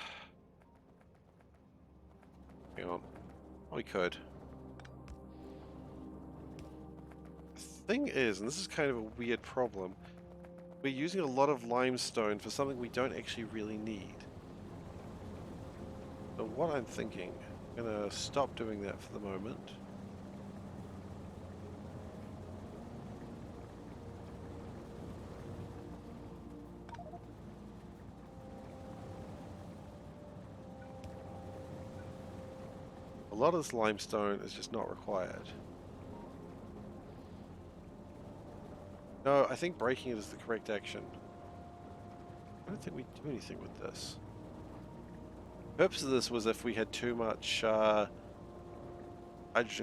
on. We could. The thing is, and this is kind of a weird problem, we're using a lot of limestone for something we don't actually really need. So what I'm thinking, I'm gonna stop doing that for the moment. A lot of this limestone is just not required. No, I think breaking it is the correct action. I don't think we do anything with this. The purpose of this was if we had too much hydrogen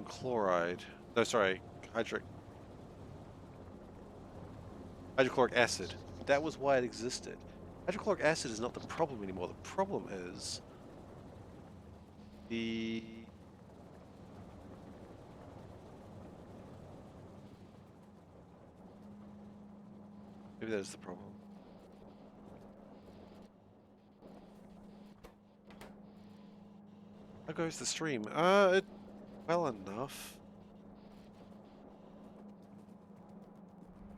chloride. No, sorry, hydrochloric acid. That was why it existed. Hydrochloric acid is not the problem anymore. The problem is the... Maybe that is the problem. How goes the stream? Well enough.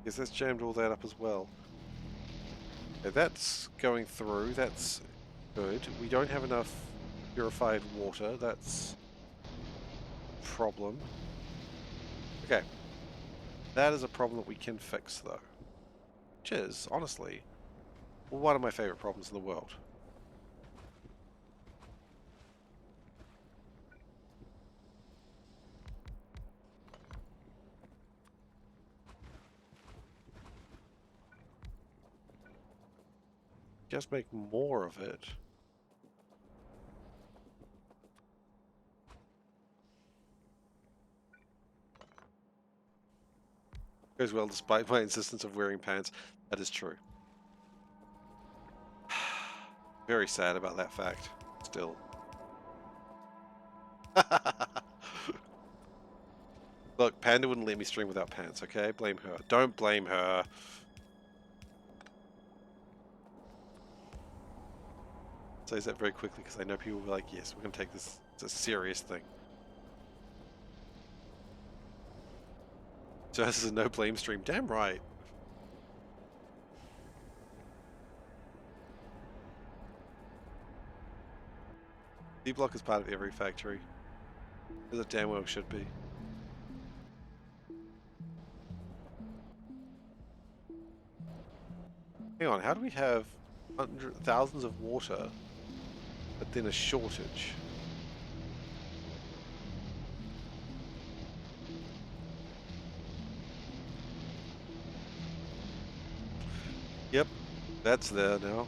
Yes, that's jammed all that up as well. Okay, that's going through. That's good. We don't have enough purified water. That's a problem. Okay. That is a problem that we can fix, though. Which is, honestly, one of my favorite problems in the world. Just make more of it. Goes well despite my insistence of wearing pants. That is true. Very sad about that fact, still. Look, Panda wouldn't let me stream without pants, okay? Blame her. Don't blame her. Says that very quickly because I know people will be like, yes, we're going to take this as a serious thing. So this is a no blame stream. Damn right. D-block is part of every factory. As it damn well should be. Hang on, how do we have thousands of water, but then a shortage? Yep, that's there now.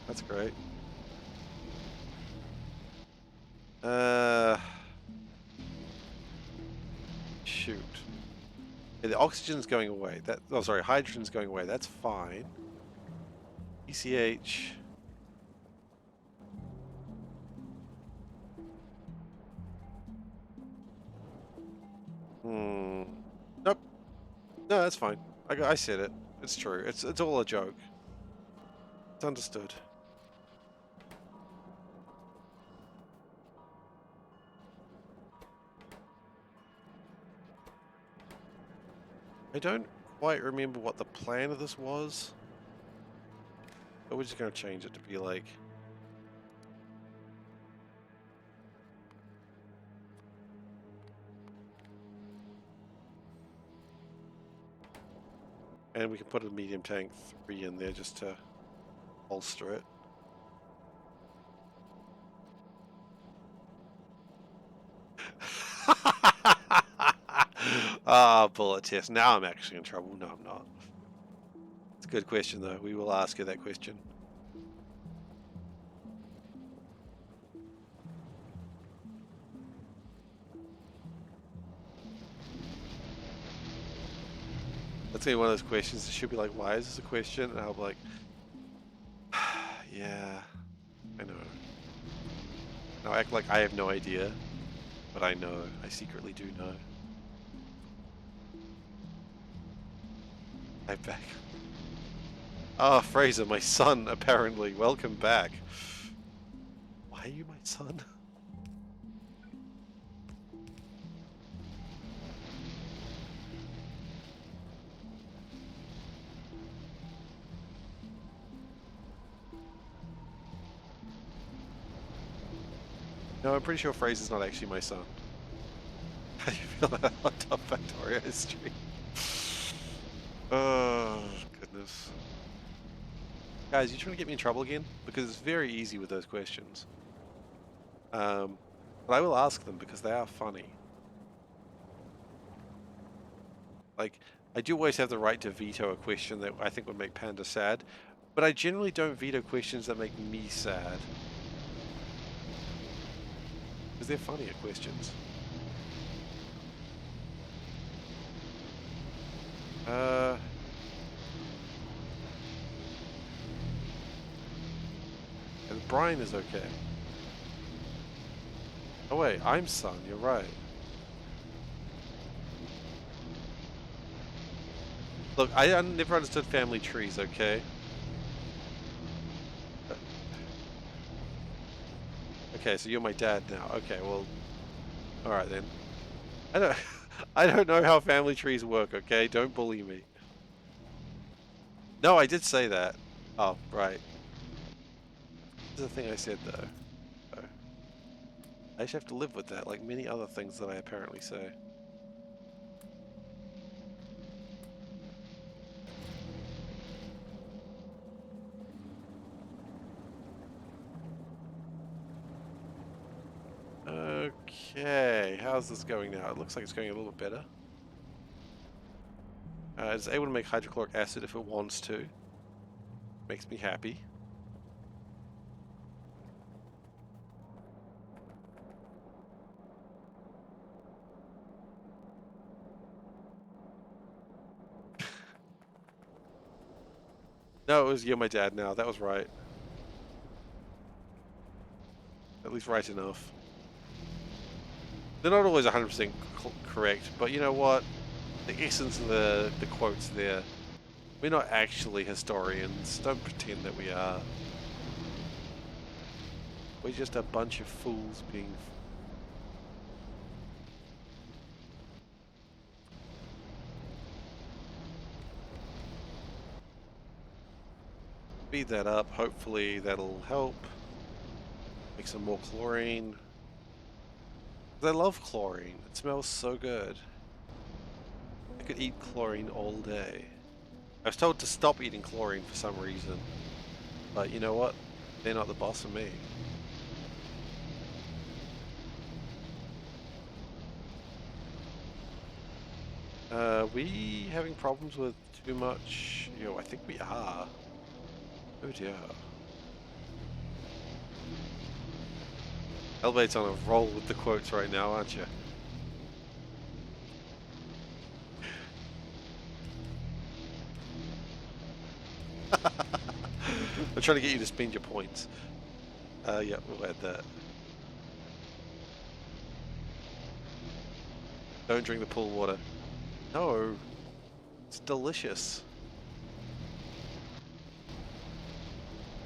That's great. Shoot. Yeah, the oxygen's going away. Oh, sorry, hydrogen's going away. That's fine. ECH. Nope. No, that's fine. I said it. It's true. It's all a joke. It's understood. I don't quite remember what the plan of this was. But we're just going to change it to be like... And we can put a medium tank 3 in there just to bolster it. Ah, bullet test. Now I'm actually in trouble. No, I'm not. It's a good question, though. We will ask her that question. That's gonna be one of those questions. She'll be like, "Why is this a question?" And I'll be like, "Yeah, I know." And I'll act like I have no idea, but I know. I secretly do know. I'm back. Ah, Fraser, my son, apparently. Welcome back. Why are you my son? No, I'm pretty sure Fraser's not actually my son. How do you feel about top Factorio history? Oh, goodness. Guys, you trying to get me in trouble again? Because it's very easy with those questions. But I will ask them because they are funny. Like, I do always have the right to veto a question that I think would make Panda sad, but I generally don't veto questions that make me sad. Because they're funnier questions. Uh... And Brian is okay. Oh wait, I'm Sun, you're right. Look, I never understood family trees, okay? Okay, so you're my dad now. Okay, well, alright then. I don't, I don't know how family trees work, okay? Don't bully me. No, I did say that. Oh, right. This is the thing I said, though. So, I just have to live with that, like many other things that I apparently say. Okay, how's this going now? It looks like it's going a little bit better. It's able to make hydrochloric acid if it wants to. Makes me happy. No, it was you're my dad now. That was right. At least right enough. They're not always 100% correct, but you know what? The essence of the quote's there. We're not actually historians. Don't pretend that we are. We're just a bunch of fools being... Speed that up. Hopefully that'll help. Make some more chlorine. I love chlorine. It smells so good. I could eat chlorine all day. I was told to stop eating chlorine for some reason. But you know what? They're not the boss of me. We having problems with too much? Yo, I think we are. Oh dear. Elevate's on a roll with the quotes right now, aren't you? I'm trying to get you to spend your points. Yeah, we'll add that. Don't drink the pool water. No. It's delicious.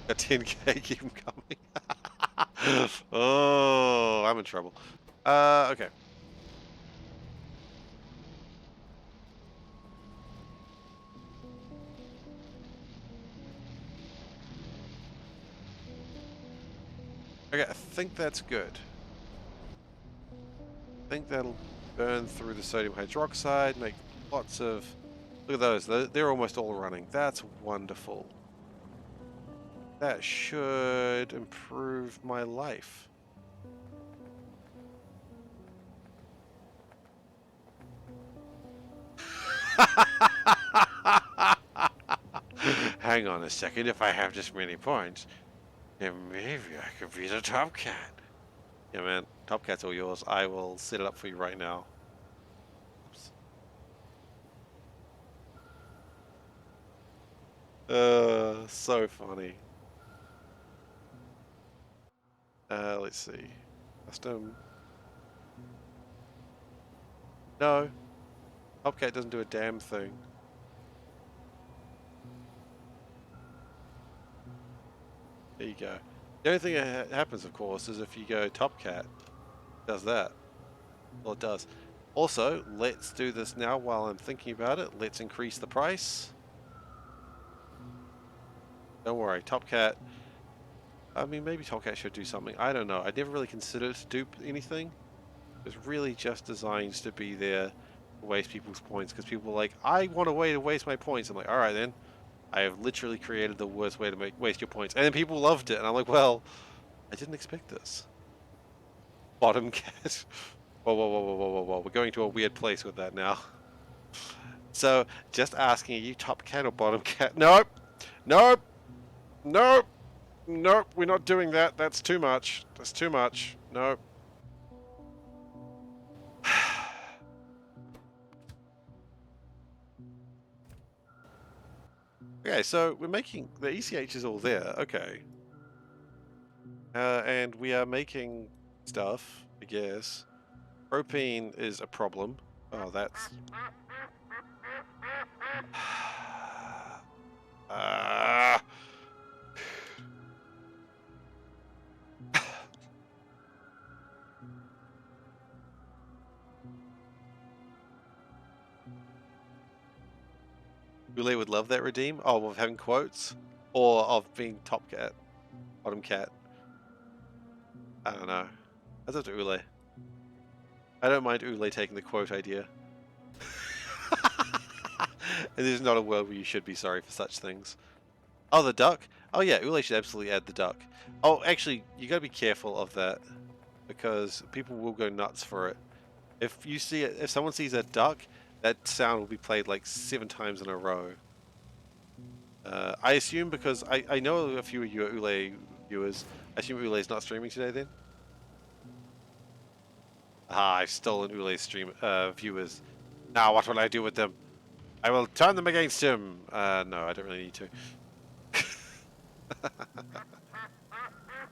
Got 10k, keep them coming. Oh, I'm in trouble. Okay. Okay, I think that's good. I think that'll burn through the sodium hydroxide, make lots of... Look at those, they're almost all running. That's wonderful. That should improve my life. Hang on a second, if I have this many points, then maybe I could be the top cat. Yeah, man, top cat's all yours. I will set it up for you right now. So funny. Let's see. Custom. No. Top cat doesn't do a damn thing. There you go. The only thing that happens, of course, is if you go top cat, it does that. Well, it does. Also, let's do this now while I'm thinking about it. Let's increase the price. Don't worry, top cat. I mean, maybe top cat should do something. I don't know. I never really considered it to do anything. It was really just designed to be there to waste people's points because people were like, I want a way to waste my points. I'm like, all right then. I have literally created the worst way to waste your points. And then people loved it. And I'm like, well, I didn't expect this. Bottom cat. Whoa, whoa, whoa, whoa, whoa, whoa, whoa. We're going to a weird place with that now. So, just asking, are you top cat or bottom cat? Nope. Nope. Nope. Nope. We're not doing that. That's too much. That's too much. Nope. Okay, so we're making the ECH is all there. Okay. And we are making stuff, I guess. Propane is a problem. Oh, that's. Ah. Ule would love that redeem. Oh, of having quotes, or of being top cat, bottom cat. I don't know. That's up to Ule. I don't mind Ule taking the quote idea. And there's not a world where you should be sorry for such things. Oh, the duck? Oh yeah, Ule should absolutely add the duck. Oh, actually, you gotta be careful of that, because people will go nuts for it. If you see it, if someone sees a duck, that sound will be played like 7 times in a row. I assume, because I know a few of you are Ule viewers. I assume Ule's not streaming today then? Ah, I've stolen Ule's stream viewers. Now what will I do with them? I will turn them against him. No, I don't really need to.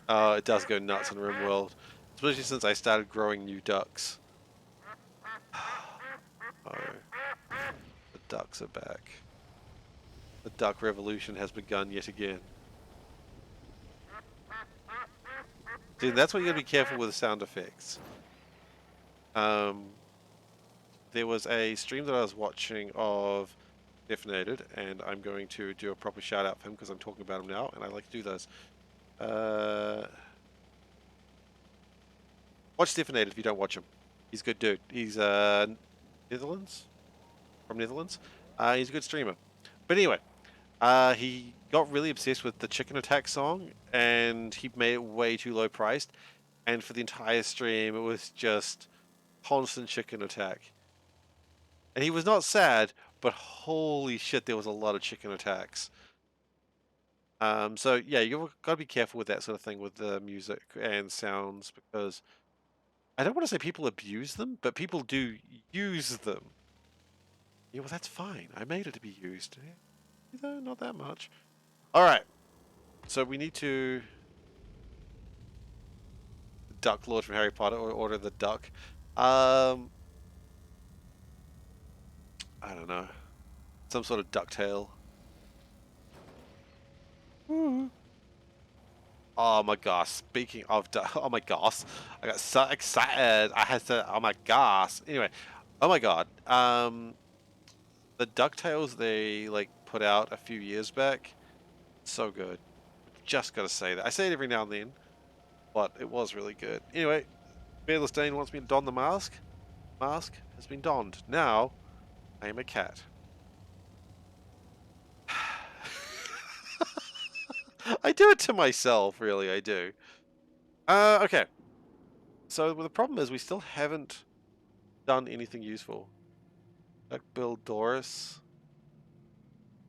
Oh, it does go nuts in RimWorld. Especially since I started growing new ducks. Oh, the ducks are back. The duck revolution has begun yet again. See, that's why you gotta be careful with the sound effects. There was a stream that I was watching of Definated, and I'm going to do a proper shout out for him because I'm talking about him now, and I like to do those. Watch Definated if you don't watch him. He's a good dude. He's Netherlands? From Netherlands. He's a good streamer. But anyway, he got really obsessed with the Chicken Attack song, and he made it way too low priced. And for the entire stream, it was just constant Chicken Attack. And he was not sad, but holy shit, there was a lot of chicken attacks. So yeah, you've got to be careful with that sort of thing with the music and sounds, because I don't want to say people abuse them, but people do use them. Yeah, well, that's fine. I made it to be used. Though, not that much. All right. So we need to Duck Lord from Harry Potter, or order the duck. I don't know. Some sort of ducktail. Oh my gosh, speaking of oh my gosh, I got so excited. I had to, oh my gosh. Anyway, oh my god. The DuckTales they like put out a few years back, so good. Just gotta say that. I say it every now and then, but it was really good. Anyway, Fearless Dane wants me to don the mask. Mask has been donned. Now, I am a cat. I do it to myself, really, I do. Okay. So the problem is we still haven't done anything useful. Duck Bill Doris.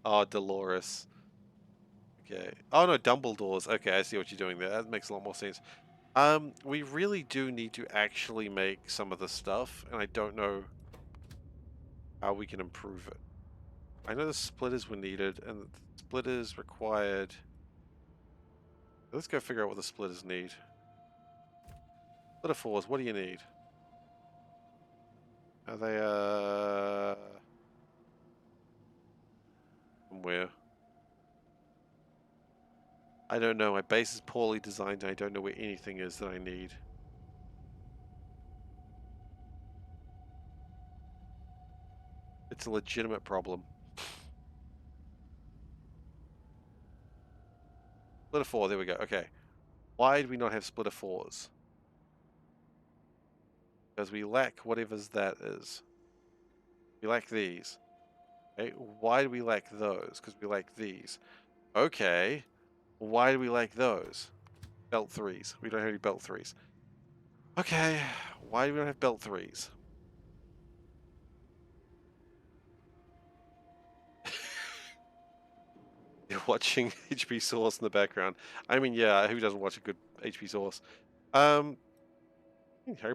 Oh, Dolores. Okay. Oh no, Dumbledore's. Okay, I see what you're doing there. That makes a lot more sense. We really do need to actually make some of the stuff, and I don't know how we can improve it. I know the splitters were needed, and the splitters required. Let's go figure out what the splitters need. Splitter fours, what do you need? Are they somewhere? I don't know. My base is poorly designed, and I don't know where anything is that I need. It's a legitimate problem. Splitter 4, there we go. Okay. Why do we not have splitter 4s? Because we lack whatever's that is. We lack these. Okay. Why do we lack those? Because we lack these. Okay. Why do we lack those? Belt 3s. We don't have any belt 3s. Okay. Why do we not have belt 3s? You're watching HP Source in the background. I mean, yeah, who doesn't watch a good HP Source? Harry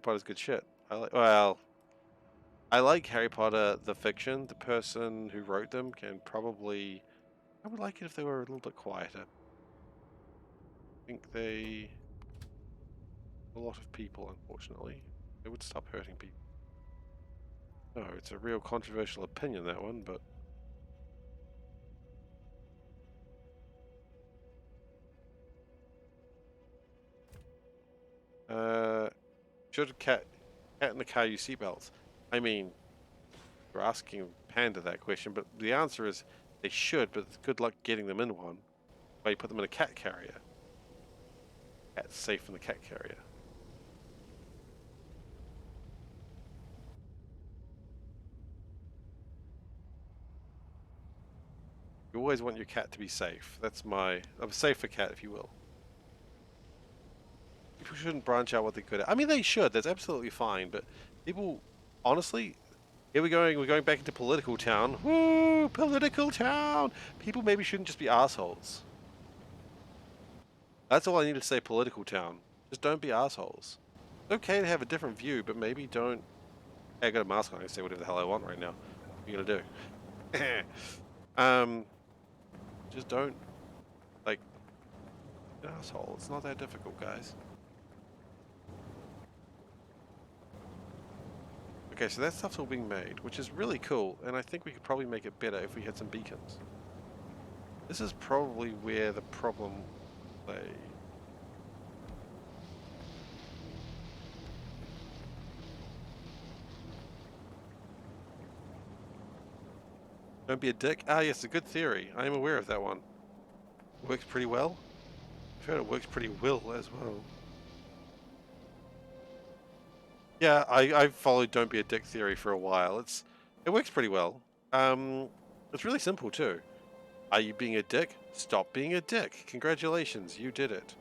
Potter's good shit. I like Harry Potter the fiction. The person who wrote them can probably I would like it if they were a little bit quieter. I think they... a lot of people, unfortunately. They would stop hurting people. No, it's a real controversial opinion, that one, but... should a cat in the car use seatbelts? I mean, you're asking Panda that question, but the answer is they should, but good luck getting them in one. Why you put them in a cat carrier? Cat's safe in the cat carrier. You always want your cat to be safe. That's my... I'm a SeiferKatt, if you will. People shouldn't branch out what they're good at. I mean, they should. That's absolutely fine. But people, honestly, here we're going. We're going back into political town. Woo! Political town! People maybe shouldn't just be assholes. That's all I need to say, political town. Just don't be assholes. It's okay to have a different view, but maybe don't... Hey, I got a mask on. I can say whatever the hell I want right now. What are you gonna do? Just don't, like, be an asshole. It's not that difficult, guys. Okay, so that stuff's all being made, which is really cool, and I think we could probably make it better if we had some beacons. This is probably where the problem lay. Don't be a dick. Ah, yes, a good theory. I am aware of that one. Works pretty well. I've heard it works pretty well as well. Yeah, I've followed don't be a dick theory for a while. It works pretty well. It's really simple too. Are you being a dick? Stop being a dick. Congratulations, you did it.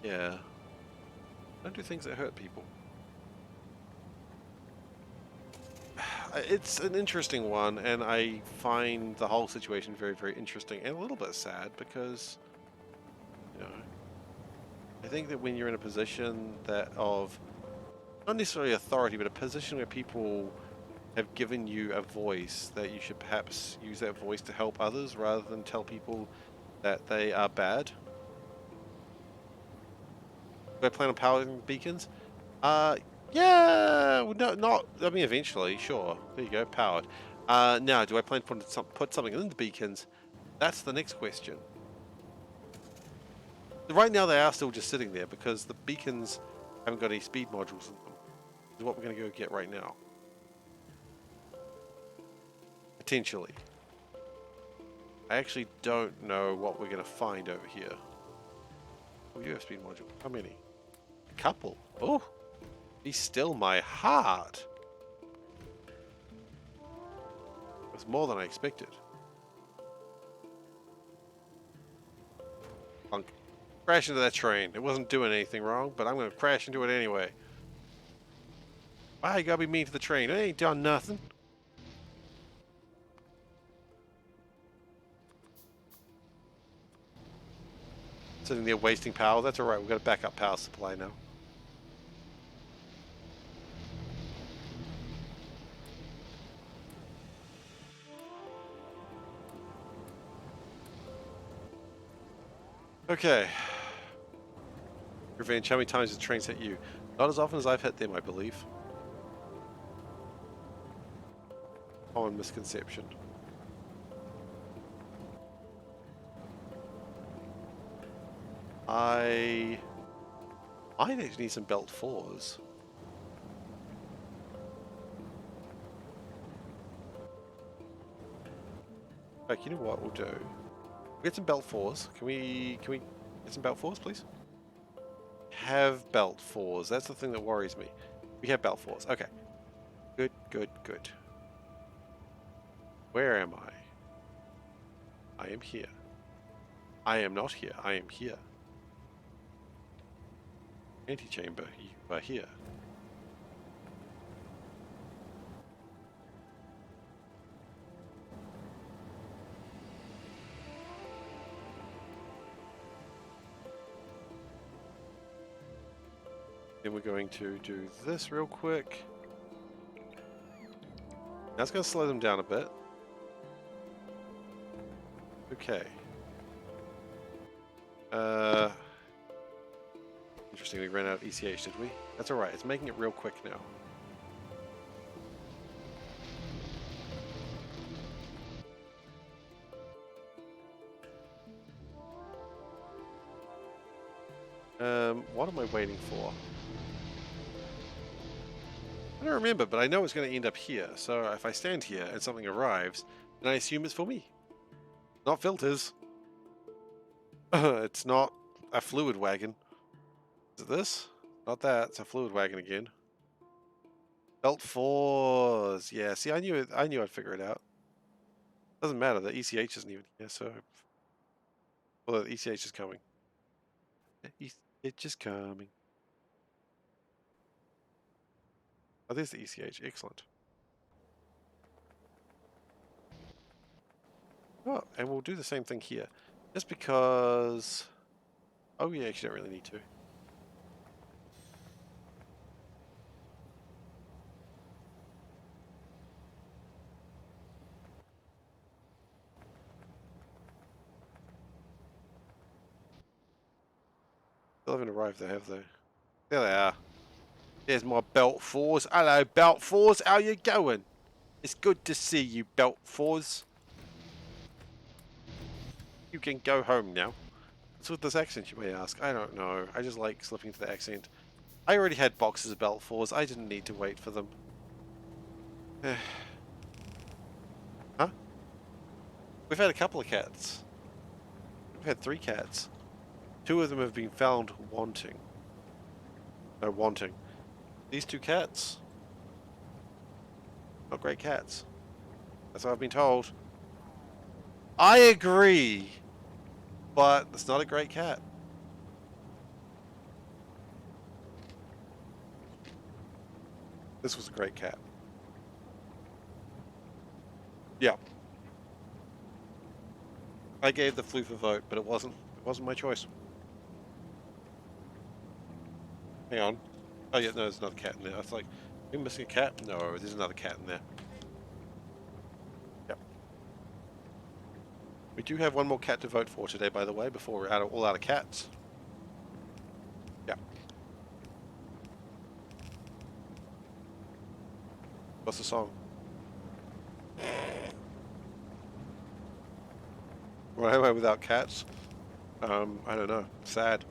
Yeah. Don't do things that hurt people. It's an interesting one, and I find the whole situation very, very interesting and a little bit sad because, you know, I think that when you're in a position that of, not necessarily authority, but a position where people have given you a voice, that you should perhaps use that voice to help others rather than tell people that they are bad. Do I plan on powering beacons? Yeah, well, no, not, I mean, eventually, sure. There you go, powered. Now, do I plan to put something in the beacons? That's the next question. Right now, they are still just sitting there because the beacons haven't got any speed modules in them. This is what we're going to go get right now. Potentially. I actually don't know what we're going to find over here. Oh, you have speed module. How many? A couple. Oh, be still my heart. It's more than I expected. Punk. Crash into that train. It wasn't doing anything wrong, but I'm going to crash into it anyway. Why you gotta be mean to the train? It ain't done nothing. Sitting there wasting power. That's alright. We've got a backup power supply now. Okay. Revenge, how many times did the trains hit you? Not as often as I've hit them, I believe. Common misconception. I actually need some belt 4s. Like, you know what we'll do? We'll get some belt 4s. Can we get some belt 4s, please? Have belt 4s. That's the thing that worries me. We have belt 4s. Okay. Good, good, good. Where am I? I am here. I am not here. I am here. Antechamber, you are here. Then we're going to do this real quick. That's going to slow them down a bit. Okay. Interesting, we ran out of ECH, did we? That's alright, it's making it real quick now. What am I waiting for? I don't remember, but I know it's going to end up here. So if I stand here and something arrives, then I assume it's for me. Not filters. It's not a fluid wagon. Is it this? Not that. It's a fluid wagon again. Belt 4s. Yeah, see, I knew it. I knew I'd figure it out. Doesn't matter. The ECH isn't even here, so... Well, the ECH is coming. ECH is coming. Oh, there's the ECH. Excellent. Oh, and we'll do the same thing here. Just because... Oh, yeah, actually don't really need to. Still haven't arrived there, have they? There they are. There's my belt 4s. Hello, belt 4s. How you going? It's good to see you, belt 4s. You can go home now. What's with this accent, you may ask? I don't know. I just like slipping into the accent. I already had boxes of belt 4s. I didn't need to wait for them. Huh? We've had a couple of cats. We've had 3 cats. 2 of them have been found wanting. No, wanting. These 2 cats? Not great cats. That's what I've been told. I agree! But it's not a great cat. This was a great cat. Yeah. I gave the floof a vote, but it wasn't my choice. Hang on. Oh yeah, no, there's another cat in there. I was like, are we missing a cat? No, there's another cat in there. Yep. We do have one more cat to vote for today, by the way, before we're all out of cats. Yeah. What's the song? Why am I without cats? I don't know. Sad.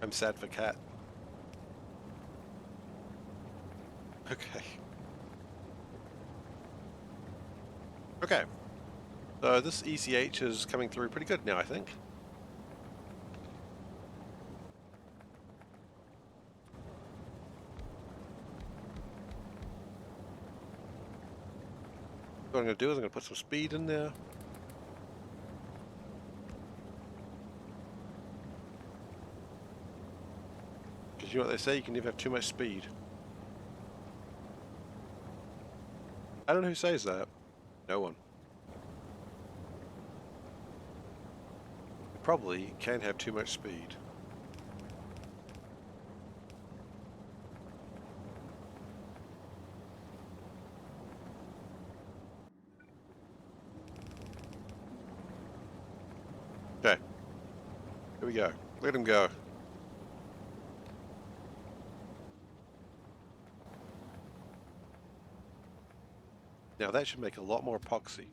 I'm sad for cat. Okay. Okay. So this ECH is coming through pretty good now, I think. What I'm going to do is I'm going to put some speed in there. Because you know what they say, you can never have too much speed. I don't know who says that. No one. You probably can have too much speed. Okay. Here we go. Let him go. Now that should make a lot more epoxy.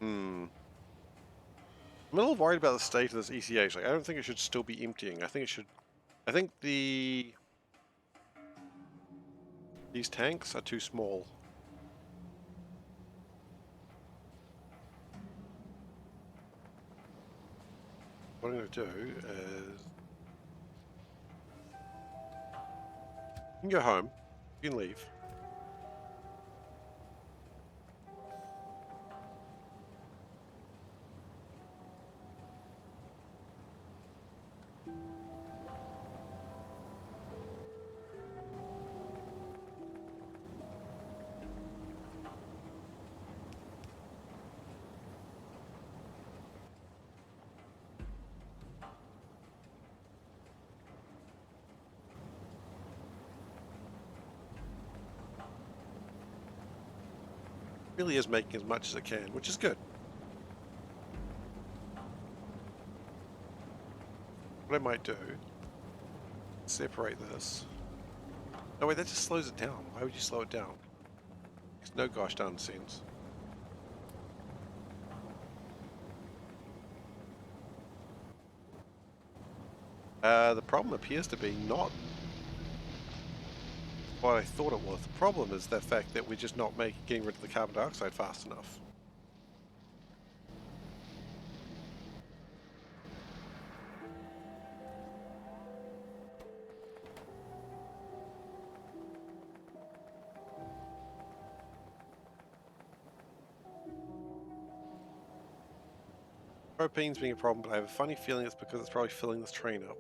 I'm a little worried about the state of this ECH. Like, I don't think it should still be emptying. I think it should... I think these tanks are too small. What I'm going to do is... You can go home. You can leave. Really is making as much as it can, which is good. What I might do, separate this. No, wait, that just slows it down. Why would you slow it down? Makes no gosh darn sense. The problem appears to be not what I thought it was. The problem is the fact that we're just not getting rid of the carbon dioxide fast enough. Propane's being a problem, but I have a funny feeling it's because it's probably filling this train up.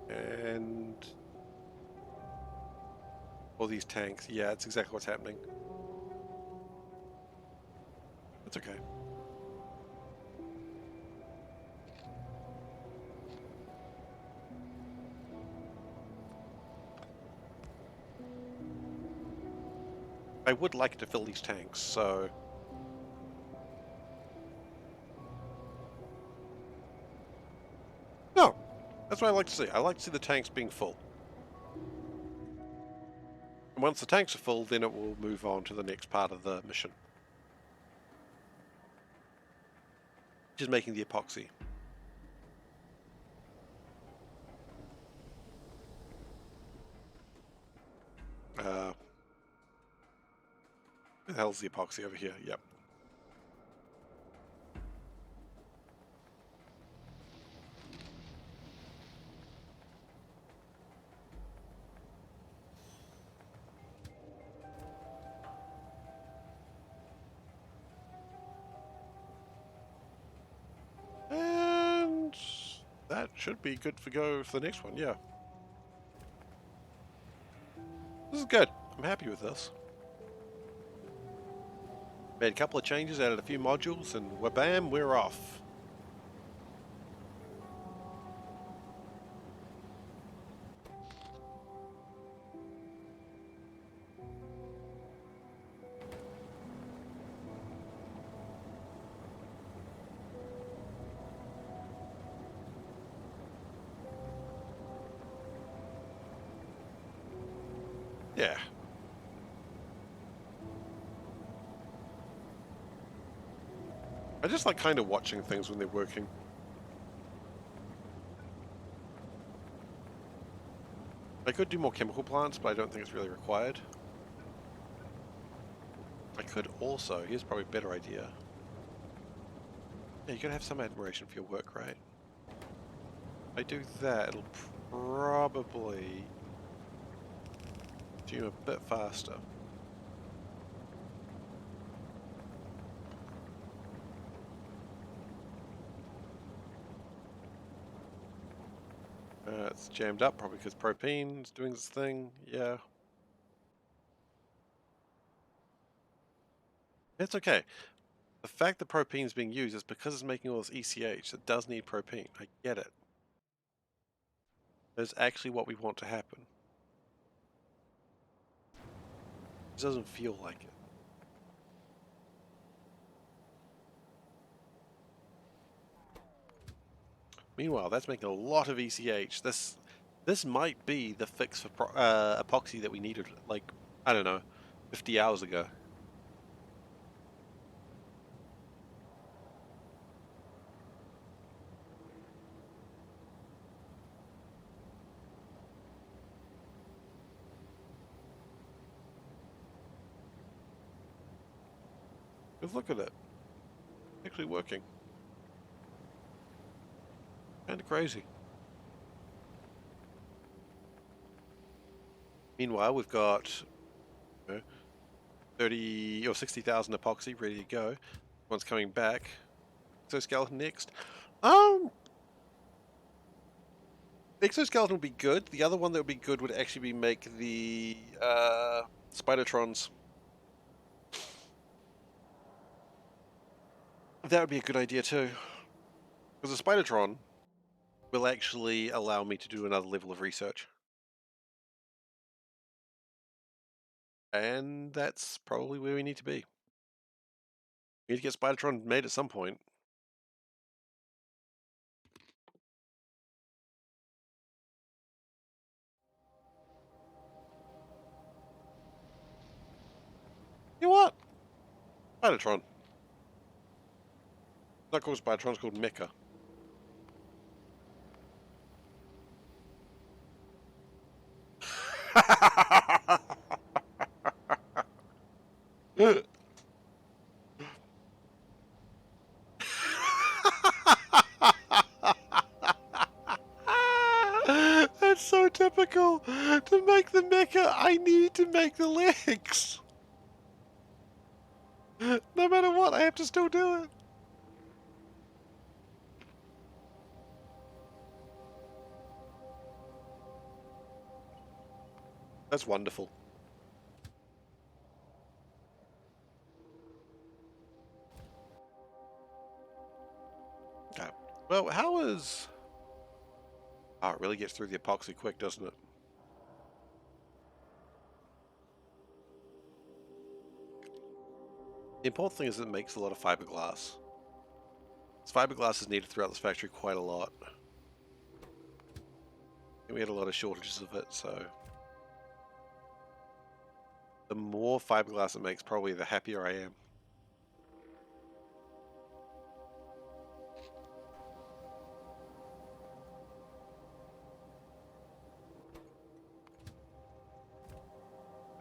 And all these tanks. Yeah, it's exactly what's happening. It's okay. I would like to fill these tanks, so... No! That's what I like to see. I like to see the tanks being full. And once the tanks are full, then it will move on to the next part of the mission. Which is making the epoxy. Where the hell's the epoxy over here? Yep. And that should be good for go for the next one, yeah. This is good. I'm happy with this. Made a couple of changes, added a few modules, and wha-bam, we're off. Yeah. I just like kind of watching things when they're working. I could do more chemical plants, but I don't think it's really required. I could also, here's probably a better idea. Yeah, you gotta have some admiration for your work, right? If I do that, it'll probably do a bit faster. It's jammed up, probably because propane's doing its thing. Yeah. It's okay. The fact that propane is being used is because it's making all this ECH that does need propane. I get it. That's actually what we want to happen. It doesn't feel like it. Meanwhile, that's making a lot of ECH. This might be the fix for epoxy that we needed, like, I don't know, 50 hours ago. Just look at it. Actually working. Kinda crazy. Meanwhile, we've got 30 or 60,000 epoxy ready to go. One's coming back. Exoskeleton next. Exoskeleton would be good. The other one that would be good would actually be make the Spidertrons. That would be a good idea too. Because the Spidertron will actually allow me to do another level of research. And that's probably where we need to be. We need to get Spidertron made at some point. You know what? Spidertron. It's not called Spidertron, it's called Mecha. That's so typical. To make the mecha, I need to make the legs. No matter what, I have to still do it. That's wonderful. Okay. Well, how is... Oh, it really gets through the epoxy quick, doesn't it? The important thing is it makes a lot of fiberglass. This fiberglass is needed throughout this factory quite a lot. And we had a lot of shortages of it, so... The more fiberglass it makes, probably the happier I am.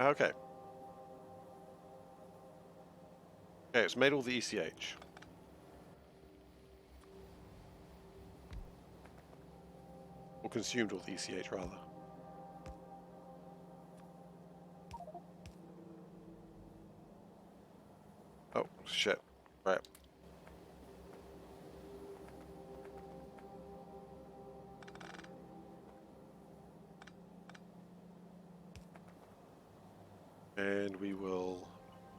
Okay. Okay, it's made all the ECH. Or consumed all the ECH, rather. Oh, shit. Right. And we will...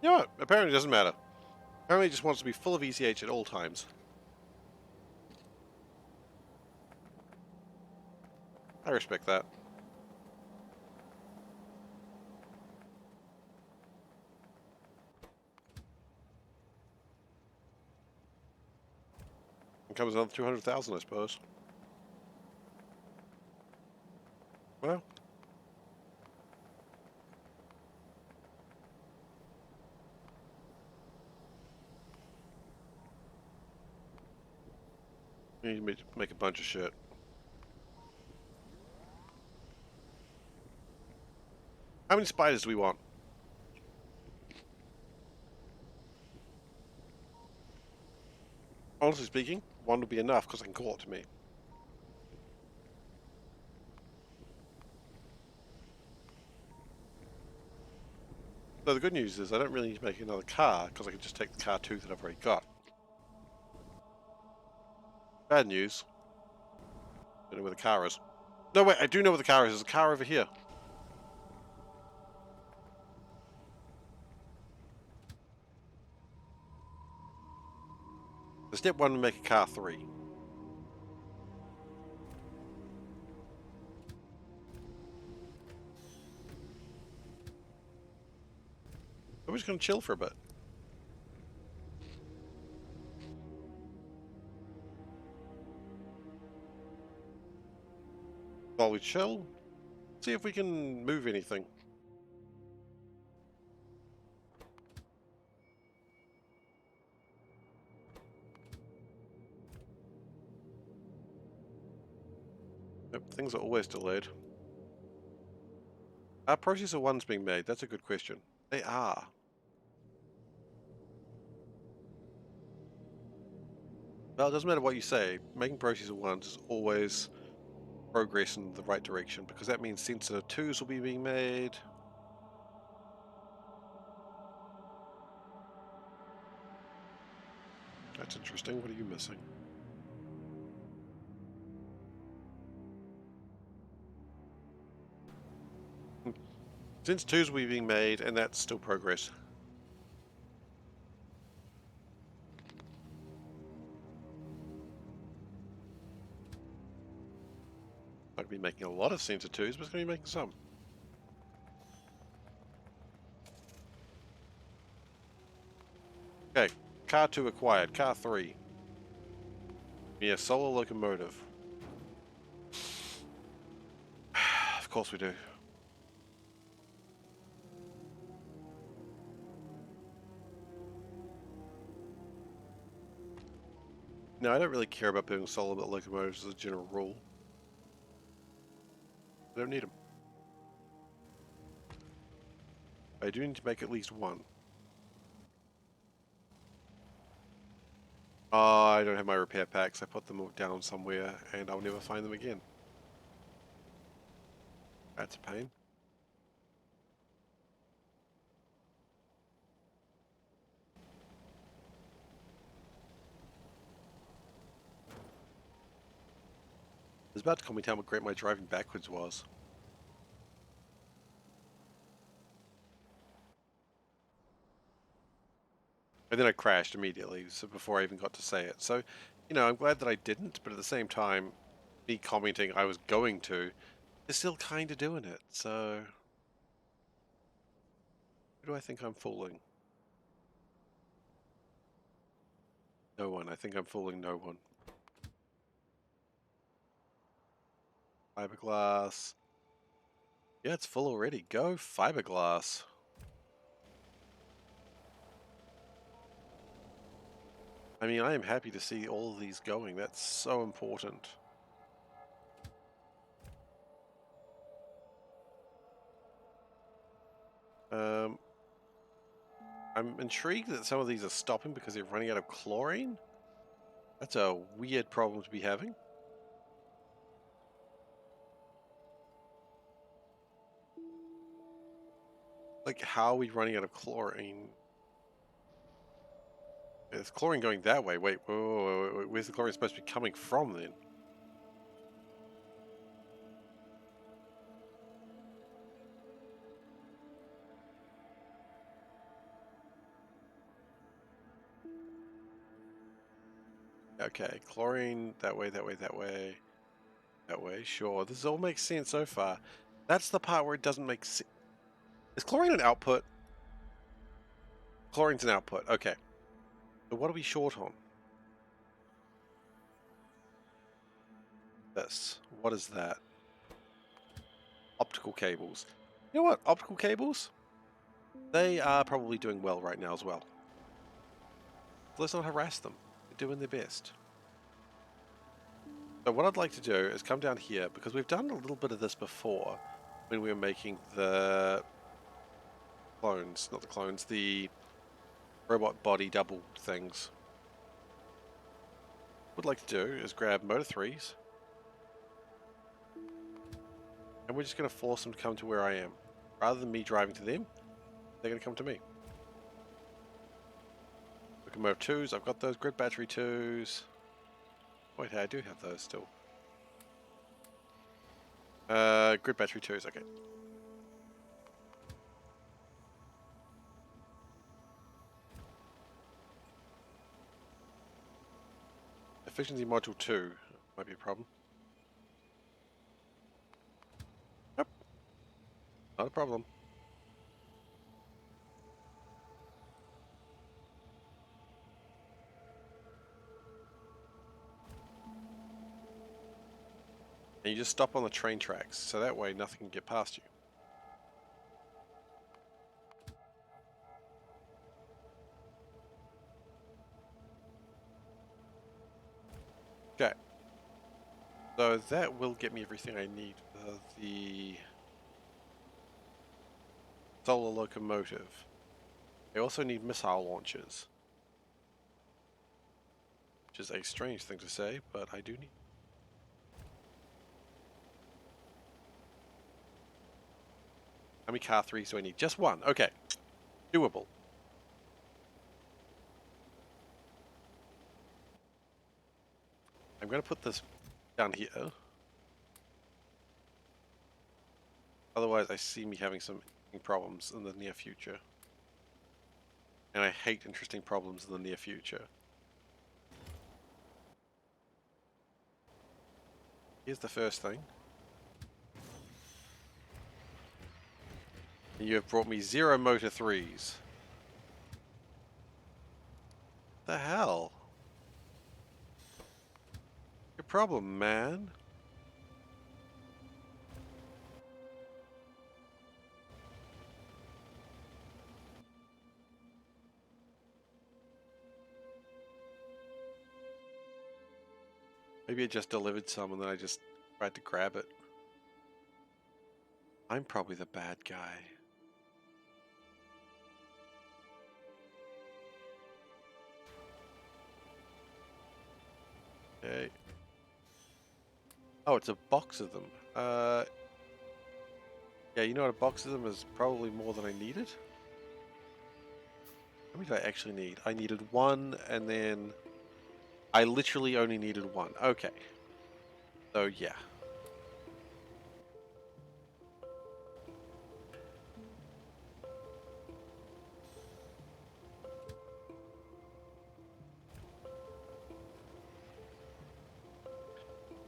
You know what? Apparently it doesn't matter. Apparently it just wants to be full of ECH at all times. I respect that. It comes another 200,000, I suppose. Well... We need to make a bunch of shit. How many spiders do we want? Honestly speaking, one would be enough because I can call it to me. So the good news is I don't really need to make another car because I can just take the car 2 that I've already got. Bad news. Don't know where the car is. No, wait, I do know where the car is. There's a car over here. The step 1 would make a car 3. We're just going to chill for a bit. While we chill, see if we can move anything. Yep, things are always delayed. Are processor 1's being made? That's a good question. They are. Well, it doesn't matter what you say. Making processor 1's is always progress in the right direction because that means sensor 2's will be being made. That's interesting. What are you missing? Sensor 2's will be being made, and that's still progress. Not going to be making a lot of sensor 2's, but it's going to be making some. Car 2 acquired. Car 3. Yeah, solar locomotive. Of course we do. No, I don't really care about building solar locomotives as a general rule. I don't need them. I do need to make at least one. Oh, I don't have my repair packs. I put them all down somewhere and I'll never find them again. That's a pain. I was about to comment how great my driving backwards was. And then I crashed immediately, so before I even got to say it. So, you know, I'm glad that I didn't, but at the same time, me commenting I was going to is still kind of doing it, so... Who do I think I'm fooling? No one. I think I'm fooling no one. Fiberglass. Yeah, it's full already. Go fiberglass. I mean, I am happy to see all of these going. That's so important. I'm intrigued that some of these are stopping because they're running out of chlorine. That's a weird problem to be having. Like, how are we running out of chlorine? Is chlorine going that way? Wait, whoa, where's the chlorine supposed to be coming from then? Okay, chlorine that way, that way, that way, that way. Sure, this all makes sense so far. That's the part where it doesn't make sense. Is chlorine an output? Chlorine's an output. Okay. So what are we short on? This. What is that? Optical cables. You know what? Optical cables? They are probably doing well right now as well. Let's not harass them. They're doing their best. So what I'd like to do is come down here, because we've done a little bit of this before when we were making the clones, not the clones, the robot body double things. What I'd like to do is grab motor 3s, and we're just going to force them to come to where I am. Rather than me driving to them, they're going to come to me. Locomotive 2s, I've got those. Grid battery 2s. Wait, I do have those still. Grid battery 2s, okay. Efficiency module 2 might be a problem. Nope. Not a problem. And you just stop on the train tracks, so that way nothing can get past you. Okay. So that will get me everything I need for the solar locomotive. I also need missile launchers. Which is a strange thing to say, but I do need. How many car 3s do I need? Just one. Okay. Doable. I'm going to put this down here. Otherwise, I see me having some problems in the near future. And I hate interesting problems in the near future. Here's the first thing. You have brought me 0 motor 3s. The hell? Your problem, man? Maybe it just delivered some and then I just tried to grab it. I'm probably the bad guy. Okay. Oh, it's a box of them. Yeah, you know what, a box of them is probably more than I needed. How many did I actually need? I needed one, and then I literally only needed one. Okay. So, yeah.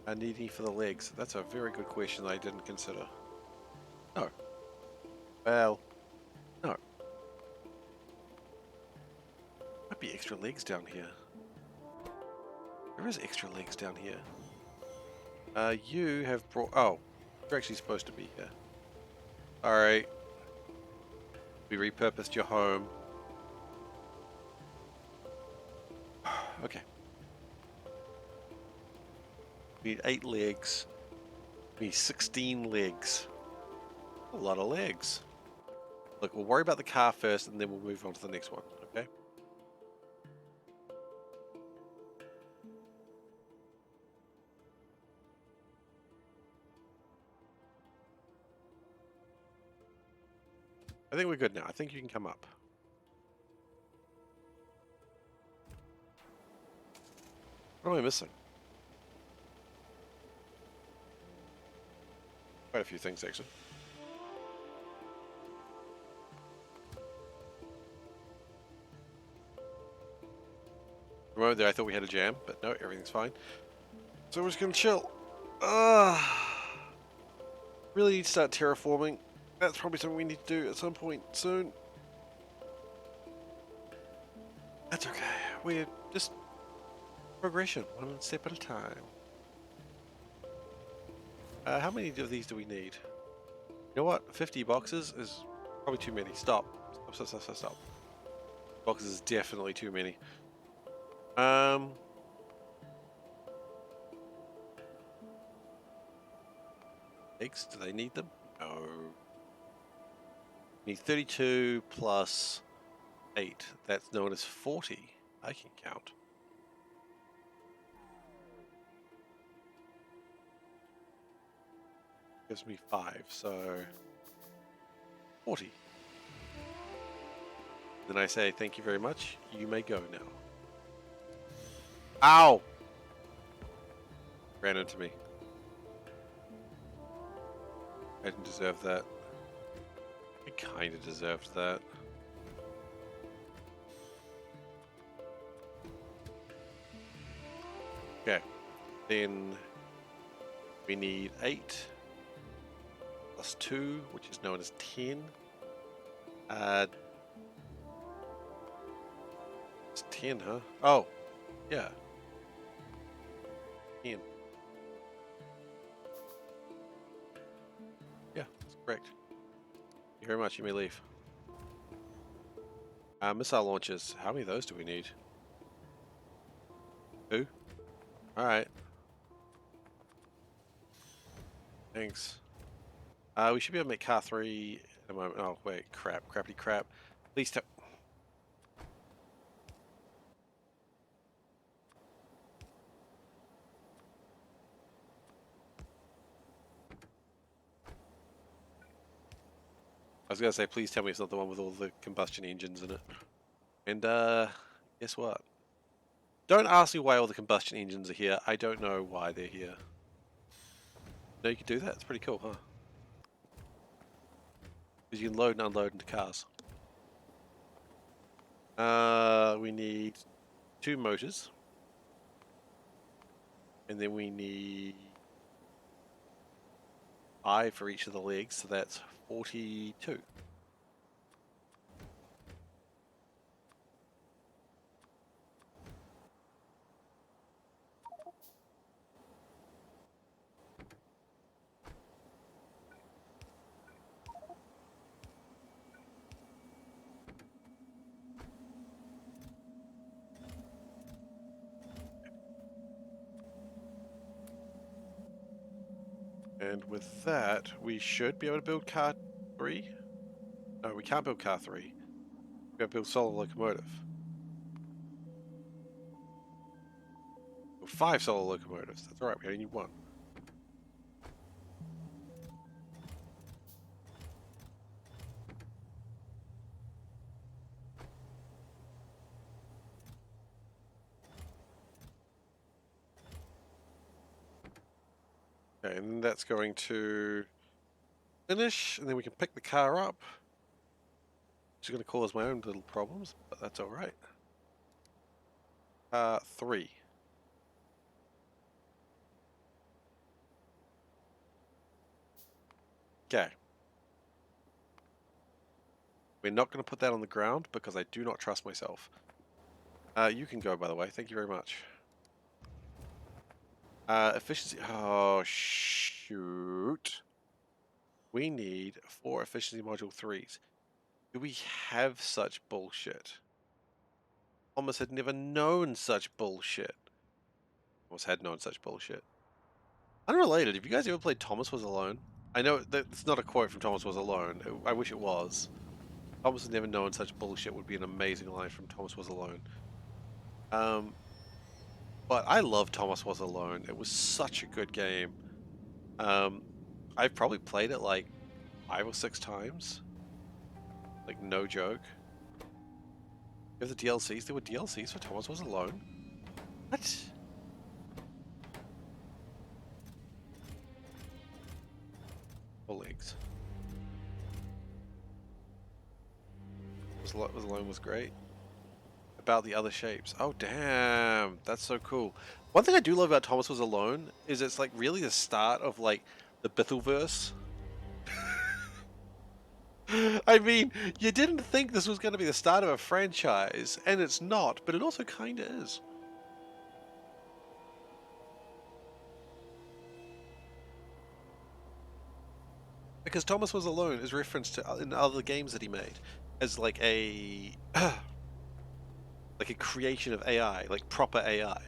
I need any for the legs. That's a very good question I didn't consider. No. Well, no. Might be extra legs down here. There is extra legs down here. You have brought... Oh, you're actually supposed to be here. Alright. We repurposed your home. Okay. We need 8 legs. We need 16 legs. A lot of legs. Look, we'll worry about the car first and then we'll move on to the next one, okay? I think we're good now. I think you can come up. What am I missing? Quite a few things, actually. For a moment there, I thought we had a jam, but no, everything's fine. So we're just gonna chill. Really need to start terraforming. That's probably something we need to do at some point soon. That's okay. We're just progression, one step at a time. How many of these do we need? You know what? 50 boxes is probably too many. Stop. Stop. Boxes is definitely too many. Eggs, do they need them? No. Need 32 plus 8. That's known as 40. I can count. Gives me 5, so 40. Then I say, thank you very much. You may go now. Ow! Ran into me. I didn't deserve that. I kind of deserved that. Okay. Then we need 8 plus 2, which is known as 10. It's 10, huh? Oh, yeah. 10. Yeah, that's correct. Thank you very much. You may leave. Missile launchers. How many of those do we need? 2? Alright. Thanks. We should be able to make car 3 in a moment. Oh, wait. Crap. Crappity crap. Please tell... I was going to say, please tell me it's not the one with all the combustion engines in it. And, guess what? Don't ask me why all the combustion engines are here. I don't know why they're here. No, you can do that? It's pretty cool, huh? Because you can load and unload into cars. We need 2 motors. And then we need 5 for each of the legs, so that's 42. And with that, we should be able to build car 3. No, we can't build car 3. We gotta build solar locomotive. Well, 5 solar locomotives. That's alright, we only need 1. Okay, and that's going to finish, and then we can pick the car up. Which is going to cause my own little problems, but that's alright. 3. Okay. We're not going to put that on the ground because I do not trust myself. You can go, by the way. Thank you very much. Efficiency. Oh, shoot. We need 4 efficiency module 3s. Do we have such bullshit? Thomas had never known such bullshit. Thomas had known such bullshit. Unrelated, have you guys ever played Thomas Was Alone? I know that's not a quote from Thomas Was Alone. I wish it was. Thomas had never known such bullshit would be an amazing line from Thomas Was Alone. But I love Thomas Was Alone. It was such a good game. I've probably played it like 5 or 6 times. Like, no joke. You have the DLCs? There were DLCs for Thomas Was Alone? What? Four legs. Was Alone was great. About the other shapes. Oh, damn. That's so cool. One thing I do love about Thomas Was Alone is it's like really the start of like the Bithleverse. I mean, you didn't think this was going to be the start of a franchise, and it's not, but it also kind of is. Because Thomas Was Alone is referenced to in other games that he made as like a like a creation of AI, like proper AI,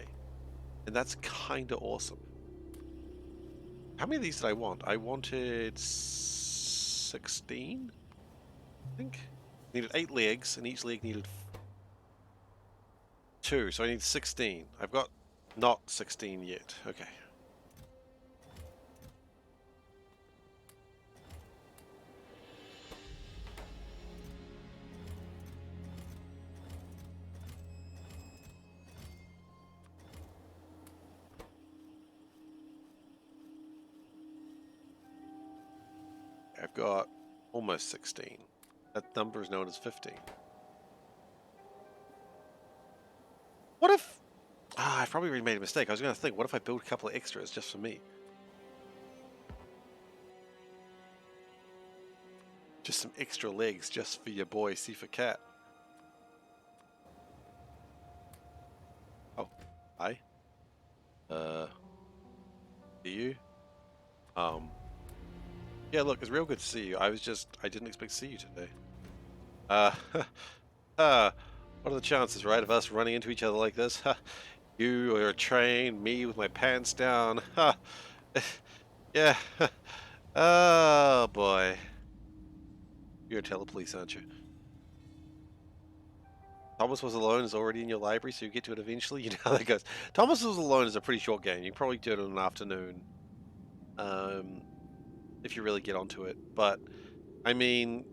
and that's kind of awesome. How many of these did I want? I wanted 16, I think. Needed 8 legs, and each leg needed 2, so I need 16. I've got not 16 yet. Okay. I've got almost 16. That number is known as 15. What if... I've probably already made a mistake. I was going to think, what if I build a couple of extras just for me? Just some extra legs just for your boy SeiferKatt. Oh, hi. See you? Yeah, look, it's real good to see you. I didn't expect to see you today. What are the chances, right, of us running into each other like this? You are a train, me with my pants down. Yeah. Oh, boy. You're gonna tell the police, aren't you? Thomas Was Alone is already in your library, so you get to it eventually. You know how that goes. Thomas Was Alone is a pretty short game. You can probably do it in an afternoon. If you really get onto it. But, I mean,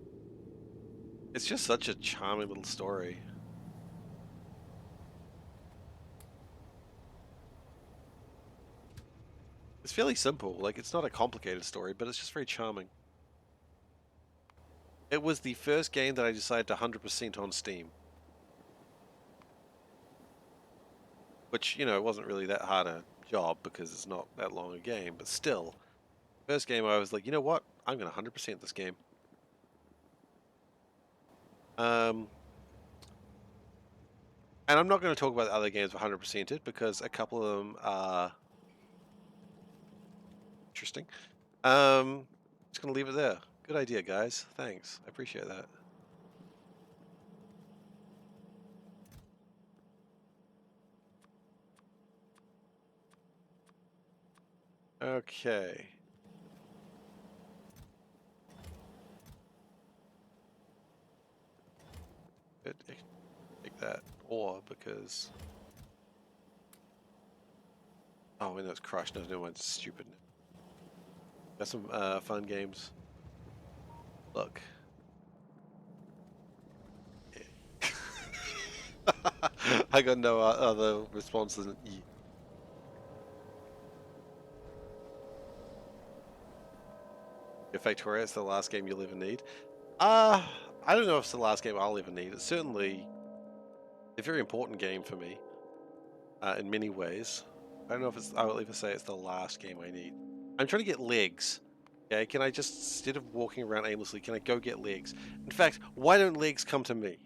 it's just such a charming little story. It's fairly simple. Like, it's not a complicated story, but it's just very charming. It was the first game that I decided to 100% on Steam. Which, you know, it wasn't really that hard a job because it's not that long a game, but still. First game I was like, you know what? I'm going to 100% this game. And I'm not going to talk about the other games 100%ed because a couple of them are interesting. Just going to leave it there. Good idea, guys. Thanks. I appreciate that. Okay. Take that ore because... Oh, I know it's crushed. No, one's stupid. Got some fun games. Look. Yeah. I got no other response than E. Factorio, it's the last game you'll ever need. I don't know if it's the last game I'll ever need. It's certainly a very important game for me in many ways. I don't know if it's. I will even say it's the last game I need. I'm trying to get legs. Okay, can I just, instead of walking around aimlessly, can I go get legs? In fact, why don't legs come to me?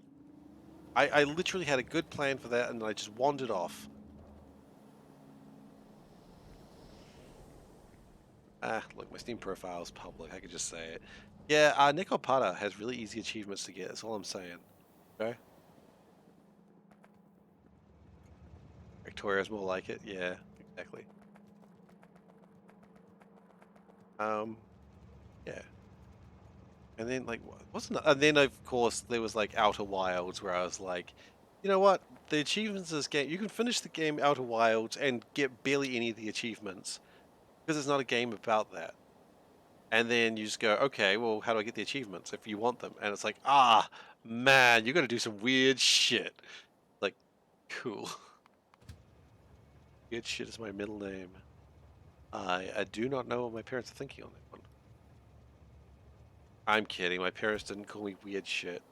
I literally had a good plan for that and I just wandered off. Look, my Steam profile is public. I could just say it. Yeah, Nikopata has really easy achievements to get. That's all I'm saying. Okay. Victoria's more like it. Yeah, exactly. Yeah. And then like, wasn't? And then of course there was like Outer Wilds, where I was like, you know what? The achievements in this game, you can finish the game Outer Wilds and get barely any of the achievements because it's not a game about that. And then you just go, okay, well, how do I get the achievements if you want them? And it's like, ah, man, you got to do some weird shit. Like, cool. Weird shit is my middle name. I do not know what my parents are thinking on that one. I'm kidding. My parents didn't call me weird shit.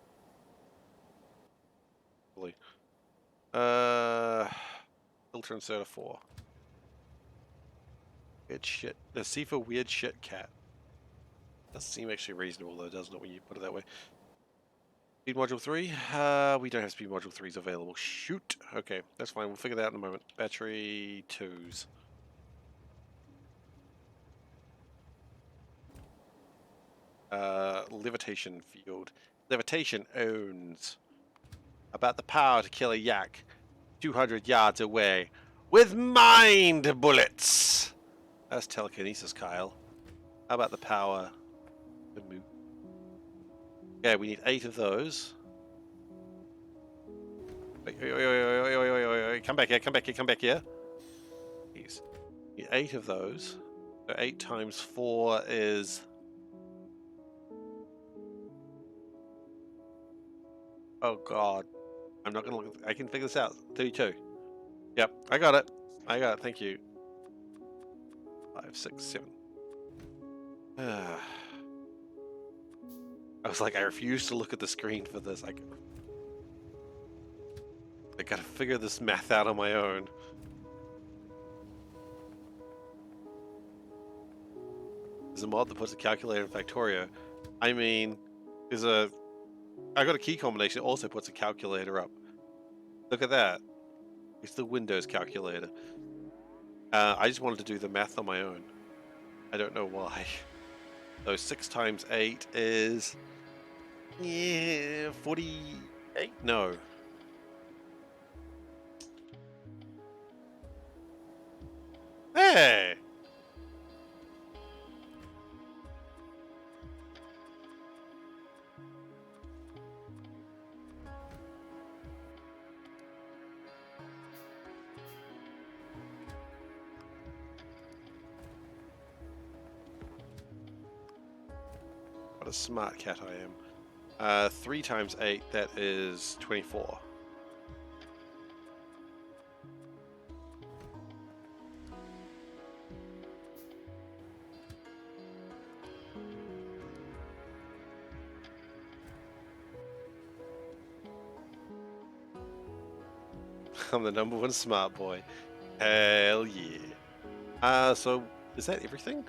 Really. Filter insert of 4. Weird shit. The C for weird shit cat. Doesn't seem actually reasonable though, doesn't it, when you put it that way? Speed module 3? We don't have speed module 3s available. Shoot. Okay, that's fine. We'll figure that out in a moment. Battery 2s. Levitation field. Levitation owns about the power to kill a yak 200 yards away with mind bullets. That's telekinesis, Kyle. How about the power to move? Okay, we need 8 of those. Wait, come back here, come back here, come back here. Please. Need 8 of those. So 8 times 4 is... Oh god. I'm not gonna look. I can figure this out. 32. Yep, I got it. I got it. Thank you. 5, 6, 7. I was like, I refuse to look at the screen for this. I gotta figure this math out on my own. There's a mod that puts a calculator in Factorio. I mean, I got a key combination that also puts a calculator up. Look at that. It's the Windows calculator. I just wanted to do the math on my own. I don't know why. So 6 times 8 is... Yeah, 48? No. Hey! What a smart cat I am. 3 times 8, that is 24. I'm the #1 smart boy. Hell yeah. So, is that everything?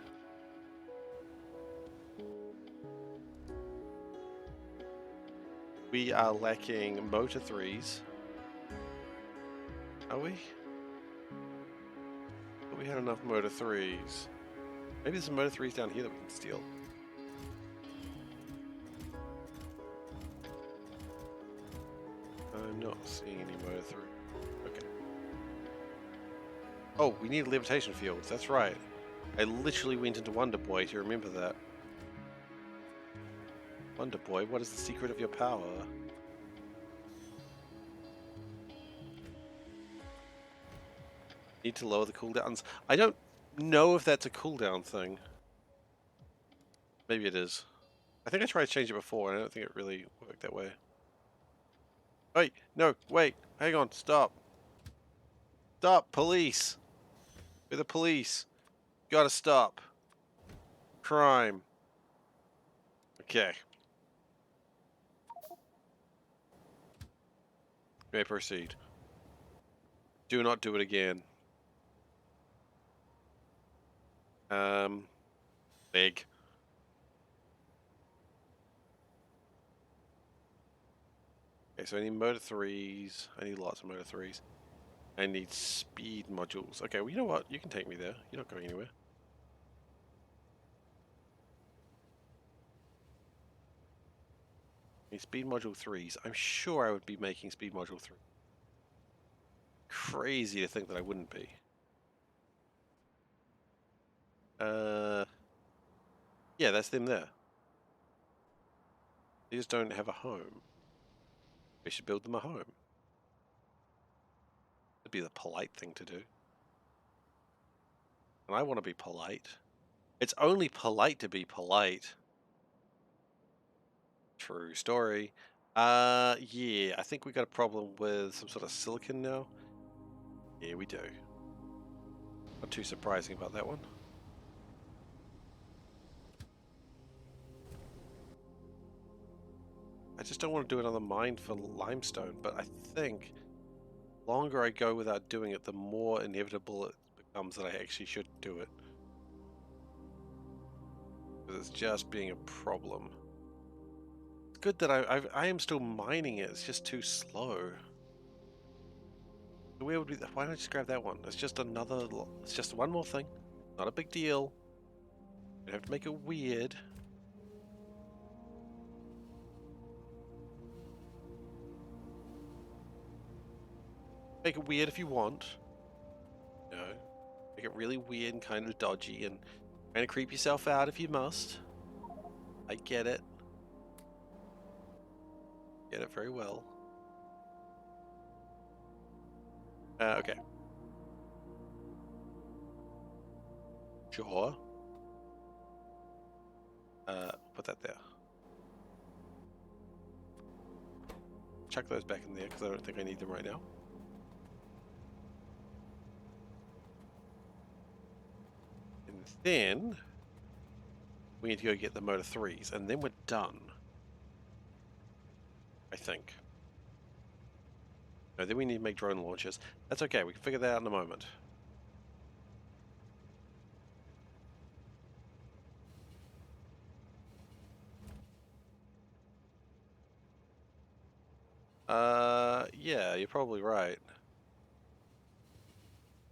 We are lacking motor 3s. Are we? But we had enough motor 3s. Maybe there's some motor 3s down here that we can steal. I'm not seeing any motor 3. Okay. Oh, we need levitation fields. That's right. I literally went into Wonder Boy to remember that. Wonder Boy, what is the secret of your power? Need to lower the cooldowns. I don't know if that's a cooldown thing. Maybe it is. I think I tried to change it before, and I don't think it really worked that way. Wait, no, wait, hang on, stop. Stop, police! We're the police. Gotta stop. Crime. Okay. May proceed. Do not do it again. Big. Okay, so I need motor 3s. I need lots of motor 3s. I need speed modules. Okay, well, you know what? You can take me there. You're not going anywhere. I need speed module 3s. I'm sure I would be making speed module 3. Crazy to think that I wouldn't be. Yeah, that's them there. They just don't have a home. We should build them a home. That'd be the polite thing to do. And I want to be polite. It's only polite to be polite. True story. Yeah, I think we got a problem with some sort of silicon now. Yeah, we do. Not too surprising about that one. I just don't want to do another mine for limestone, but I think the longer I go without doing it, the more inevitable it becomes that I actually should do it. Because it's just being a problem. It's good that I am still mining it, it's just too slow. Where would we, why don't I just grab that one? It's just another, it's just one more thing. Not a big deal. You have to make it weird. Make it weird if you want. You know, make it really weird and kind of dodgy and kind of creep yourself out if you must. I get it. Get it very well. Okay. Sure. Put that there. Chuck those back in there because I don't think I need them right now. And then we need to go get the motor 3s, and then we're done. I think. No, then we need to make drone launchers. That's okay, we can figure that out in a moment. Yeah, you're probably right.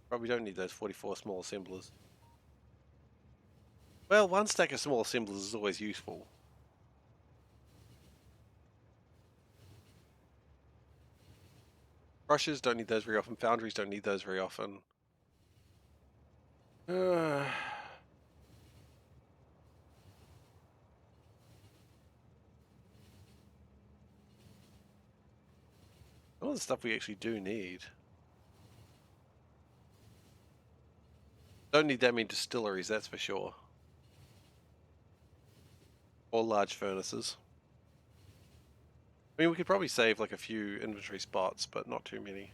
Probably don't need those 44 small assemblers. Well, one stack of small assemblers is always useful. Crushers don't need those very often. Foundries don't need those very often. All the stuff we actually do need. Don't need that many distilleries, that's for sure. Or large furnaces. I mean, we could probably save like a few inventory spots, but not too many.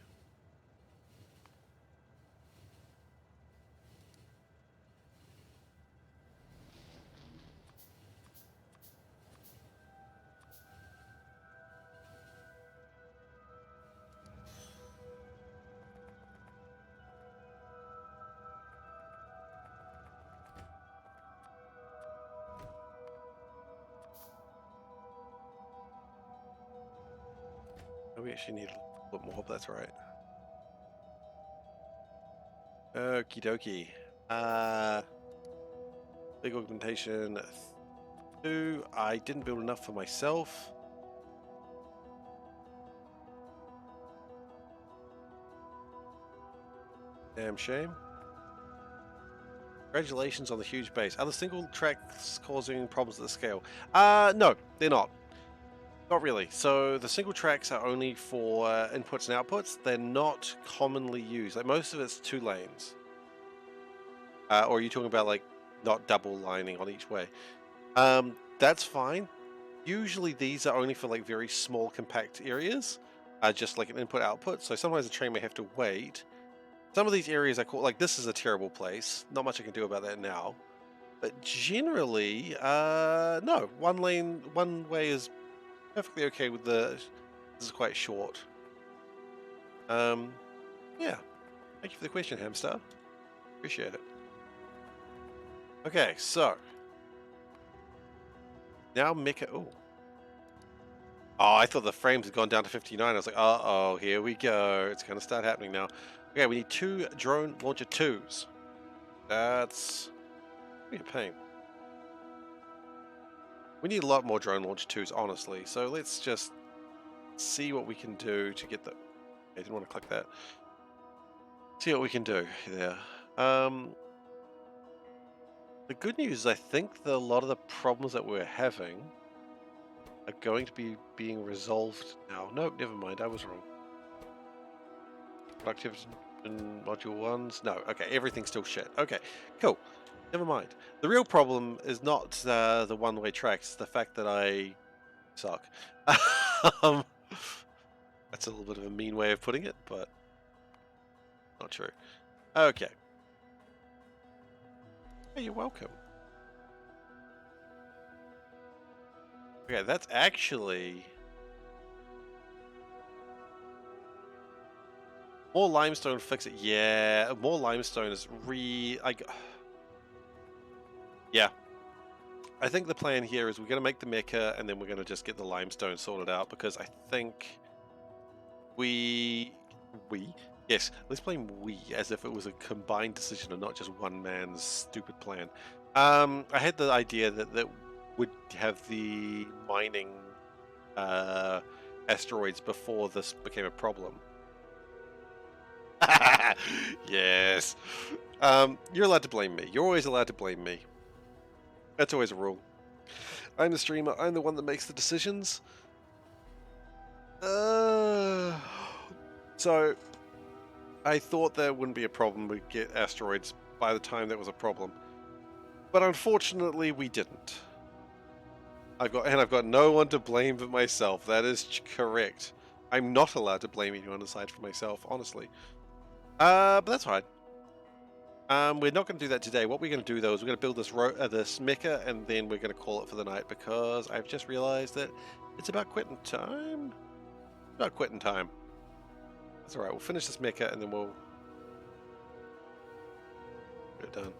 Oh, we actually need a little bit more, that's right. Okie dokie. Big augmentation 2. I didn't build enough for myself. Damn shame. Congratulations on the huge base. Are the single tracks causing problems at the scale? No, they're not. Not really. So the single tracks are only for inputs and outputs. They're not commonly used. Like most of it's 2 lanes. Or are you talking about like not double lining on each way? That's fine. Usually these are only for like very small compact areas, just like an input output. So sometimes the train may have to wait. Some of these areas I call, like this is a terrible place. Not much I can do about that now. But generally, no, one way is perfectly okay with the, this is quite short. Yeah, thank you for the question, Hamster. Appreciate it. Okay, so now Mecha, oh, I thought the frames had gone down to 59. I was like, uh-oh, here we go. It's going to start happening now. Okay, we need 2 drone launcher 2s. That's a pain. We need a lot more drone launcher 2s, honestly. So let's just see what we can do to get the... I didn't want to click that. See what we can do there. The good news is I think a lot of the problems that we're having are going to be being resolved now. Nope, never mind. I was wrong. Productivity in module 1s. No, okay, everything's still shit. Okay, cool. Never mind. The real problem is not the one-way tracks. It's the fact that I suck. That's a little bit of a mean way of putting it, but not true. Okay. Hey, you're welcome. Okay, that's actually... More limestone fix it. Yeah, more limestone is yeah. I think the plan here is we're going to make the mecha and then we're going to just get the limestone sorted out because I think yes, let's blame we as if it was a combined decision and not just one man's stupid plan. I had the idea that would have the mining asteroids before this became a problem. Yes. You're allowed to blame me. You're always allowed to blame me. That's always a rule. I'm the streamer. I'm the one that makes the decisions. So I thought there wouldn't be a problem. We'd get asteroids by the time that was a problem. But unfortunately, we didn't. I've got no one to blame but myself. That is correct. I'm not allowed to blame anyone aside from myself, honestly. But that's fine. We're not going to do that today. What we're going to do, though, is we're going to build this this mecha, and then we're going to call it for the night, because I've just realized that it's about quitting time. About quitting time. That's alright, we'll finish this mecha, and then we'll get it done.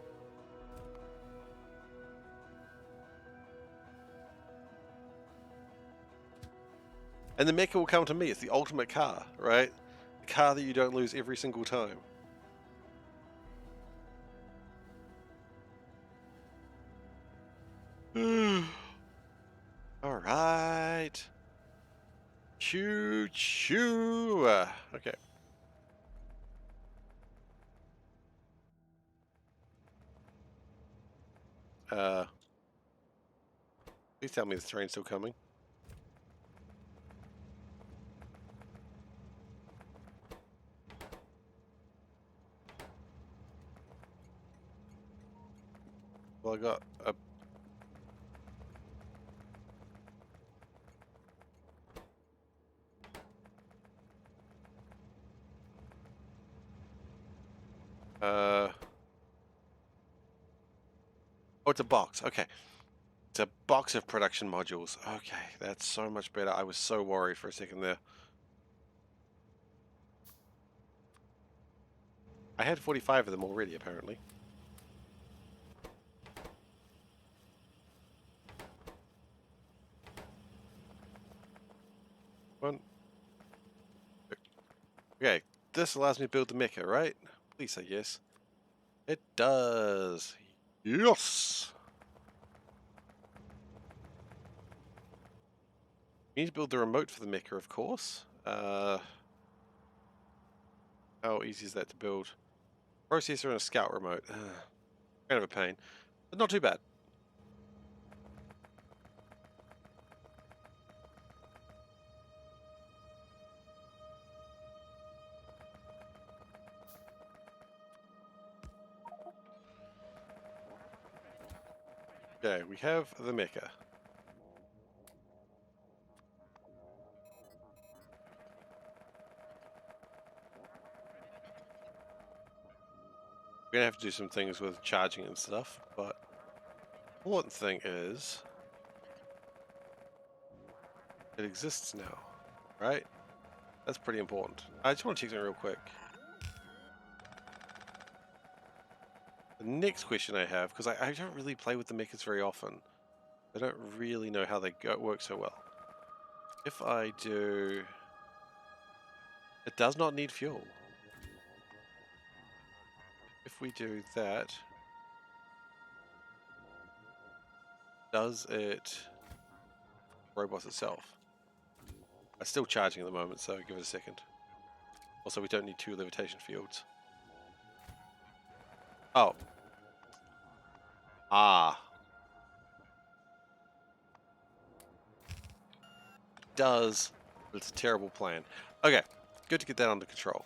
And the mecha will come to me. It's the ultimate car, right? The car that you don't lose every single time. Alright. Choo choo. Okay. Please tell me the train's still coming. Well, I got a... Oh, it's a box. Okay. It's a box of production modules. Okay, that's so much better. I was so worried for a second there. I had 45 of them already, apparently. One. Okay, this allows me to build the mecha, right? Please say yes. It does. Yes! We need to build the remote for the mecha, of course. How easy is that to build? Processor and a scout remote. Kind of a pain, but not too bad. Okay, we have the mecha. We're gonna have to do some things with charging and stuff, but the important thing is it exists now, right? That's pretty important. I just want to check something real quick. The next question I have, because I don't really play with the mechas very often, I don't really know how they work so well. If I do, it does not need fuel. If we do that, does it robot itself? It's still charging at the moment, so give it a second. Also, we don't need 2 levitation fields. Oh. Ah. Does, but it's a terrible plan. Okay, good to get that under control.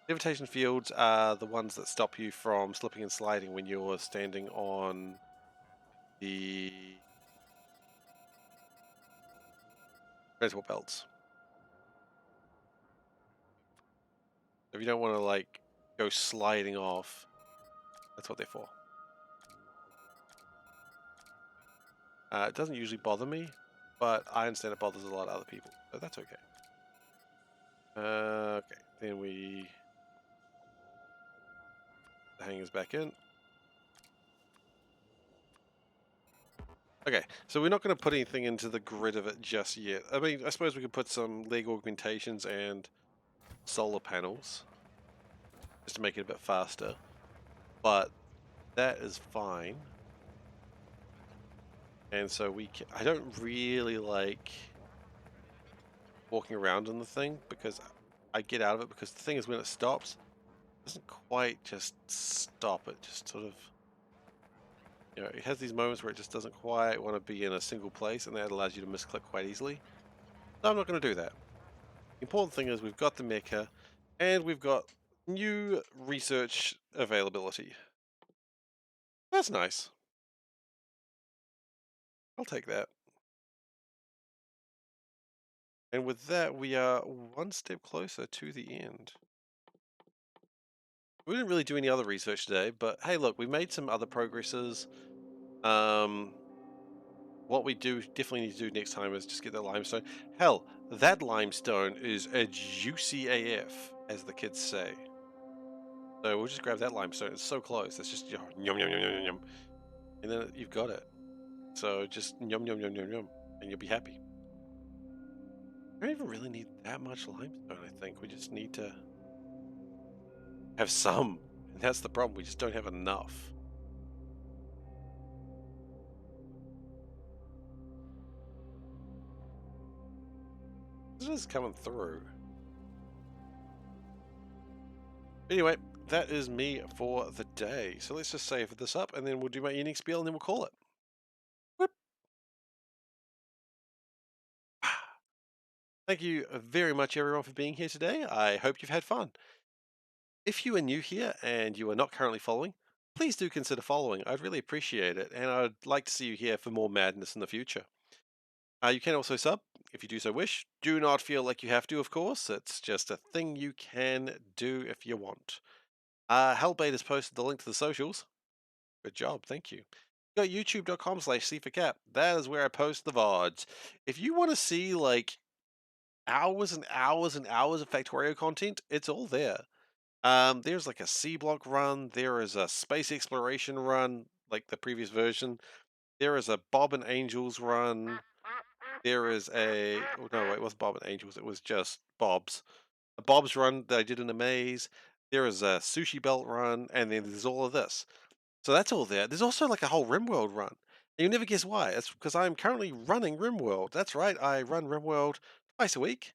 Levitation fields are the ones that stop you from slipping and sliding when you're standing on the transport belts. If you don't want to like go sliding off, that's what they're for. It doesn't usually bother me, but I understand it bothers a lot of other people, so that's okay. Okay, then we the hangers back in. Okay, so we're not going to put anything into the grid of it just yet. I mean, I suppose we could put some leg augmentations and solar panels just to make it a bit faster, but that is fine. And so I don't really like walking around on the thing because I get out of it, because the thing is when it stops, it doesn't quite just stop. It just sort of, it has these moments where it just doesn't quite want to be in a single place, and that allows you to misclick quite easily. So I'm not going to do that. The important thing is we've got the mecha, and we've got new research availability. That's nice. I'll take that. And with that, we are one step closer to the end. We didn't really do any other research today, but hey, look, we made some other progresses. Um, what we do definitely need to do next time is just get that limestone. Hell, that limestone is a juicy AF, as the kids say. So we'll just grab that limestone. It's so close. It's just yum yum yum yum yum, yum. And then you've got it. So just yum yum yum yum yum, and you'll be happy. We don't even really need that much limestone. I think we just need to have some, and that's the problem. We just don't have enough. This is coming through. Anyway, that is me for the day. So let's just save this up, and then we'll do my evening spiel, and then we'll call it. Whoop. Thank you very much, everyone, for being here today. I hope you've had fun. If you are new here and you are not currently following, please do consider following. I'd really appreciate it, and I'd like to see you here for more madness in the future. You can also sub if you do so wish. Do not feel like you have to, of course. It's just a thing you can do if you want. Hellbait has posted the link to the socials. Good job, thank you. Go youtube.com/SeiferKatt. That is where I post the VODs. If you want to see like hours and hours and hours of Factorio content, it's all there. There's like a C block run, there is a space exploration run, like the previous version. There is a Bob and Angels run. There is a no, wait, it wasn't Bob and Angels, it was just Bob's. A Bob's run that I did in a maze. There is a Sushi Belt run, and then there's all of this. So that's all there. There's also like a whole RimWorld run. And you'll never guess why. It's because I'm currently running RimWorld. That's right, I run RimWorld twice a week.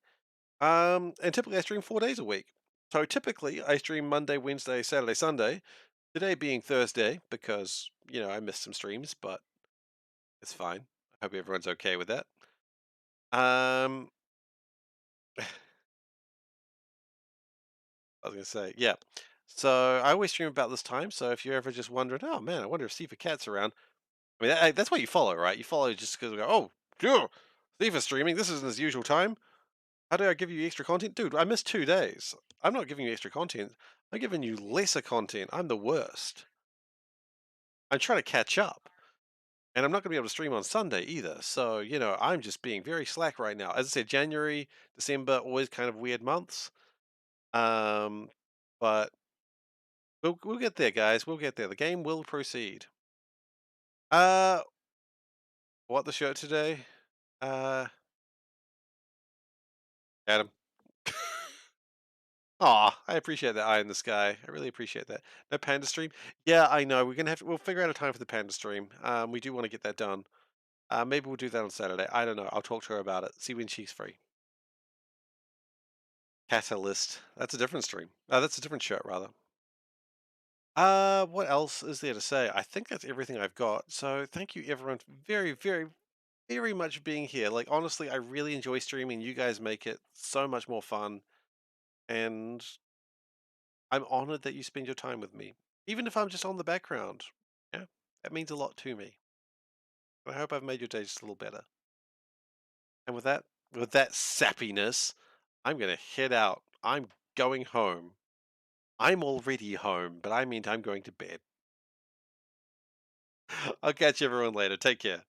And typically I stream 4 days a week. So typically I stream Monday, Wednesday, Saturday, Sunday. Today being Thursday because, I missed some streams, but it's fine. I hope everyone's okay with that. Um, I was going to say, yeah. So I always stream about this time. So if you're ever just wondering, oh man, I wonder if SeiferKatt's around. I mean, that's what you follow, right? You follow just because oh, sure, Seifer's streaming. This isn't his usual time. How do I give you extra content, dude? I missed 2 days. I'm not giving you extra content. I'm giving you lesser content. I'm the worst. I'm trying to catch up. And I'm not going to be able to stream on Sunday either. So, I'm just being very slack right now. As I said, January, December, always kind of weird months. Um, but we'll get there, guys. We'll get there. The game will proceed. Uh, what the show today? Uh, Adam. Aw, I appreciate that eye in the sky. I really appreciate that. No panda stream? Yeah, I know. We'll figure out a time for the panda stream. We do want to get that done. Maybe we'll do that on Saturday. I don't know. I'll talk to her about it. See when she's free. Catalyst. That's a different stream. That's a different shirt, rather. What else is there to say? I think that's everything I've got. So thank you everyone very, very, very much being here. Like honestly, I really enjoy streaming. You guys make it so much more fun. And I'm honored that you spend your time with me. Even if I'm just on the background. Yeah. That means a lot to me. I hope I've made your day just a little better. And with that sappiness, I'm gonna head out. I'm going home. I'm already home, but I mean I'm going to bed. I'll catch everyone later. Take care.